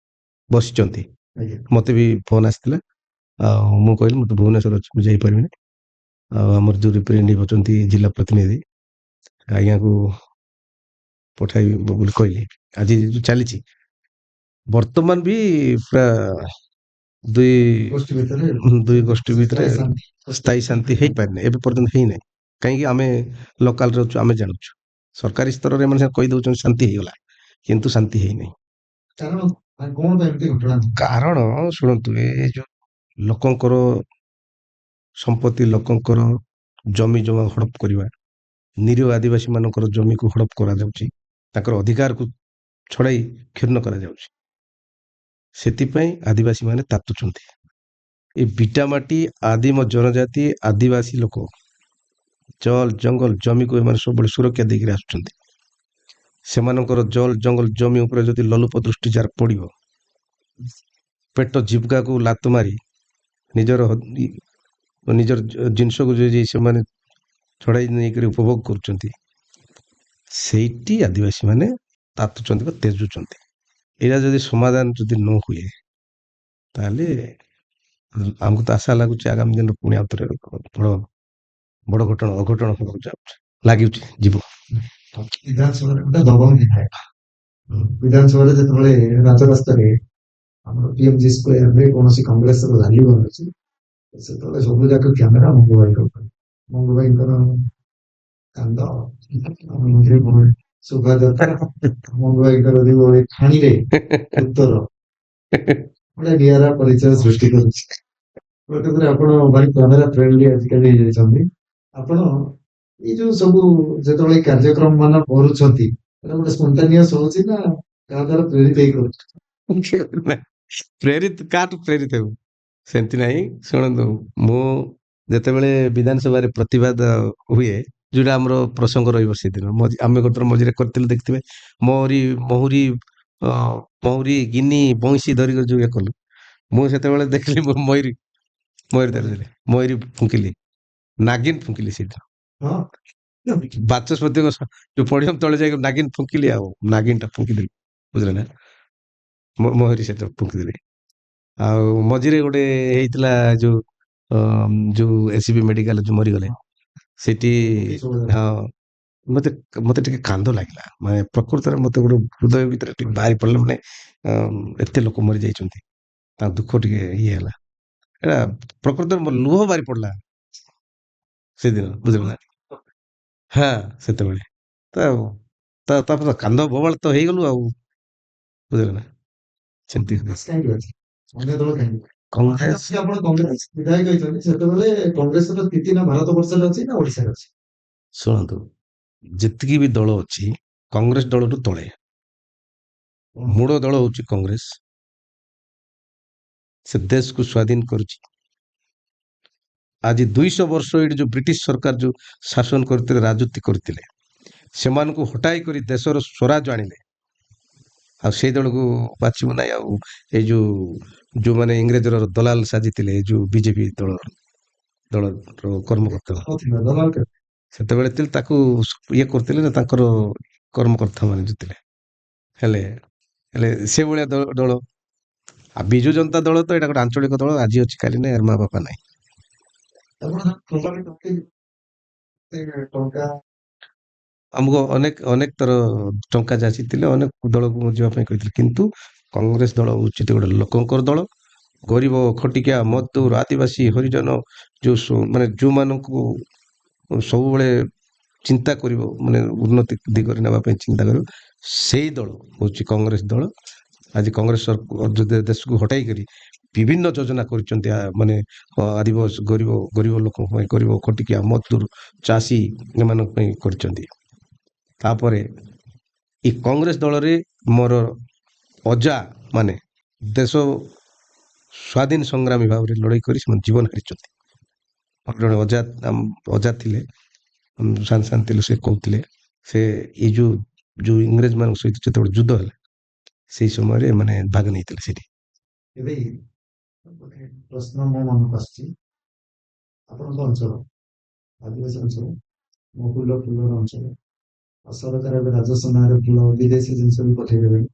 ବସିଛନ୍ତି। ଆଜ୍ଞା। ମତେ ବି ଫୋନ୍ ଆସିଥିଲା, ଆଉ ମୁଁ କହିଲି ମୁଁ ତ ଭୁବନେଶ୍ୱର ଅଛି, ମୁଁ ଯାଇପାରିବିନି। ଆଉ ଆମର ଯୋଉ ରିପ୍ରେଜେଣ୍ଟେଟିଭ୍ ଅଛନ୍ତି ଜିଲ୍ଲା ପ୍ରତିନିଧି, ଆଜ୍ଞାକୁ ପଠାଇବି ବୋଲି କହିଲି। ଆଜି ଯୋଉ ଚାଲିଛି ବର୍ତ୍ତମାନ ବି ପୁରା ଦୁଇ ଗୋଷ୍ଠୀ ଭିତରେ ସ୍ଥାୟୀ ଶାନ୍ତି ହେଇପାରିନି, ଏବେ ପର୍ଯ୍ୟନ୍ତ ହେଇନାହିଁ। କାହିଁକି ଆମେ ଲୋକାଲରେ ଅଛୁ, ଆମେ ଜାଣୁଛୁ। ସରକାରୀ ସ୍ତରରେ ଏମାନେ କହିଦଉଛନ୍ତି ଶାନ୍ତି ହେଇଗଲା, କିନ୍ତୁ ଶାନ୍ତି ହେଇନାହିଁ। କାରଣ ଶୁଣନ୍ତୁ, ଏ ଯୋଉ ଲୋକଙ୍କର ସମ୍ପତ୍ତି, ଲୋକଙ୍କର ଜମି ଜମା ହଡପ କରିବା, ନିରୀହ ଆଦିବାସୀ ମାନଙ୍କର ଜମିକୁ ହଡପ କରାଯାଉଛି, ତାଙ୍କର ଅଧିକାରକୁ ଛଡ଼ାଇ କ୍ଷୁର୍ଣ୍ଣ କରାଯାଉଛି। ସେଥିପାଇଁ ଆଦିବାସୀ ମାନେ ତାତୁଛନ୍ତି। ଏ ବିଟାମାଟି ଆଦିମ ଜନଜାତି ଆଦିବାସୀ ଲୋକ ଜଳ ଜଙ୍ଗଲ ଜମିକୁ ଏମାନେ ସବୁବେଳେ ସୁରକ୍ଷା ଦେଇକିରି ଆସୁଛନ୍ତି। ସେମାନଙ୍କର ଜଳ ଜଙ୍ଗଲ ଜମି ଉପରେ ଯଦି ଲୋଲୁପ ଦୃଷ୍ଟି ଯାର ପଡ଼ିବ, ପେଟ ଜୀବିକାକୁ ଲାତ ମାରି ନିଜର ଜିନିଷକୁ ଯଦି ସେମାନେ ଛଡ଼ାଇ ନେଇକରି ଉପଭୋଗ କରୁଛନ୍ତି, ସେଇଠି ଆଦିବାସୀ ମାନେ ତାତୁଛନ୍ତି ବା ତେଜୁଛନ୍ତି। ଏଇଟା ଯଦି ସମାଧାନ ଯଦି ନ ହୁଏ, ତାହେଲେ ଆମକୁ ତ ଆଶା ଲାଗୁଛି ଆଗାମୀ ଦିନରେ ପୁଣି ଆଉଥରେ ବଡ଼ ଅଘଟଣ ହେବାକୁ ଯାଉଛି, ଲାଗୁଛି ଯିବ। ବିଧାନସଭାରେ ଗୋଟେ ଦବଙ୍ଗ ହେଇଥାଏ। ବିଧାନସଭାରେ ଯେତେବେଳେ ରାଜରାସ୍ତାରେ ଆମର ପିଏମଜି ସ୍କୋୟାରରେ କୌଣସି କଂଗ୍ରେସର ରାଲି ବନୁଛି, ସେତେବେଳେ ସବୁ ଯାକ କ୍ୟାମେରା ମଙ୍ଗୁ ଭାଇଙ୍କ ଉପରେ। ମଙ୍ଗୁ ଭାଇଙ୍କର କାନ୍ଦ, ଶୋଭାଯାତ୍ରା, ମଙ୍ଗୁ ଭାଇଙ୍କର ଯୋଉ ଠାଣିରେ ଉତ୍ତର ଗୋଟେ ନିଆରା ପରିଚୟ ସୃଷ୍ଟି କରୁଛି। ପ୍ରକୃତରେ ଆପଣ ଭାଇ କ୍ୟାମେରା ଫ୍ରେଣ୍ଡଲି ଆଜିକାଲି ହେଇଯାଇଛନ୍ତି। ଆପଣ ଏଇ ଯୋଉ ସବୁ ଯେତେବେଳେ କାର୍ଯ୍ୟକ୍ରମ ମାନ କରୁଛନ୍ତି, ଏଟା ଗୋଟେ ସ୍ପଣ୍ଟାନିୟସ୍ ହଉଛି ନା କାହା ଦ୍ୱାରା ପ୍ରେରିତ ହେଇ କରୁଛି? ପ୍ରେରିତ କାହାଠୁ ପ୍ରେରିତ ହେବୁ, ସେମିତି ନାହିଁ। ଶୁଣନ୍ତୁ, ମୁଁ ଯେତେବେଳେ ବିଧାନସଭାରେ ପ୍ରତିବାଦ ହୁଏ, ଯୋଉଟା ଆମର ପ୍ରସଙ୍ଗ ରହିବ ସେଦିନ, ଆମେ ଗୋଟେ ମଝିରେ କରିଥିଲୁ, ଦେଖିଥିବେ, ମହୁରୀ ଗିନି ବଇଁଶୀ ଧରିକି ଯୋଉ ଇଏ କଲୁ, ମୁଁ ସେତେବେଳେ ଦେଖିଲି ମୟୂରୀ ଫୁଙ୍କିଲି, ନାଗିନ ଫୁଙ୍କିଲି ସେଦିନ। ବାଚସ୍ପତିଙ୍କ ଯୋଉ ପଡ଼ିୟମ ତଳେ ଯାଇକି ନାଗିନ ଫୁଙ୍କିଲି, ଆଉ ନାଗିନଟା ଫୁଙ୍କିଦେଲି, ବୁଝିଲେ ନା, ମହୁରୀ ସେଟା ଫୁଙ୍କିଦେଲି। ଆଉ ମଝିରେ ଗୋଟେ ହେଇଥିଲା ଯୋଉ ଏସିବି ମେଡିକାଲ ଯୋଉ ମରିଗଲେ, ସେଠି ହଁ ମତେ ଟିକେ କାନ୍ଦ ଲାଗିଲା। ମାନେ ପ୍ରକୃତରେ ମତେ ଗୋଟେ ହୃଦୟ ଭିତରେ ଟିକେ ବାହାରି ପଡ଼ିଲା, ମାନେ ଏତେ ଲୋକ ମରିଯାଇଛନ୍ତି, ତା ଦୁଃଖ ଟିକେ ଇଏ ହେଲା। ଏଟା ପ୍ରକୃତରେ ମୋର ଲୁହ ବାହାରି ପଡ଼ିଲା ସେଦିନ, ବୁଝିଲ ନା। ହଁ, ସେତେବେଳେ ତାପରେ କାନ୍ଦ ବବାଳ ତ ହେଇଗଲୁ, ଆଉ ବୁଝିଲେ ନା। ସେମିତି କଂଗ୍ରେସ ଆପଣ କଂଗ୍ରେସ ବିଧାୟକ ହେଇଛନ୍ତି, ସେତେବେଳେ କଂଗ୍ରେସର ସ୍ଥିତି ନା ଭାରତ ବର୍ଷରେ ଅଛି ନା ଓଡ଼ିଶାରେ ଅଛି? ଶୁଣନ୍ତୁ, ଯେତିକି ବି ଦଳ ଅଛି, କଂଗ୍ରେସ ଦଳଠୁ ତଳେ। ମୂଳ ଦଳ ହଉଛି କଂଗ୍ରେସ। ସେ ଦେଶକୁ ସ୍ୱାଧୀନ କରୁଛି। ଆଜି 200 ବର୍ଷ ଏଠି ଯୋଉ ବ୍ରିଟିଶ ସରକାର ଯୋଉ ଶାସନ କରିଥିଲେ, ରାଜୁତି କରିଥିଲେ, ସେମାନଙ୍କୁ ହଟାଇ କରି ଦେଶର ସ୍ୱରାଜ ଆଣିଲେ। ଆଉ ସେଇ ଦଳକୁ ବାଛିବୁ ନାହିଁ। ଆଉ ଏଇ ଯୋଉମାନେ ଇଂରେଜର ଦଲାଲ ସାଜିଥିଲେ, ଏଇ ଯୋଉ ବିଜେପି ଦଳର କର୍ମକର୍ତ୍ତା ନଥିଲା ଦଲାଲ କେତେ? ସେତେବେଳେ ଥିଲେ, ତାକୁ ଇଏ କରୁଥିଲେ ନା ତାଙ୍କର କର୍ମକର୍ତ୍ତା ମାନେ ଯୋଉ ଥିଲେ। ହେଲେ ହେଲେ ସେଭଳିଆ ଦଳ। ଆଉ ବିଜୁ ଜନତା ଦଳ ତ ଏଇଟା ଗୋଟେ ଆଞ୍ଚଳିକ ଦଳ, ଆଜି ଅଛି କାଲି ନାହିଁ, ଏର ମା ବାପା ନାହିଁ। ଆପଣ ଟୋଟାଲି ଟଙ୍କା ଆମକୁ ଅନେକ ଥର ଟଙ୍କା ଯାଚିଥିଲେ, ଅନେକ ଦଳକୁ ଯିବା ପାଇଁ କହିଥିଲେ, କିନ୍ତୁ କଂଗ୍ରେସ ଦଳ ହଉଛି ଗୋଟେ ଲୋକଙ୍କର ଦଳ। ଗରିବ, ଖଟିକିଆ, ମଜଦୁର, ଆଦିବାସୀ, ହରିଜନ, ମାନେ ଯୋଉମାନଙ୍କୁ ସବୁବେଳେ ଚିନ୍ତା କରିବ, ମାନେ ଉନ୍ନତି ଦିଗରେ ନେବା ପାଇଁ ଚିନ୍ତା କରିବ, ସେଇ ଦଳ ହଉଛି କଂଗ୍ରେସ ଦଳ। ଆଜି କଂଗ୍ରେସ ଦେଶକୁ ହଟାଇ କରି ବିଭିନ୍ନ ଯୋଜନା କରିଛନ୍ତି, ମାନେ ଆଦିବାସୀ, ଗରିବ ଲୋକଙ୍କ ପାଇଁ, ଗରିବ, ଖଟିକିଆ, ମଜଦୁର, ଚାଷୀ, ଏମାନଙ୍କ ପାଇଁ କରିଛନ୍ତି। ତାପରେ ଏ କଂଗ୍ରେସ ଦଳରେ ମୋର ଅଜା ମାନେ ଦେଶ ସ୍ୱାଧୀନ ସଂଗ୍ରାମୀ ଭାବରେ ଲଢ଼େଇ କରି ସେମାନେ ଜୀବନ ହାରିଛନ୍ତି। ମୋର ଜଣେ ଅଜା ଥିଲେ, ସାନ ଥିଲେ, ସେ କହୁଥିଲେ, ସେ ଏଇ ଯୋଉ ଇଂରେଜ ମାନଙ୍କ ସହିତ ଯେତେବେଳେ ଯୁଦ୍ଧ ହେଲା, ସେଇ ସମୟରେ ମାନେ ଭାଗ ନେଇଥିଲେ ସେଠି। ଏବେ ଗୋଟେ ପ୍ରଶ୍ନ ମୋ ମନକୁ ଆସିଛି। ଆପଣଙ୍କ ଅଞ୍ଚଳ ଆଦିବାସୀ ଅଞ୍ଚଳ, ଫୁଲର ଅଞ୍ଚଳ, ଆଉ ସରକାର ଏବେ ରାଜସ୍ୱ ନାଁରେ ଫୁଲ ବିଦେଶୀ ଜିନିଷ ବି ପଠେଇ ଦେବେଣି,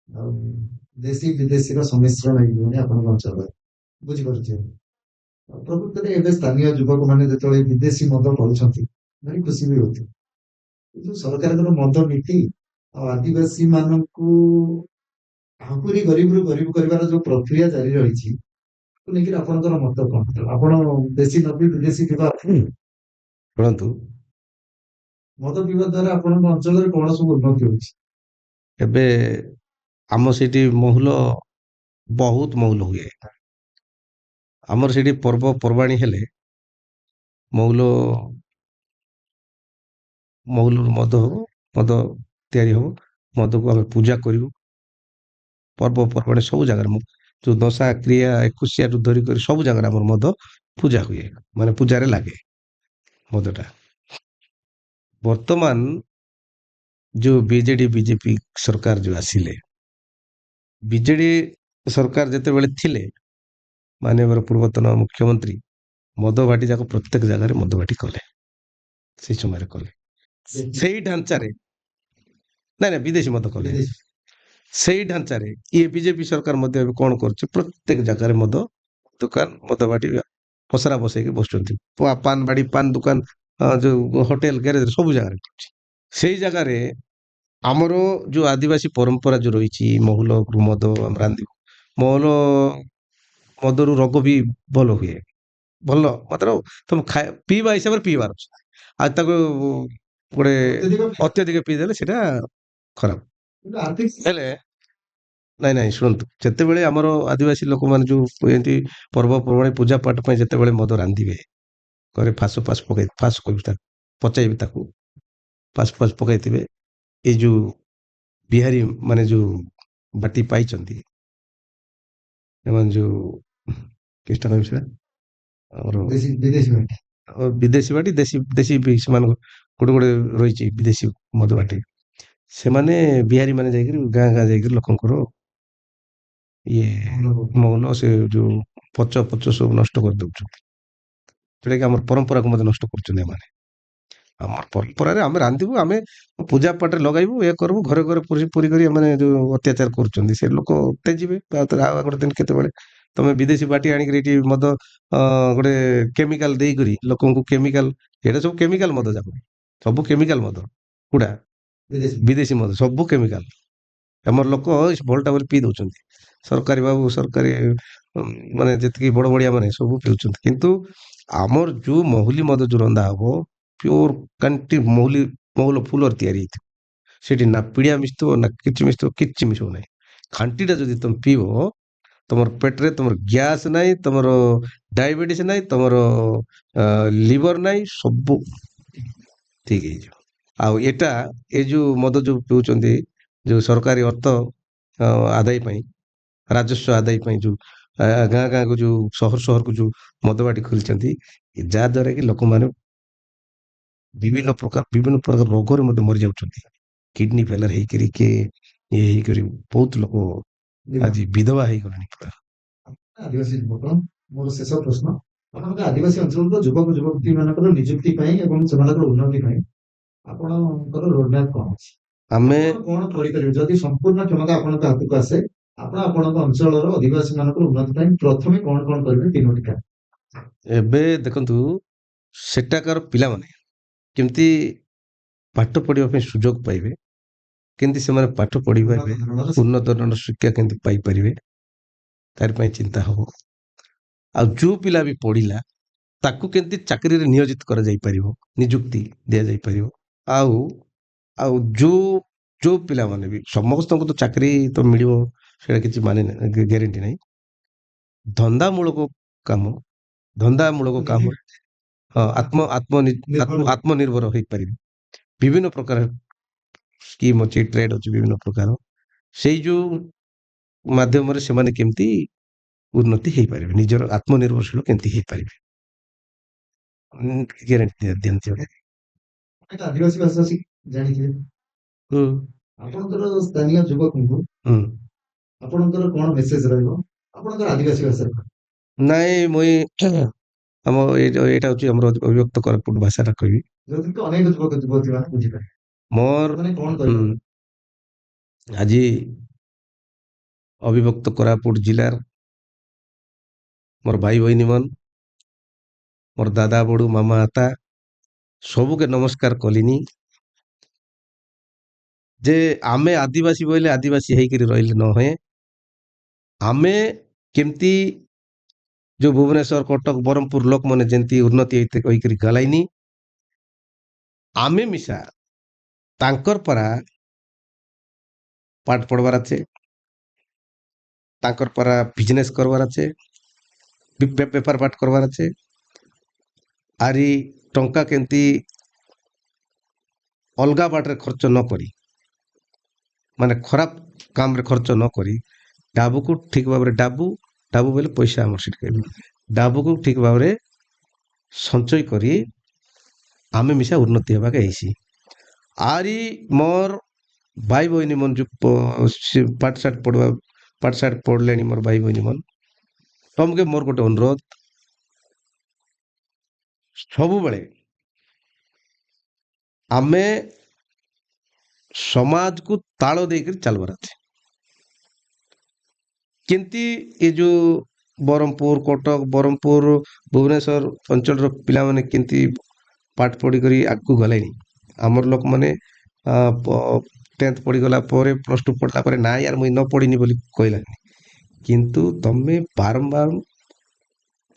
ଆଉ ଦେଶୀ ବିଦେଶୀର ସମ୍ମିଶ୍ରଣ ହେଇଯିବନି ଆପଣଙ୍କ ଅଞ୍ଚଳରେ, ବୁଝିପାରୁଥିବେ। ଆଉ ପ୍ରକୃତରେ ଏବେ ସ୍ଥାନୀୟ ଯୁବକ ମାନେ ଯେତେବେଳେ ବିଦେଶୀ ମଦ କରୁଛନ୍ତି, ଭାରି ଖୁସି ବି ହଉଛି। କିନ୍ତୁ ସରକାରଙ୍କର ମଦ ନୀତି ଆଉ ଆଦିବାସୀ ମାନଙ୍କୁ ଆହୁରି ଗରିବରୁ ଗରିବ କରିବାର ଯୋଉ ପ୍ରକ୍ରିୟା ଜାରି ରହିଛି, ନେଇକି ଆପଣଙ୍କର ମତ କଣ? ଆପଣ ଦେଶୀ ନ ପିଇ ବିଦେଶୀ ପିଇବା, ଶୁଣନ୍ତୁ, ମଦ ପିଇବା ଦ୍ଵାରା ଆପଣଙ୍କ ଅଞ୍ଚଳରେ କଣ ସବୁ ଉନ୍ନତି ହଉଛି? ଏବେ ଆମ ସେଠି ବହୁତ ମହୁଲ ହୁଏ। ଆମର ସେଠି ପର୍ବପର୍ବାଣୀ ହେଲେ ମହୁଲରୁ ମଦ ତିଆରି ହବ। ମଦକୁ ଆମେ ପୂଜା କରିବୁ। ପର୍ବପର୍ବାଣୀ ସବୁ ଜାଗାରେ ଯୋଉ ଦଶା କ୍ରିୟା 21ରୁ ଧରିକରି ସବୁ ଜାଗାରେ ଆମର ମଦ ପୂଜା ହୁଏ, ମାନେ ପୂଜାରେ ଲାଗେ ମଦଟା। ବର୍ତ୍ତମାନ ଯୋଉ ବିଜେଡି ବିଜେପି ସରକାର ଯୋଉ ଆସିଲେ, ବିଜେଡି ସରକାର ଯେତେବେଳେ ଥିଲେ, ମାନ୍ୟବର ପୂର୍ବତନ ମୁଖ୍ୟମନ୍ତ୍ରୀ ମଦ ଭାଟି ଯାକ ପ୍ରତ୍ୟେକ ଜାଗାରେ ମଦ ଭାଟି କଲେ, ସେଇ ସମୟରେ କଲେ। ସେଇ ଢାଞ୍ଚାରେ ନାଇଁ ବିଦେଶୀ ମଦ କଲେ। ସେଇ ଢାଞ୍ଚାରେ ଇଏ ବିଜେପି ସରକାର ମଧ୍ୟ ଏବେ କଣ କରୁଛି, ପ୍ରତ୍ୟେକ ଜାଗାରେ ମଦ ଦୋକାନ, ମଦ ଭାଟି ପସରା ବସେଇକି ବସୁଛନ୍ତି। ପାନ ବାଡି, ପାନ ଦୋକାନ, ଯୋଉ ହୋଟେଲ, ଗ୍ୟାରେଜ ସବୁ ଜାଗାରେ କରୁଛି। ସେଇ ଜାଗାରେ ଆମର ଯୋଉ ଆଦିବାସୀ ପରମ୍ପରା ଯୋଉ ରହିଛି, ମହୁଲରୁ ମଦ ଆମେ ରାନ୍ଧିବୁ, ମଦରୁ ରୋଗ ବି ଭଲ ହୁଏ, ଭଲ ମାତ୍ର ତମେ ପିଇବା ହିସାବରେ ପିଇବାର ଅଛି। ଆଉ ତାକୁ ଗୋଟେ ଅତ୍ୟଧିକ ପିଇଦେଲେ ସେଇଟା ଖରାପ। ହେଲେ ନାଇଁ ଶୁଣନ୍ତୁ, ଯେତେବେଳେ ଆମର ଆଦିବାସୀ ଲୋକମାନେ ଯୋଉ ଏମିତି ପର୍ବପର୍ବାଣି ପୂଜା ପାଠ ପାଇଁ ଯେତେବେଳେ ମଦ ରାନ୍ଧିବେ, ଘରେ ଫାସ କହିବି ତାକୁ, ପଚାଇବେ ତାକୁ, ଫାସ ପକାଇଥିବେ। ଏଇ ଯୋଉ ବିହାରୀ ମାନେ ଯୋଉ ବାଟି ପାଇଛନ୍ତି, ଏମାନେ ଯୋଉ କିଛିଟା କହିବି ସେଟା ଆମର ବିଦେଶୀ ବାଟି, ଦେଶୀ ବି ସେମାନଙ୍କ ଗୋଟେ ରହିଛି ବିଦେଶୀ ମଦ ବାଟି। ସେମାନେ ବିହାରୀ ମାନେ ଯାଇକିରି ଗାଁ ଯାଇକିରି ଲୋକଙ୍କର ଇଏ ମହୁଲ, ସେ ଯୋଉ ପଚ ସବୁ ନଷ୍ଟ କରିଦଉଛନ୍ତି, ଯୋଉଟା କି ଆମର ପରମ୍ପରାକୁ ମଧ୍ୟ ନଷ୍ଟ କରୁଛନ୍ତି ଏମାନେ। ଆମର ପରମ୍ପରାରେ ଆମେ ରାନ୍ଧିବୁ, ଆମେ ପୂଜା ପାଠରେ ଲଗାଇବୁ, ଏ କରିବୁ, ଘରେ ପୁରୀ କରି ଏମାନେ ଯୋଉ ଅତ୍ୟାଚାର କରୁଛନ୍ତି, ସେ ଲୋକ ତେଜିବେ। ଆଉ ଗୋଟେ ଦିନ କେତେବେଳେ ତମେ ବିଦେଶୀ ବାଟି ଆଣିକିରି ଏଠି ମଦ ଗୋଟେ କେମିକାଲ ଦେଇକରି ଲୋକଙ୍କୁ, କେମିକାଲ, ଏଇଟା ସବୁ କେମିକାଲ ମଦ ଯାକ, ସବୁ କେମିକାଲ ମଦ ଗୁଡା, ବିଦେଶୀ ମଦ ସବୁ କେମିକାଲ। ଆମର ଲୋକ ଭଲଟା ବୋଲି ପିଇ ଦଉଛନ୍ତି। ସରକାରୀ ମାନେ ଯେତିକି ବଡ ବଡିଆ ମାନେ ସବୁ ପିଉଛନ୍ତି। କିନ୍ତୁ ଆମର ଯୋଉ ମହୁଲି ମଦ ଯୋଉ ରନ୍ଧା ହବ, ପିଓର କାଣ୍ଟି ମହୁଲ ଫୁଲର ତିଆରି ହେଇଥିବ। ସେଠି ନା ପିଡିଆ ମିଶିଥିବ, ନା କିଛି ମିଶିଥିବ, କିଛି ମିଶିବ ନାହିଁ। ଖାଣ୍ଟିଟା ଯଦି ତମେ ପିଇବ, ତମର ପେଟରେ ତମର ଗ୍ୟାସ ନାହିଁ, ତମର ଡାଇବେଟିସ ନାହିଁ, ତମର ଲିଭର ନାହିଁ, ସବୁ ଠିକ ହେଇଯିବ। ଆଉ ଏ ଯୋଉ ମଦ ଯୋଉ ପିଉଛନ୍ତି, ଯେଉଁ ସରକାରୀ ଅର୍ଥ ଆଦାୟ ପାଇଁ, ରାଜସ୍ୱ ଆଦାୟ ପାଇଁ ଯେଉଁ ଗାଁ ଗାଁକୁ ଯେଉଁ ସହରକୁ ଯେଉଁ ମଦବାଟି ଖୋଲିଛନ୍ତି, ଯାହାଦ୍ୱାରା କି ଲୋକମାନେ ବିଭିନ୍ନ ପ୍ରକାର ରୋଗରେ ମଧ୍ୟ ମରିଯାଉଛନ୍ତି। କିଡନୀ ଫେଲର ହେଇକରି କିଏ ଇଏ ହେଇକରି ବହୁତ ଲୋକ ଆଜି ବିଧବା ହେଇଗଲେଣି ପୁରା। ଆଦିବାସୀ ଯୁବକ, ମୋର ଶେଷ ପ୍ରଶ୍ନ, ଆପଣଙ୍କ ଆଦିବାସୀ ଅଞ୍ଚଳର ଯୁବକ ଯୁବତୀ ମାନଙ୍କର ନିଯୁକ୍ତି ପାଇଁ ଏବଂ ସେମାନଙ୍କର ଉନ୍ନତି ପାଇଁ ଆପଣଙ୍କର ରୋଡମ୍ୟାପ କଣ ଅଛି? ଆମେ ଆପଣ କଣ କରିପାରିବେ ଯଦି ସମ୍ପୂର୍ଣ୍ଣ କ୍ଷମତା ଆପଣଙ୍କ ହାତକୁ ଆସେ? ଆପଣ ଆପଣଙ୍କ ଅଞ୍ଚଳର ଅଧିବାସୀ ମାନଙ୍କର ଉନ୍ନତି ପାଇଁ ପ୍ରଥମେ କଣ କଣ କରିବେ? ତିନୋଟି କାମ। ଏବେ ଦେଖନ୍ତୁ, ସେଠାକାର ପିଲାମାନେ କେମିତି ପାଠ ପଢ଼ିବା ପାଇଁ ସୁଯୋଗ ପାଇବେ, କେମିତି ସେମାନେ ପାଠ ପଢ଼ିପାରିବେ, ଉନ୍ନତ ଧରଣର ଶିକ୍ଷା କେମିତି ପାଇପାରିବେ, ତାରି ପାଇଁ ଚିନ୍ତା ହବ। ଆଉ ଯେଉଁ ପିଲା ବି ପଢ଼ିଲା ତାକୁ କେମିତି ଚାକିରିରେ ନିୟୋଜିତ କରାଯାଇପାରିବ, ନିଯୁକ୍ତି ଦିଆଯାଇପାରିବ। ଆଉ ଆଉ ଯେଉଁ ପିଲାମାନେ ବି, ସମସ୍ତଙ୍କୁ ତ ଚାକିରି ତ ମିଳିବ ସେଇଟା କିଛି ମାନେ ଗ୍ୟାରେଣ୍ଟି ନାହିଁ। ଧନ୍ଦାମୂଳକ କାମ, ହଁ, ଆତ୍ମନିର୍ଭର ହେଇପାରିବେ। ବିଭିନ୍ନ ପ୍ରକାର ସ୍କିମ୍ ଅଛି, ଟ୍ରେଡ୍ ଅଛି ବିଭିନ୍ନ ପ୍ରକାର। ସେଇ ଯେଉଁ ମାଧ୍ୟମରେ ସେମାନେ କେମିତି ଉନ୍ନତି ହେଇପାରିବେ, ନିଜର ଆତ୍ମନିର୍ଭରଶୀଳ କେମିତି ହେଇପାରିବେ, ଗ୍ୟାରେଣ୍ଟି ଦିଅନ୍ତି। ଆଦିବାସୀ ଭାଷା ଜାଣିଥିବେ, ଆପଣଙ୍କର ସ୍ଥାନୀୟ ଯୁବକଙ୍କୁ ଆପଣଙ୍କର କଣ ମେସେଜ ରହିବ ଆପଣଙ୍କର ଆଦିବାସୀ ଭାଷାରେ? ନାଇଁ, ମୁଇଁ ଆମ ଏଇଟା ହଉଛି ଆମର ଅବିଭକ୍ତ କୋରାପୁଟ ଭାଷାଟା କହିବି। ଯୋଉଥିରେ କି ଅନେକ ଯୁବକ ଯୁବତୀ ମାନେ ବୁଝିପାରିବେ। ମୋର ମାନେ କଣ କହିବେ? ଆଜି ଅବିଭକ୍ତ କୋରାପୁଟ ଜିଲ୍ଲାର ମୋର ଭାଇ ଭଉଣୀ ମନ, ମୋର ଦାଦା ବଡ଼ୁ ମାମା ଆତା ସବୁକେ ନମସ୍କାର କଲିନି। ଯେ ଆମେ ଆଦିବାସୀ ବୋଇଲେ ଆଦିବାସୀ ହେଇକରି ରହିଲେ ନ ହୁଏ। ଆମେ କେମିତି ଯେଉଁ ଭୁବନେଶ୍ୱର କଟକ ବ୍ରହ୍ମପୁର ଲୋକମାନେ ଯେମିତି ଉନ୍ନତି ହେଇକରି ଗଲାଇନି, ଆମେ ମିଶା ତାଙ୍କର ପରା ପାଠ ପଢ଼ବାର ଅଛି, ତାଙ୍କର ପରା ବିଜନେସ୍ କରବାର ଅଛି, ବେପାର ପାଠ କରବାର ଅଛି। ଆରି ଟଙ୍କା କେମିତି ଅଲଗା ବାଟରେ ଖର୍ଚ୍ଚ ନ କରି, ମାନେ ଖରାପ କାମରେ ଖର୍ଚ୍ଚ ନ କରି, ଡାବୁକୁ ଠିକ ଭାବରେ ଡାବୁ ବୋଲେ ପଇସା ଆମର ସେଠି କହିବି, ଡାବୁକୁ ଠିକ ଭାବରେ ସଞ୍ଚୟ କରି ଆମେ ମିଶା ଉନ୍ନତି ହେବାକେ ହେଇସି। ଆରି ମୋର ଭାଇ ଭଉଣୀ ମନ ଯେଉଁ ପାଠଶାଠ ପଢ଼ିଲେଣି ମୋର ଭାଇ ଭଉଣୀ ମନ, ତମକେ ମୋର ଗୋଟେ ଅନୁରୋଧ, ସବୁବେଳେ ଆମେ ସମାଜକୁ ତାଳ ଦେଇକରି ଚାଲବାର ଅଛି। କେମିତି ଏ ଯେଉଁ ବ୍ରହ୍ମପୁର କଟକ ଭୁବନେଶ୍ୱର ଅଞ୍ଚଳର ପିଲାମାନେ କେମିତି ପାଠ ପଢ଼ିକରି ଆଗକୁ ଗଲେଣି, ଆମର ଲୋକମାନେ 10th ପଢ଼ିଗଲା ପରେ +2 ପଢ଼ିଲା ପରେ ନାଇଁ ୟାର ମୁଇଁ ନ ପଢ଼ିନି ବୋଲି କହିଲାନି। କିନ୍ତୁ ତମେ ବାରମ୍ବାର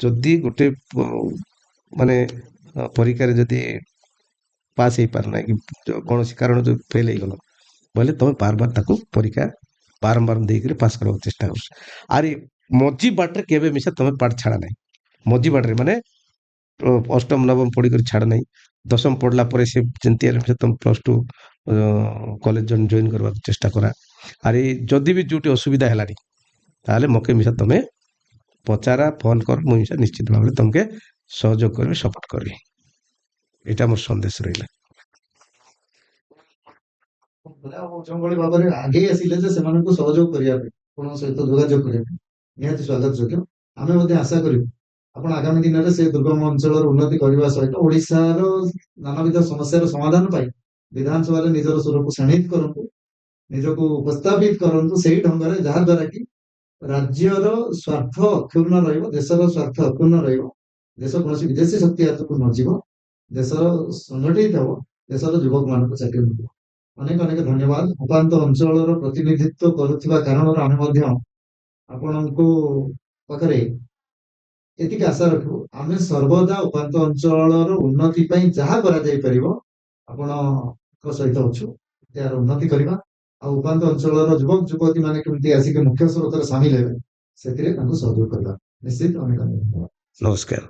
ଯଦି ଗୋଟେ ମାନେ ପରୀକ୍ଷାରେ ଯଦି ପାସ୍ ହେଇପାରୁନାହିଁ କି କୌଣସି କାରଣ ଯଦି ଫେଲ୍ ହେଇଗଲ, ବୋଇଲେ ତମେ ବାରବାର ତାକୁ ପରୀକ୍ଷା ବାରମ୍ବାର ଦେଇକରି ପାସ୍ କରିବାକୁ ଚେଷ୍ଟା କର। ଆରେ ମଝି ବାଟରେ କେବେ ମିଶା ତମେ ପାଠ ଛାଡ଼ା ନାହିଁ। ମଝି ବାଟରେ ମାନେ ଅଷ୍ଟମ ନବମ ପଢ଼ିକରି ଛାଡ଼ ନାହିଁ। ଦଶମ ପଢ଼ିଲା ପରେ ସେ ଯେମିତି ହେଲେ ମିଶା ତମେ +2 କଲେଜ ଜଏନ୍ କରିବାକୁ ଚେଷ୍ଟା କରା। ଆରେ ଯଦି ବି ଯେଉଁଠି ଅସୁବିଧା ହେଲାନି, ତାହେଲେ ମକେ ମିଶା ତମେ ପଚାରା, ଫୋନ୍ କର, ମୁଁ ମିଶା ନିଶ୍ଚିତ ଭାବରେ ତମକେ ସହଯୋଗ କରିବି, ସପୋର୍ଟ କରିବି। ଏଇଟା ମୋର ସନ୍ଦେଶ ରହିଲା। ଯେଉଁଭଳି ଭାବରେ ଆଗେଇ ଆସିଲେ ଯେ ସେମାନଙ୍କୁ ସହଯୋଗ କରିବା ପାଇଁ, ଆପଣଙ୍କ ସହିତ ଯୋଗାଯୋଗ କରିବା ପାଇଁ ନିହାତି ସ୍ୱାଗତ ଯୋଗ୍ୟ। ଆମେ ମଧ୍ୟ ଆଶା କରିବୁ ଆପଣ ଆଗାମୀ ଦିନରେ ସେ ଦୁର୍ଗମ ଅଞ୍ଚଳର ଉନ୍ନତି କରିବା ସହିତ ଓଡ଼ିଶାର ନାନାବିଧ ସମସ୍ୟାର ସମାଧାନ ପାଇଁ ବିଧାନସଭାରେ ନିଜର ସ୍ୱରକୁ ଶାଣିତ କରନ୍ତୁ, ନିଜକୁ ଉପସ୍ଥାପିତ କରନ୍ତୁ ସେଇ ଢଙ୍ଗରେ, ଯାହା ଦ୍ୱାରା କି ରାଜ୍ୟର ସ୍ୱାର୍ଥ ଅକ୍ଷୁର୍ଣ୍ଣ ରହିବ, ଦେଶର ସ୍ୱାର୍ଥ ଅକ୍ଷୁର୍ଣ୍ଣ ରହିବ, ଦେଶ କୌଣସି ବିଦେଶୀ ଶକ୍ତି ହାତକୁ ନଯିବ, ଦେଶର ସଂଗଠିତ ହେବ, ଦେଶର ଯୁବକମାନଙ୍କୁ ଚାକିରି ମିଳିବ। ଅନେକ ଅନେକ ଧନ୍ୟବାଦ। ଉପାନ୍ତ ଅଞ୍ଚଳର ପ୍ରତିନିଧିତ୍ୱ କରୁଥିବା କାରଣରୁ ଆମେ ମଧ୍ୟ ଆପଣଙ୍କୁ ପାଖରେ ଏତିକି ଆଶା ରଖିବୁ, ଆମେ ସର୍ବଦା ଉପାନ୍ତ ଅଞ୍ଚଳର ଉନ୍ନତି ପାଇଁ ଯାହା କରାଯାଇପାରିବ ଆପଣଙ୍କ ସହିତ ଅଛୁ, ଏହାର ଉନ୍ନତି କରିବା। ଆଉ ଉପାନ୍ତ ଅଞ୍ଚଳର ଯୁବକ ଯୁବତୀ ମାନେ କେମିତି ଆସିକି ମୁଖ୍ୟ ସ୍ରୋତରେ ସାମିଲ ହେବେ, ସେଥିରେ ତାଙ୍କୁ ସହଯୋଗ କରିବା। ନିଶ୍ଚିତ ଅନେକ ଧନ୍ୟବାଦ। ନମସ୍କାର।